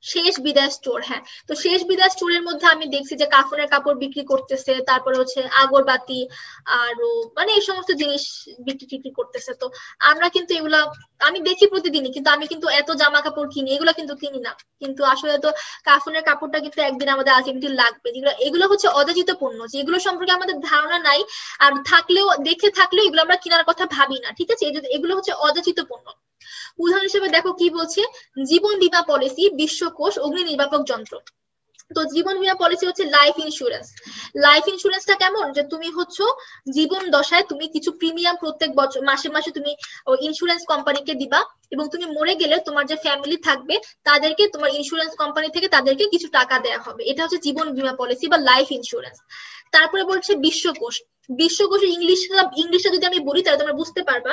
শেষ বিদায় স্টোর, হ্যাঁ। তো শেষ বিদায় স্টোরের মধ্যে আমি দেখছি যে কাফনের কাপড় বিক্রি করতেছে, তারপরে হচ্ছে আগরবাতি আরো মানে এই সমস্ত জিনিস বিক্রি করতেছে। তো আমরা কিন্তু এগুলা আমি দেখি প্রতিদিনই, কিন্তু আমি কিন্তু এত জামা কাপড় কিনি, এগুলো কিন্তু কিনি না। কিন্তু আসলে তো কাফনের কাপড়টা কিন্তু একদিন আমাদের আলটিমেটলি লাগবে। এগুলো হচ্ছে অযাচিত পণ্য, যেগুলো সম্পর্কে আমাদের ধারণা নাই, আর দেখে থাকলেও এগুলো আমরা কেনার কথা ভাবি না। ঠিক আছে, এগুলো হচ্ছে অযাচিত পণ্য। উদাহরণ হিসেবে দেখো কি বলছে, জীবন বীমা পলিসি, বিশ্বকোষ, অগ্নি নির্বাপক যন্ত্র। তো জীবন বীমা পলিসি হচ্ছে লাইফ ইন্স্যুরেন্স। লাইফ ইন্স্যুরেন্সটা কেমন, যে তুমি হচ্ছে জীবন দশায় তুমি কিছু প্রিমিয়াম প্রত্যেক বছর মাসে মাসে তুমি ইন্স্যুরেন্স কোম্পানিকে দিবা এবং তুমি মরে গেলে তোমার যে ফ্যামিলি থাকবে তাদেরকে তোমার ইন্স্যুরেন্স কোম্পানি থেকে তাদেরকে কিছু টাকা দেওয়া হবে। এটা হচ্ছে জীবন বীমা পলিসি বা লাইফ ইন্স্যুরেন্স। তারপরে বলছে বিশ্বকোষ। বিশ্বকোষের ইংলিশটা যদি আমি বলি তাহলে তোমরা বুঝতে পারবা।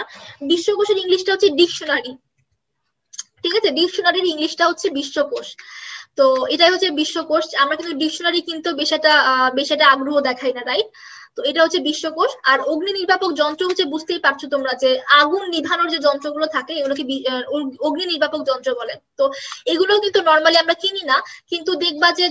বিশ্বকোষের ইংলিশটা হচ্ছে ডিকশনারি। ঠিক আছে, ডিকশনারির ইংলিশটা হচ্ছে বিশ্বকোষ। তো এটাই হচ্ছে বিশ্বকোষ। আমরা কিন্তু ডিকশনারি কিন্তু বেশ একটা আগ্রহ দেখাই না, রাইট? তো এটা হচ্ছে বিশ্বকোষ। আর অগ্নি নির্বাপক যন্ত্র হচ্ছে বুঝতেই পারছো তোমরা যে আগুন নিভানোর যে যন্ত্রগুলো থাকে এগুলোকে অগ্নি নির্বাপক যন্ত্র বলে। তো এগুলো কিন্তু নর্মালি আমরা কিনি না, কিন্তু দেখবা যে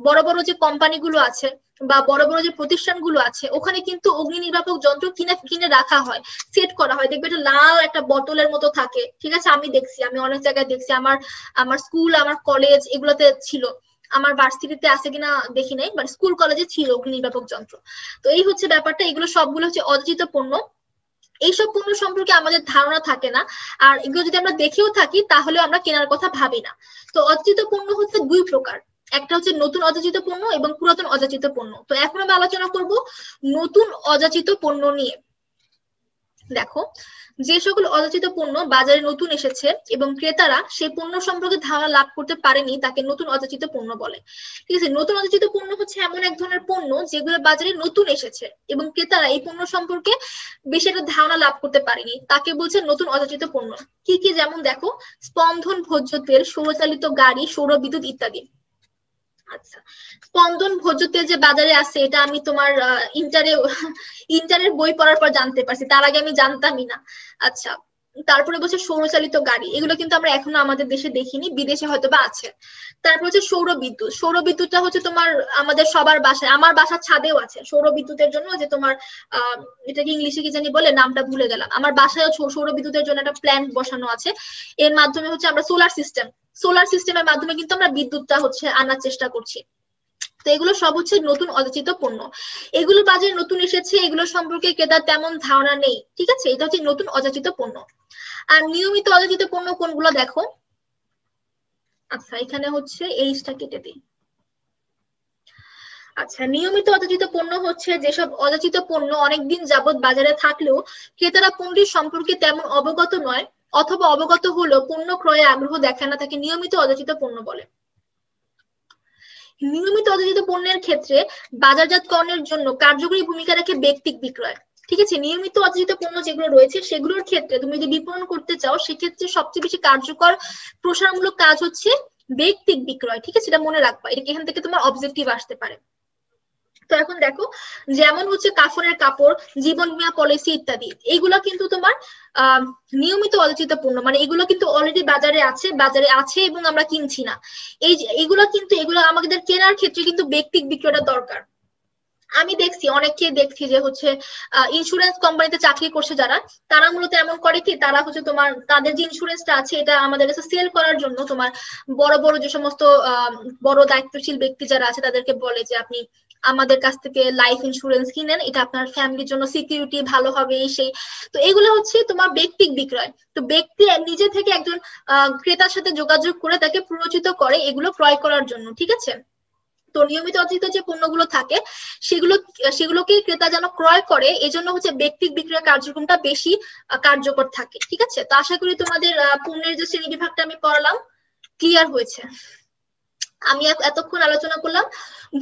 বড় বড় যে কোম্পানিগুলো আছে বা বড় বড় যে প্রতিষ্ঠানগুলো আছে ওখানে কিন্তু অগ্নি নির্বাপক যন্ত্র কিনে কিনে রাখা হয়, সেট করা হয়। দেখবে এটা লাল একটা বোতলের মতো থাকে, ঠিক আছে? আমি দেখছি, আমি অনেক জায়গায় দেখছি, আমার আমার স্কুল আমার কলেজ এগুলোতে ছিল, আমার ভার্সিটিতে আছে কিনা দেখি নাই, বাট স্কুল কলেজে ছিল অগ্নি নির্বাপক যন্ত্র। তো এই হচ্ছে ব্যাপারটা, এগুলো সবগুলো হচ্ছে অযাচিত পণ্য। এইসব পণ্য সম্পর্কে আমাদের ধারণা থাকে না, আর এগুলো যদি আমরা দেখেও থাকি তাহলে আমরা কেনার কথা ভাবি না। তো অযাচিত পণ্য হচ্ছে দুই প্রকার, একটা হচ্ছে নতুন অযাচিত পণ্য এবং পুরাতন অযাচিত পণ্য। তো এখন আমরা আলোচনা করব নতুন অযাচিত পণ্য নিয়ে। দেখো, যে সকল অযাচিত পণ্য বাজারে নতুন এসেছে এবং ক্রেতারা সেই পণ্য সম্পর্কে ধারণা লাভ করতে পারেনি তাকে নতুন অযাচিত পণ্য বলে। ঠিক আছে, নতুন অযাচিত পণ্য হচ্ছে এমন এক ধরনের পণ্য যেগুলো বাজারে নতুন এসেছে এবং ক্রেতারা এই পণ্য সম্পর্কে বেশি একটা ধারণা লাভ করতে পারেনি, তাকে বলছে নতুন অযাচিত পণ্য। কি কি? যেমন দেখো, স্পন্দন ভোজ্য তেল, সৌরচালিত গাড়ি, সৌরবিদ্যুৎ ইত্যাদি। আচ্ছা, স্পন্দন ভোজ্য তেল যে বাজারে আছে এটা আমি তোমার ইন্টারের বই পড়ার পর জানতে পারছি, তার আগে আমি জানতামই না। আচ্ছা, তারপরে বলছে সৌরচালিত গাড়ি, এগুলো কিন্তু আমরা এখনো আমাদের দেশে দেখিনি, বিদেশে হয়তো বা আছে। তারপর হচ্ছে সৌরবিদ্যুৎ, সৌরবিদ্যুৎটা হচ্ছে তোমার আমাদের সবার বাসায়, আমার বাসার ছাদেও আছে সৌরবিদ্যুতের জন্য, যে তোমার এটাকে ইংলিশে কি জানি বলে, নামটা ভুলে গেলাম। আমার বাসায় সৌরবিদ্যুতের জন্য একটা প্ল্যান্ট বসানো আছে, এর মাধ্যমে হচ্ছে আমরা সোলার সিস্টেমের মাধ্যমে কিন্তু আমরা বিদ্যুৎটা হচ্ছে আনার চেষ্টা করছি। তো এগুলো সব হচ্ছে নতুন অযাচিত পণ্য, এগুলো বাজারে নতুন এসেছে, এগুলো সম্পর্কে ক্রেতার তেমন ধারণা নেই। ঠিক আছে, এটা হচ্ছে নতুন অযাচিত পণ্য। আর নিয়মিত অযাচিত পণ্য কোনগুলো দেখো। আচ্ছা, এখানে হচ্ছে এইটা কেটে দিই। আচ্ছা, নিয়মিত অযাচিত পণ্য হচ্ছে যেসব অযাচিত পণ্য অনেকদিন যাবত বাজারে থাকলেও ক্রেতারা পণ্যটির সম্পর্কে তেমন অবগত নয়, অথবা অবগত হলেও পণ্য ক্রয়ে আগ্রহ দেখায় না, তাকে নিয়মিত অযাচিত পণ্য বলে। নিয়মিত অযাচিত পণ্যের ক্ষেত্রে বাজারজাতকরণের জন্য কার্যকরী ভূমিকা রাখে ব্যক্তিক বিক্রয়। ঠিক আছে, নিয়মিত অযাচিত পণ্য যেগুলো রয়েছে সেগুলোর ক্ষেত্রে তুমি যদি বিপণন করতে চাও সেক্ষেত্রে সবচেয়ে বেশি কার্যকর প্রসারমূলক কাজ হচ্ছে ব্যক্তিক বিক্রয়। ঠিক আছে, এটা মনে রাখবা, এটা এখান থেকে তোমার অবজেক্টিভ আসতে পারে। তো এখন দেখো, যেমন হচ্ছে কাফনের কাপড়, জীবন বীমা পলিসি ইত্যাদি, এইগুলো কিন্তু তোমার নিয়মিত অযাচিত পণ্য, মানে এগুলো কিন্তু অলরেডি বাজারে আছে এবং আমরা কিনছি না। এগুলো আমাদের কেনার ক্ষেত্রে কিন্তু ব্যক্তিক বিক্রয়টা দরকার। আমি দেখছি যে হচ্ছে ইন্স্যুরেন্স কোম্পানিতে চাকরি করছে যারা, তারা মূলত এমন করে কি, তারা হচ্ছে তোমার তাদের যে ইন্স্যুরেন্সটা আছে এটা আমাদের কাছে সেল করার জন্য তোমার বড় বড় যে সমস্ত বড় দায়িত্বশীল ব্যক্তি যারা আছে তাদেরকে বলে যে আপনি আমাদের কাছ থেকে লাইফ ইন্স্যুরেন্স কিনেন, এটা আপনার ফ্যামিলির জন্য সিকিউরিটি ভালো হবে সেই। তো এগুলো হচ্ছে তোমার ব্যক্তিক বিক্রয়। তো ব্যক্তি নিজে থেকে একজন ক্রেতার সাথে যোগাযোগ করে তাকে প্ররোচিত করে এগুলো ক্রয় করার জন্য। ঠিক আছে, তো নিয়মিত অযাচিত যে পণ্যগুলো থাকে সেগুলোকে ক্রেতা যেন ক্রয় করে, এজন্য হচ্ছে ব্যক্তিক বিক্রয় কার্যক্রমটা বেশি কার্যকর থাকে। ঠিক আছে, তো আশা করি তোমাদের পণ্যের যে শ্রেণী বিভাগটা আমি পড়ালাম ক্লিয়ার হয়েছে। আমি এতক্ষণ আলোচনা করলাম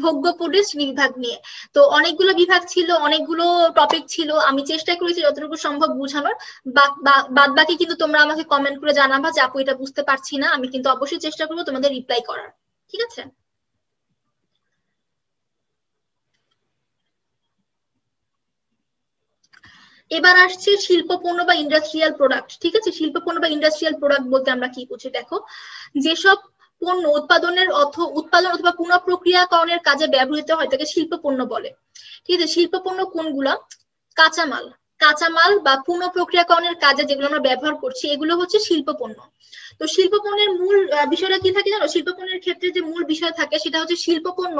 ভোগ্য পণ্যের শ্রেণী বিভাগ নিয়ে। তো অনেকগুলো বিভাগ ছিল, অনেকগুলো টপিক ছিল, আমি চেষ্টা করেছি যতটুকু সম্ভব বোঝানোর। বাদ বাকি কিন্তু তোমরা আমাকে কমেন্ট করে জানাবা যে আপু এটা বুঝতে পারছি না, আমি কিন্তু অবশ্যই চেষ্টা করবো তোমাদের রিপ্লাই করার। ঠিক আছে, এবার আসছে শিল্প পণ্য বা ইন্ডাস্ট্রিয়াল প্রোডাক্ট। ঠিক আছে, শিল্প পণ্য বা ইন্ডাস্ট্রিয়াল প্রোডাক্ট বলতে আমরা কি বুঝি দেখো, যেসব পণ্য উৎপাদন অথবা পুনঃপ্রক্রিয়াকরণের কাজে ব্যবহৃত হয় তাকে শিল্প পণ্য বলে। ঠিক আছে, শিল্প পণ্য কোনগুলা? কাঁচামাল বা পুনঃপ্রক্রিয়াকরণের কাজে যেগুলো আমরা ব্যবহার করছি এগুলো হচ্ছে শিল্প পণ্য। তো শিল্প পণ্যের মূল বিষয়টা কি থাকে জানো? শিল্প পণ্যের ক্ষেত্রে যে মূল বিষয় থাকে সেটা হচ্ছে শিল্প পণ্য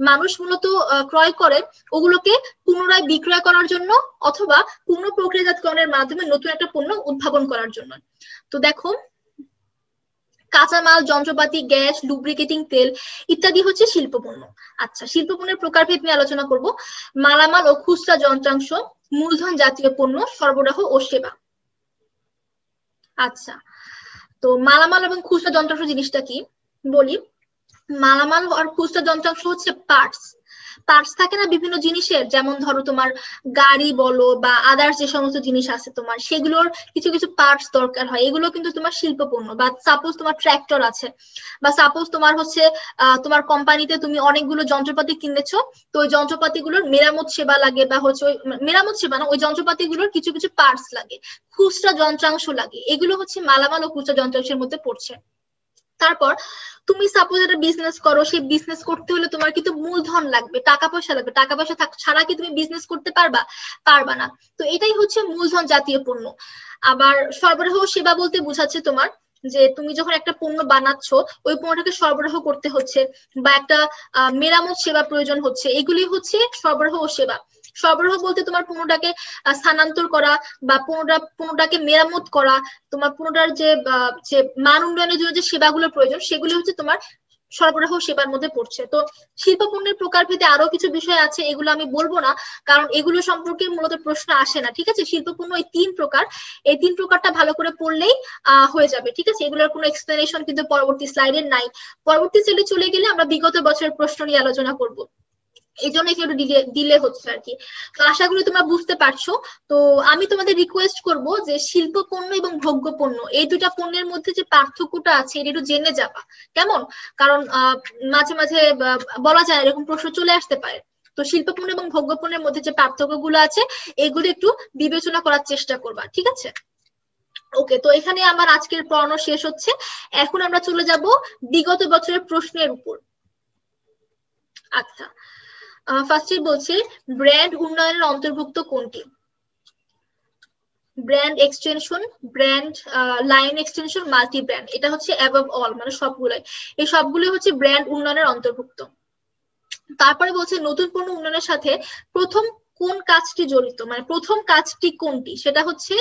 মানুষ মূলত ক্রয় করে ওগুলোকে পুনরায় বিক্রয় করার জন্য অথবা পুনঃপ্রক্রিয়াজাতকরণের মাধ্যমে নতুন একটা পণ্য উদ্ভাবন করার জন্য। তো দেখো, কাঁচামাল, যন্ত্রপাতি, গ্যাস, লুব্রিকেটিং তেল ইত্যাদি হচ্ছে শিল্প পণ্য। আচ্ছা, শিল্প পণ্যের প্রকারভেদ নিয়ে আলোচনা করব। মালামাল ও খুচরা যন্ত্রাংশ, মূলধন জাতীয় পণ্য, সরবরাহ ও সেবা। আচ্ছা, তো মালামাল এবং খুচরা যন্ত্রাংশ জিনিসটা কি বলি। মালামাল আর খুচরা যন্ত্রাংশ হচ্ছে পার্টস, পার্টস থাকে না বিভিন্ন জিনিসের, যেমন ধরো তোমার গাড়ি বলো বা আদার্স যে সমস্ত জিনিস আছে তোমার, সেগুলোর কিছু কিছু পার্টস দরকার হয়, এগুলো কিন্তু তোমার শিল্প পণ্য। বা সাপোজ তোমার ট্র্যাক্টর আছে, বা সাপোজ তোমার হচ্ছে তোমার কোম্পানিতে তুমি অনেকগুলো যন্ত্রপাতি কিনেছো, তো ওই যন্ত্রপাতিগুলোর মেরামত সেবা লাগে, বা হচ্ছে ওই মেরামত সেবা না, ওই যন্ত্রপাতিগুলোর কিছু কিছু পার্টস লাগে, খুচরা যন্ত্রাংশ লাগে, এগুলো হচ্ছে মালামাল ও খুচরা যন্ত্রাংশের মধ্যে পড়ছে। তারপর তুমি সাপোজ একটা বিজনেস করো, সেই বিজনেস করতে হলে তোমার কিন্তু মূলধন লাগবে, টাকা পয়সা লাগবে, টাকা পয়সা ছাড়া কি তুমি বিজনেস করতে পারবা? পারবা না। তো এটাই হচ্ছে মূলধন জাতীয় পণ্য। আবার সরবরাহ সেবা বলতে বোঝাচ্ছে তোমার যে তুমি যখন একটা পণ্য বানাচ্ছ, ওই পণ্যটাকে সরবরাহ করতে হচ্ছে, বা একটা মেরামত সেবা প্রয়োজন হচ্ছে, এগুলি হচ্ছে সরবরাহ ও সেবা। সরবরাহ বলতে তোমার পণ্যটাকে স্থানান্তর করা, বা পণ্যটাকে মেরামত করা, তোমার পণ্যটার যে মান উন্নয়নের জন্য যে সেবাগুলো প্রয়োজন, সেগুলো হচ্ছে তোমার সরবরাহ সেবার মধ্যে পড়ছে। তো শিল্প পণ্যের প্রকারভেদে আরো কিছু বিষয় আছে, এগুলো আমি বলবো না, কারণ এগুলো সম্পর্কে মূলত প্রশ্ন আসে না। ঠিক আছে, শিল্প পণ্য এই 3 প্রকার, এই 3 প্রকারটা ভালো করে পড়লেই হয়ে যাবে। ঠিক আছে, এগুলোর কোনো এক্সপ্লেনেশন কিন্তু পরবর্তী স্লাইডে নাই। পরবর্তী স্লাইডে চলে গেলে আমরা বিগত বছরের প্রশ্ন নিয়ে আলোচনা করব, এই জন্য একটু ডিলে হচ্ছে আর কি। তো আশা করি তোমরা বুঝতে পারছো। তো আমি তোমাদের রিকোয়েস্ট করব যে শিল্প পণ্য এবং ভোগ্য পণ্য, এই দুটা পণ্যের মধ্যে যে পার্থক্যটা আছে এটা একটু জেনে যাবা, কেমন? কারণ মাঝে মাঝে বলা যায় এরকম প্রশ্ন চলে আসতে পারে। তো শিল্প পণ্য এবং ভোগ্য পণ্যের মধ্যে যে পার্থক্যগুলো আছে, এগুলো একটু বিবেচনা করার চেষ্টা করবা, ঠিক আছে? ওকে, তো এখানে আমার আজকের পড়ানো শেষ হচ্ছে। এখন আমরা চলে যাব বিগত বছরের প্রশ্নের উপর। আচ্ছা, ফার্স্টে বলছে ব্র্যান্ড উন্নয়নের অন্তর্ভুক্ত কোনটি? Brand extension, brand line extension, multi brand, এটা হচ্ছে অ্যাবভ অল, মানে সবগুলোই, এই সবগুলোই হচ্ছে ব্র্যান্ড উন্নয়নের অন্তর্ভুক্ত। তারপরে বলছে নতুন পণ্য উন্নয়নের সাথে প্রথম কোন কাজটি জড়িত, মানে প্রথম কাজটি কোনটি? সেটা হচ্ছে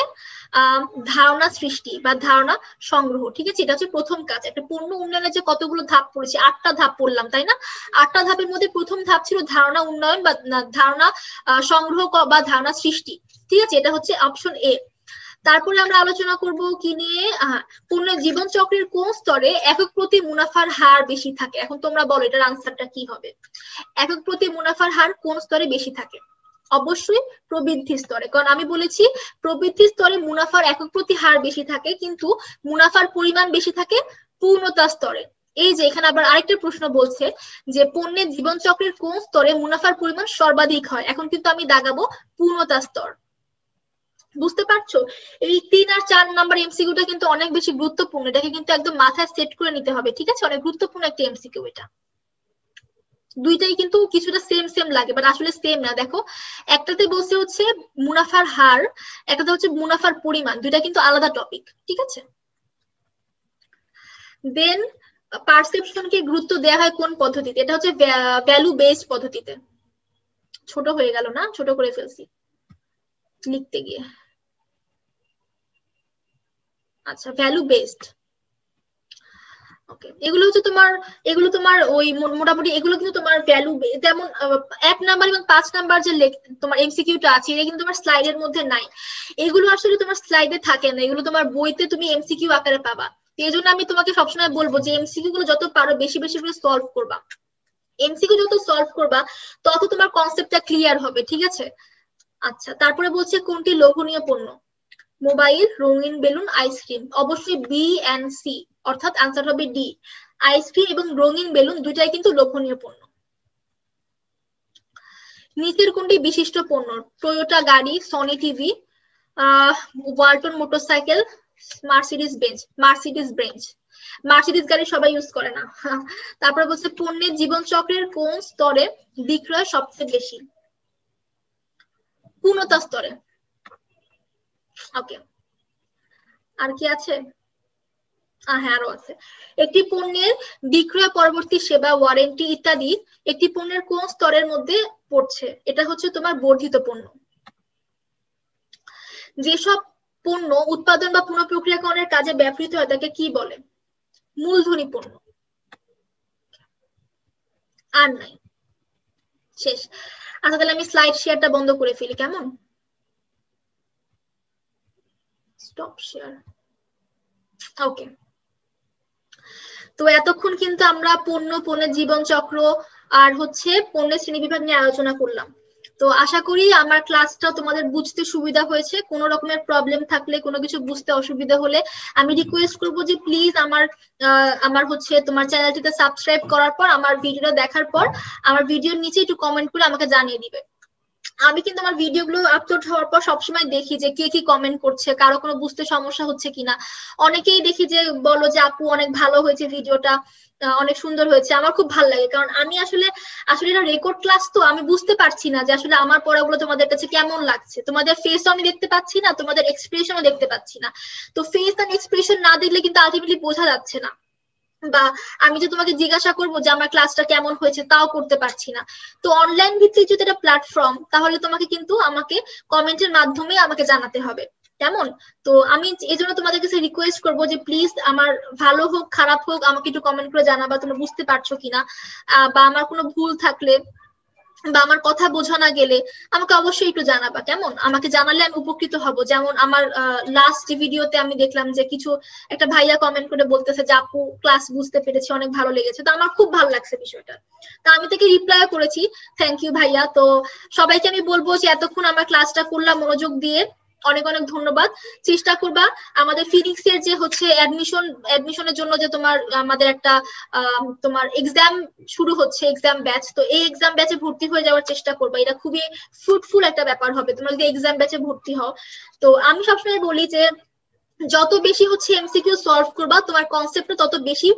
ধারণা সৃষ্টি বা ধারণা সংগ্রহ। ঠিক আছে, এটা হচ্ছে প্রথম কাজ। একটা পণ্য উন্নয়নের যে কতগুলো ধাপ পড়েছে, 8টা ধাপ পড়লাম তাই না? 8টা ধাপের মধ্যে প্রথম ধাপ ছিল ধারণা উন্নয়ন বা ধারণা সংগ্রহ বা ধারণা সৃষ্টি। ঠিক আছে, এটা হচ্ছে অপশন এ। তারপরে আমরা আলোচনা করব কি নিয়ে, পণ্যের জীবন চক্রের কোন স্তরে একক প্রতি মুনাফার হার বেশি থাকে? এখন তোমরা বলো এটার আনসারটা কি হবে? একক প্রতি মুনাফার হার কোন স্তরে বেশি থাকে? অবশ্যই প্রবৃদ্ধি স্তরে, কারণ আমি বলেছি প্রবৃদ্ধি স্তরে মুনাফার একক প্রতি হার বেশি থাকে, কিন্তু মুনাফার পরিমাণ বেশি থাকে পূর্ণতা স্তরে। এই যে এখানে আবার আরেকটা প্রশ্ন বলছে যে পণ্যের জীবন চক্রের কোন স্তরে মুনাফার পরিমাণ সর্বাধিক হয়? এখন কিন্তু আমি দাগাবো পূর্ণতা স্তর। বুঝতে পারছো? এই 3 আর 4 নাম্বার এমসিকিউটা কিন্তু অনেক বেশি গুরুত্বপূর্ণ, এটাকে কিন্তু একদম মাথায় সেট করে নিতে হবে। ঠিক আছে, অনেক গুরুত্বপূর্ণ একটা এমসিকিউ এটা। দুইটাই কিন্তু কিছুটা সেম সেম লাগে, বাট আসলে সেম না। দেখো, একটাতে বলছে হচ্ছে মুনাফার হার, একটাতে হচ্ছে মুনাফার পরিমাণ, দুইটা কিন্তু আলাদা টপিক। ঠিক আছে, দেন পারসেপশনকে গুরুত্ব দেওয়া হয় কোন পদ্ধতিতে? এটা হচ্ছে ভ্যালু বেসড পদ্ধতিতে। ছোট হয়ে গেল না, ছোট করে ফেলছি লিখতে গিয়ে। আচ্ছা, ভ্যালু বেসড। ওকে, এগুলো তোমার ওই মোটামুটি এগুলো কিন্তু তোমার ভ্যালু, যেমন 1 নাম্বার এবং 5 নাম্বার যে তোমার এমসিকিউটা আছে, এটা কিন্তু তোমার স্লাইডের মধ্যে নাই। এগুলো আসলে তোমার স্লাইডে থাকে না, এগুলো তোমার বইতে তুমি এমসিকিউ আকারে পাবা। এই জন্য আমি তোমাকে সবসময় বলবো যে এমসিকিউ গুলো যত পারো বেশি বেশি করে সলভ করবা। এমসিকিউ যত সলভ করবা তত তোমার কনসেপ্টটা ক্লিয়ার হবে। ঠিক আছে, আচ্ছা, তারপরে বলছে কোনটি লোভনীয় পণ্য? মোবাইল, রঙিন বেলুন, আইসক্রিম। অবশ্যই বি এন্ড সি, অর্থাৎ আনসার হবে ডি। আইসক্রিম এবং রঙিন বেলুন দুইটাই কিন্তু লোভনীয় পণ্য। নিচের কোনটি বিশিষ্ট পণ্য? টয়োটা গাড়ি, Sony TV, Walton motorcycle, Mercedes bench. Mercedes গাড়ি সবাই ইউজ করে না। তারপরে বলছে পণ্যের জীবন চক্রের কোন স্তরে বিক্রয় সবচেয়ে বেশি? পূর্ণতা স্তরে। ওকে, আর কি আছে? হ্যাঁ, আরো আছে। একটি পণ্যের বিক্রয় পরবর্তী সেবা, ওয়ারেন্টি ইত্যাদি একটি পণ্যের কোন স্তরের মধ্যে পড়ছে? এটা হচ্ছে তোমার বর্ধিত পণ্য। যেসব পণ্য উৎপাদন বা পুনঃপ্রক্রিয়াকরণের কাজে ব্যবহৃত হয় তাকে কি বলে? মূলধনী পণ্য। আর নাই, শেষ। আচ্ছা, তাহলে আমি স্লাইড শেয়ারটা বন্ধ করে ফেলি, কেমন? Stop share. ওকে, তো এতক্ষণ কিন্তু আমরা পণ্যের জীবন চক্র, আর হচ্ছে পণ্যের শ্রেণীবিভাগ নিয়ে আলোচনা করলাম। তো আশা করি আমার ক্লাসটা তোমাদের বুঝতে সুবিধা হয়েছে। কোনো রকমের প্রবলেম থাকলে, কোনো কিছু বুঝতে অসুবিধা হলে আমি রিকোয়েস্ট করবো যে প্লিজ আমার হচ্ছে তোমার চ্যানেলটিতে সাবস্ক্রাইব করার পর, আমার ভিডিওটা দেখার পর আমার ভিডিওর নিচে একটু কমেন্ট করে আমাকে জানিয়ে দিবে। আমি কিন্তু আমার ভিডিওগুলো আপলোড হওয়ার পর সবসময় দেখি যে কে কি কমেন্ট করছে, কারো কোনো বুঝতে সমস্যা হচ্ছে কিনা। অনেকেই দেখি যে বলো যে আপু অনেক ভালো হয়েছে ভিডিওটা, অনেক সুন্দর হয়েছে। আমার খুব ভালো লাগে, কারণ আমি আসলে আসলে এটা রেকর্ড ক্লাস, তো আমি বুঝতে পারছি না যে আসলে আমার পড়াগুলো তোমাদের কাছে কেমন লাগছে। তোমাদের ফেসও আমি দেখতে পাচ্ছি না, তোমাদের এক্সপ্রেশনও দেখতে পাচ্ছি না। তো ফেস আর এক্সপ্রেশন না দেখলে কিন্তু আলটিমেটলি বোঝা যাচ্ছে না, বা আমি যে তোমাকে জিজ্ঞাসা করবো যে আমার ক্লাসটা কেমন হয়েছে তাও করতে পারছি না। তো অনলাইন ভিত্তিক যদি একটা প্ল্যাটফর্ম, তাহলে তোমাকে কিন্তু আমাকে কমেন্টের মাধ্যমে আমাকে জানাতে হবে, কেমন? তো আমি এই জন্য তোমাদের কাছে রিকোয়েস্ট করবো যে প্লিজ আমার ভালো হোক খারাপ হোক আমাকে একটু কমেন্ট করে জানাবা তোমরা বুঝতে পারছো কিনা, বা আমার কোনো ভুল থাকলে বা আমার কথা বোঝা না গেলে আমাকে অবশ্যই একটু জানাবা, কেমন? আমাকে জানালে আমি উপকৃত হব। যেমন আমার লাস্ট ভিডিওতে আমি দেখলাম যে কিছু একটা ভাইয়া কমেন্ট করে বলতেছে যে আপু ক্লাস বুঝতে পেরেছি, অনেক ভালো লেগেছে। তো আমার খুব ভালো লাগছে বিষয়টা, তা আমি তাকে রিপ্লাই করেছি, থ্যাংক ইউ ভাইয়া। তো সবাইকে আমি বলবো যে এতক্ষণ আমার ক্লাসটা করলাম মনোযোগ দিয়ে, অনেক অনেক ধন্যবাদ। চেষ্টা করবা আমাদের ফিনিক্স এর যে হচ্ছে অ্যাডমিশনের জন্য যে তোমার আমাদের একটা তোমার এক্সাম শুরু হচ্ছে, এক্সাম ব্যাচ, তো এই এক্সাম ব্যাচে ভর্তি হয়ে যাওয়ার চেষ্টা করবা। এটা খুবই ফ্রুটফুল একটা ব্যাপার হবে তোমরা যদি এক্সাম ব্যাচে ভর্তি হও। তো আমি সবসময় বলি যে যত বেশি হচ্ছে এমসিকিউ সলভ করবা তোমার কনসেপ্টটা তত বেশি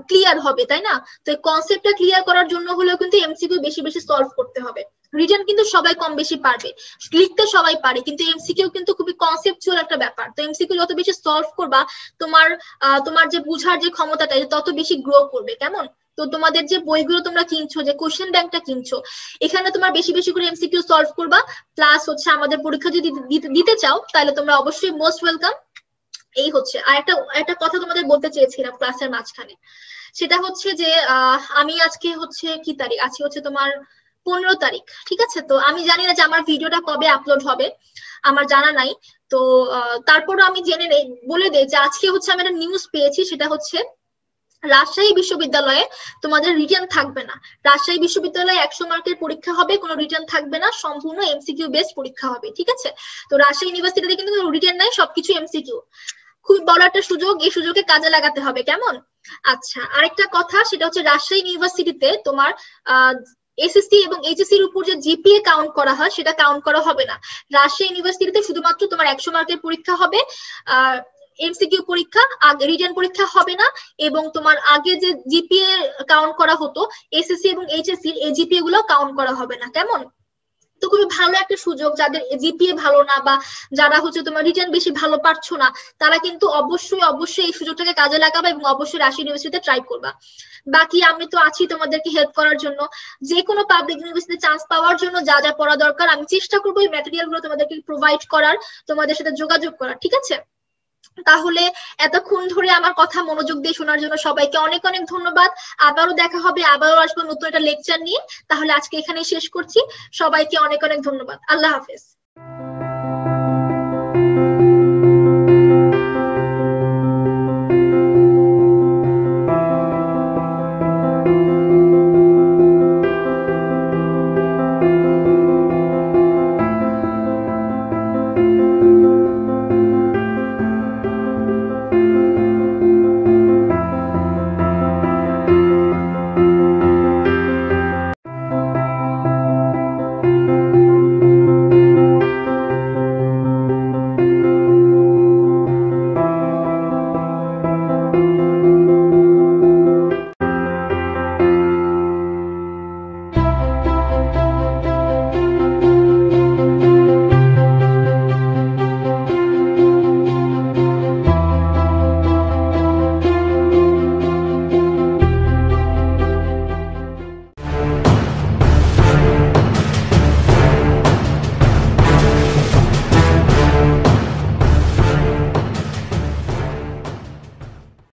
ক্লিয়ার হবে, তাই না? তো এই কনসেপ্টটা ক্লিয়ার করার জন্য হলেও কিন্তু এমসিকিউ বেশি বেশি সলভ করতে হবে। রিটেন কিন্তু সবাই কম বেশি পারবে, লিখতে সবাই পারে, কিন্তু এমসিকিউ কিন্তু খুবই কনসেপচুয়াল একটা ব্যাপার। তো এমসিকিউ যত বেশি সলভ করবা তোমার তোমার যে বুঝার যে ক্ষমতাটা তত বেশি গ্রো করবে, কেমন? তো তোমাদের যে বইগুলো তোমরা কিনছো, যে কোশ্চেন ব্যাংকটা কিনছো, এখানে তোমার বেশি বেশি করে এমসিকিউ সলভ করবা। প্লাস হচ্ছে আমাদের পরীক্ষা যদি দিতে চাও তাহলে তোমরা অবশ্যই মোস্ট ওয়েলকাম। এই হচ্ছে। আর একটা কথা তোমাদের বলতে চেয়েছিলাম ক্লাসের মাঝখানে, সেটা হচ্ছে যে আমি আজকে হচ্ছে কি তারিখ, আজকে হচ্ছে তোমার 15 তারিখ, ঠিক আছে? তো আমি জানি না যে আমার ভিডিওটা কবে আপলোড হবে, আমার জানা নাই। তো তারপরও আমি জেনে নেই, বলে দেই যে আজকে হচ্ছে আমি একটা নিউজ পেয়েছি, সেটা হচ্ছে রাজশাহী বিশ্ববিদ্যালয়ে তোমাদের রিটার্ন থাকবে না। রাজশাহী বিশ্ববিদ্যালয়ে 100 মার্কের পরীক্ষা হবে, কোনো রিটার্ন থাকবে না, সম্পূর্ণ এমসিকিউ বেসড পরীক্ষা হবে, ঠিক আছে? তো রাজশাহী ইউনিভার্সিটিতে কিন্তু রিটার্ন নাই, সবকিছু এমসিকিউ। খুব বড় একটা সুযোগ, এই সুযোগে কাজে লাগাতে হবে, কেমন? আচ্ছা, আরেকটা কথা, সেটা হচ্ছে রাজশাহী ইউনিভার্সিটিতে তোমার এসএসসি এবং এইচএসসি এর উপর যে জিপিএ কাউন্ট করা হয় সেটা কাউন্ট করা হবে না। রাজশাহী ইউনিভার্সিটিতে শুধুমাত্র তোমার 100 মার্কের পরীক্ষা হবে, এমসিকিউ পরীক্ষা, রিটেন পরীক্ষা হবে না। এবং তোমার আগে যে জিপিএ কাউন্ট করা হতো এসএসসি এবং এইচএসসি, এই জিপিএ গুলো কাউন্ট করা হবে না, কেমন? তো খুবই ভালো একটা সুযোগ, যাদের জিপিএ ভালো না বা যারা হচ্ছে তোমার রিটার্ন বেশি ভালো পারছো না, তারা কিন্তু অবশ্যই অবশ্যই এই সুযোগটাকে কাজে লাগাবে এবং অবশ্যই রাজশাহী ইউনিভার্সিটিতে ট্রাই করবা। বাকি আমি তো আছি তোমাদেরকে হেল্প করার জন্য। যে কোনো পাবলিক ইউনিভার্সিটিতে চান্স পাওয়ার জন্য যা যা পড়া দরকার আমি চেষ্টা করবো এই ম্যাটেরিয়াল গুলো তোমাদেরকে প্রোভাইড করার, তোমাদের সাথে যোগাযোগ করার, ঠিক আছে? তাহলে এতক্ষণ ধরে আমার কথা মনোযোগ দিয়ে শোনার জন্য সবাইকে অনেক অনেক ধন্যবাদ। আবারও দেখা হবে, আবারও আসবো নতুন একটা লেকচার নিয়ে। তাহলে আজকে এখানেই শেষ করছি। সবাইকে অনেক অনেক ধন্যবাদ। আল্লাহ হাফেজ।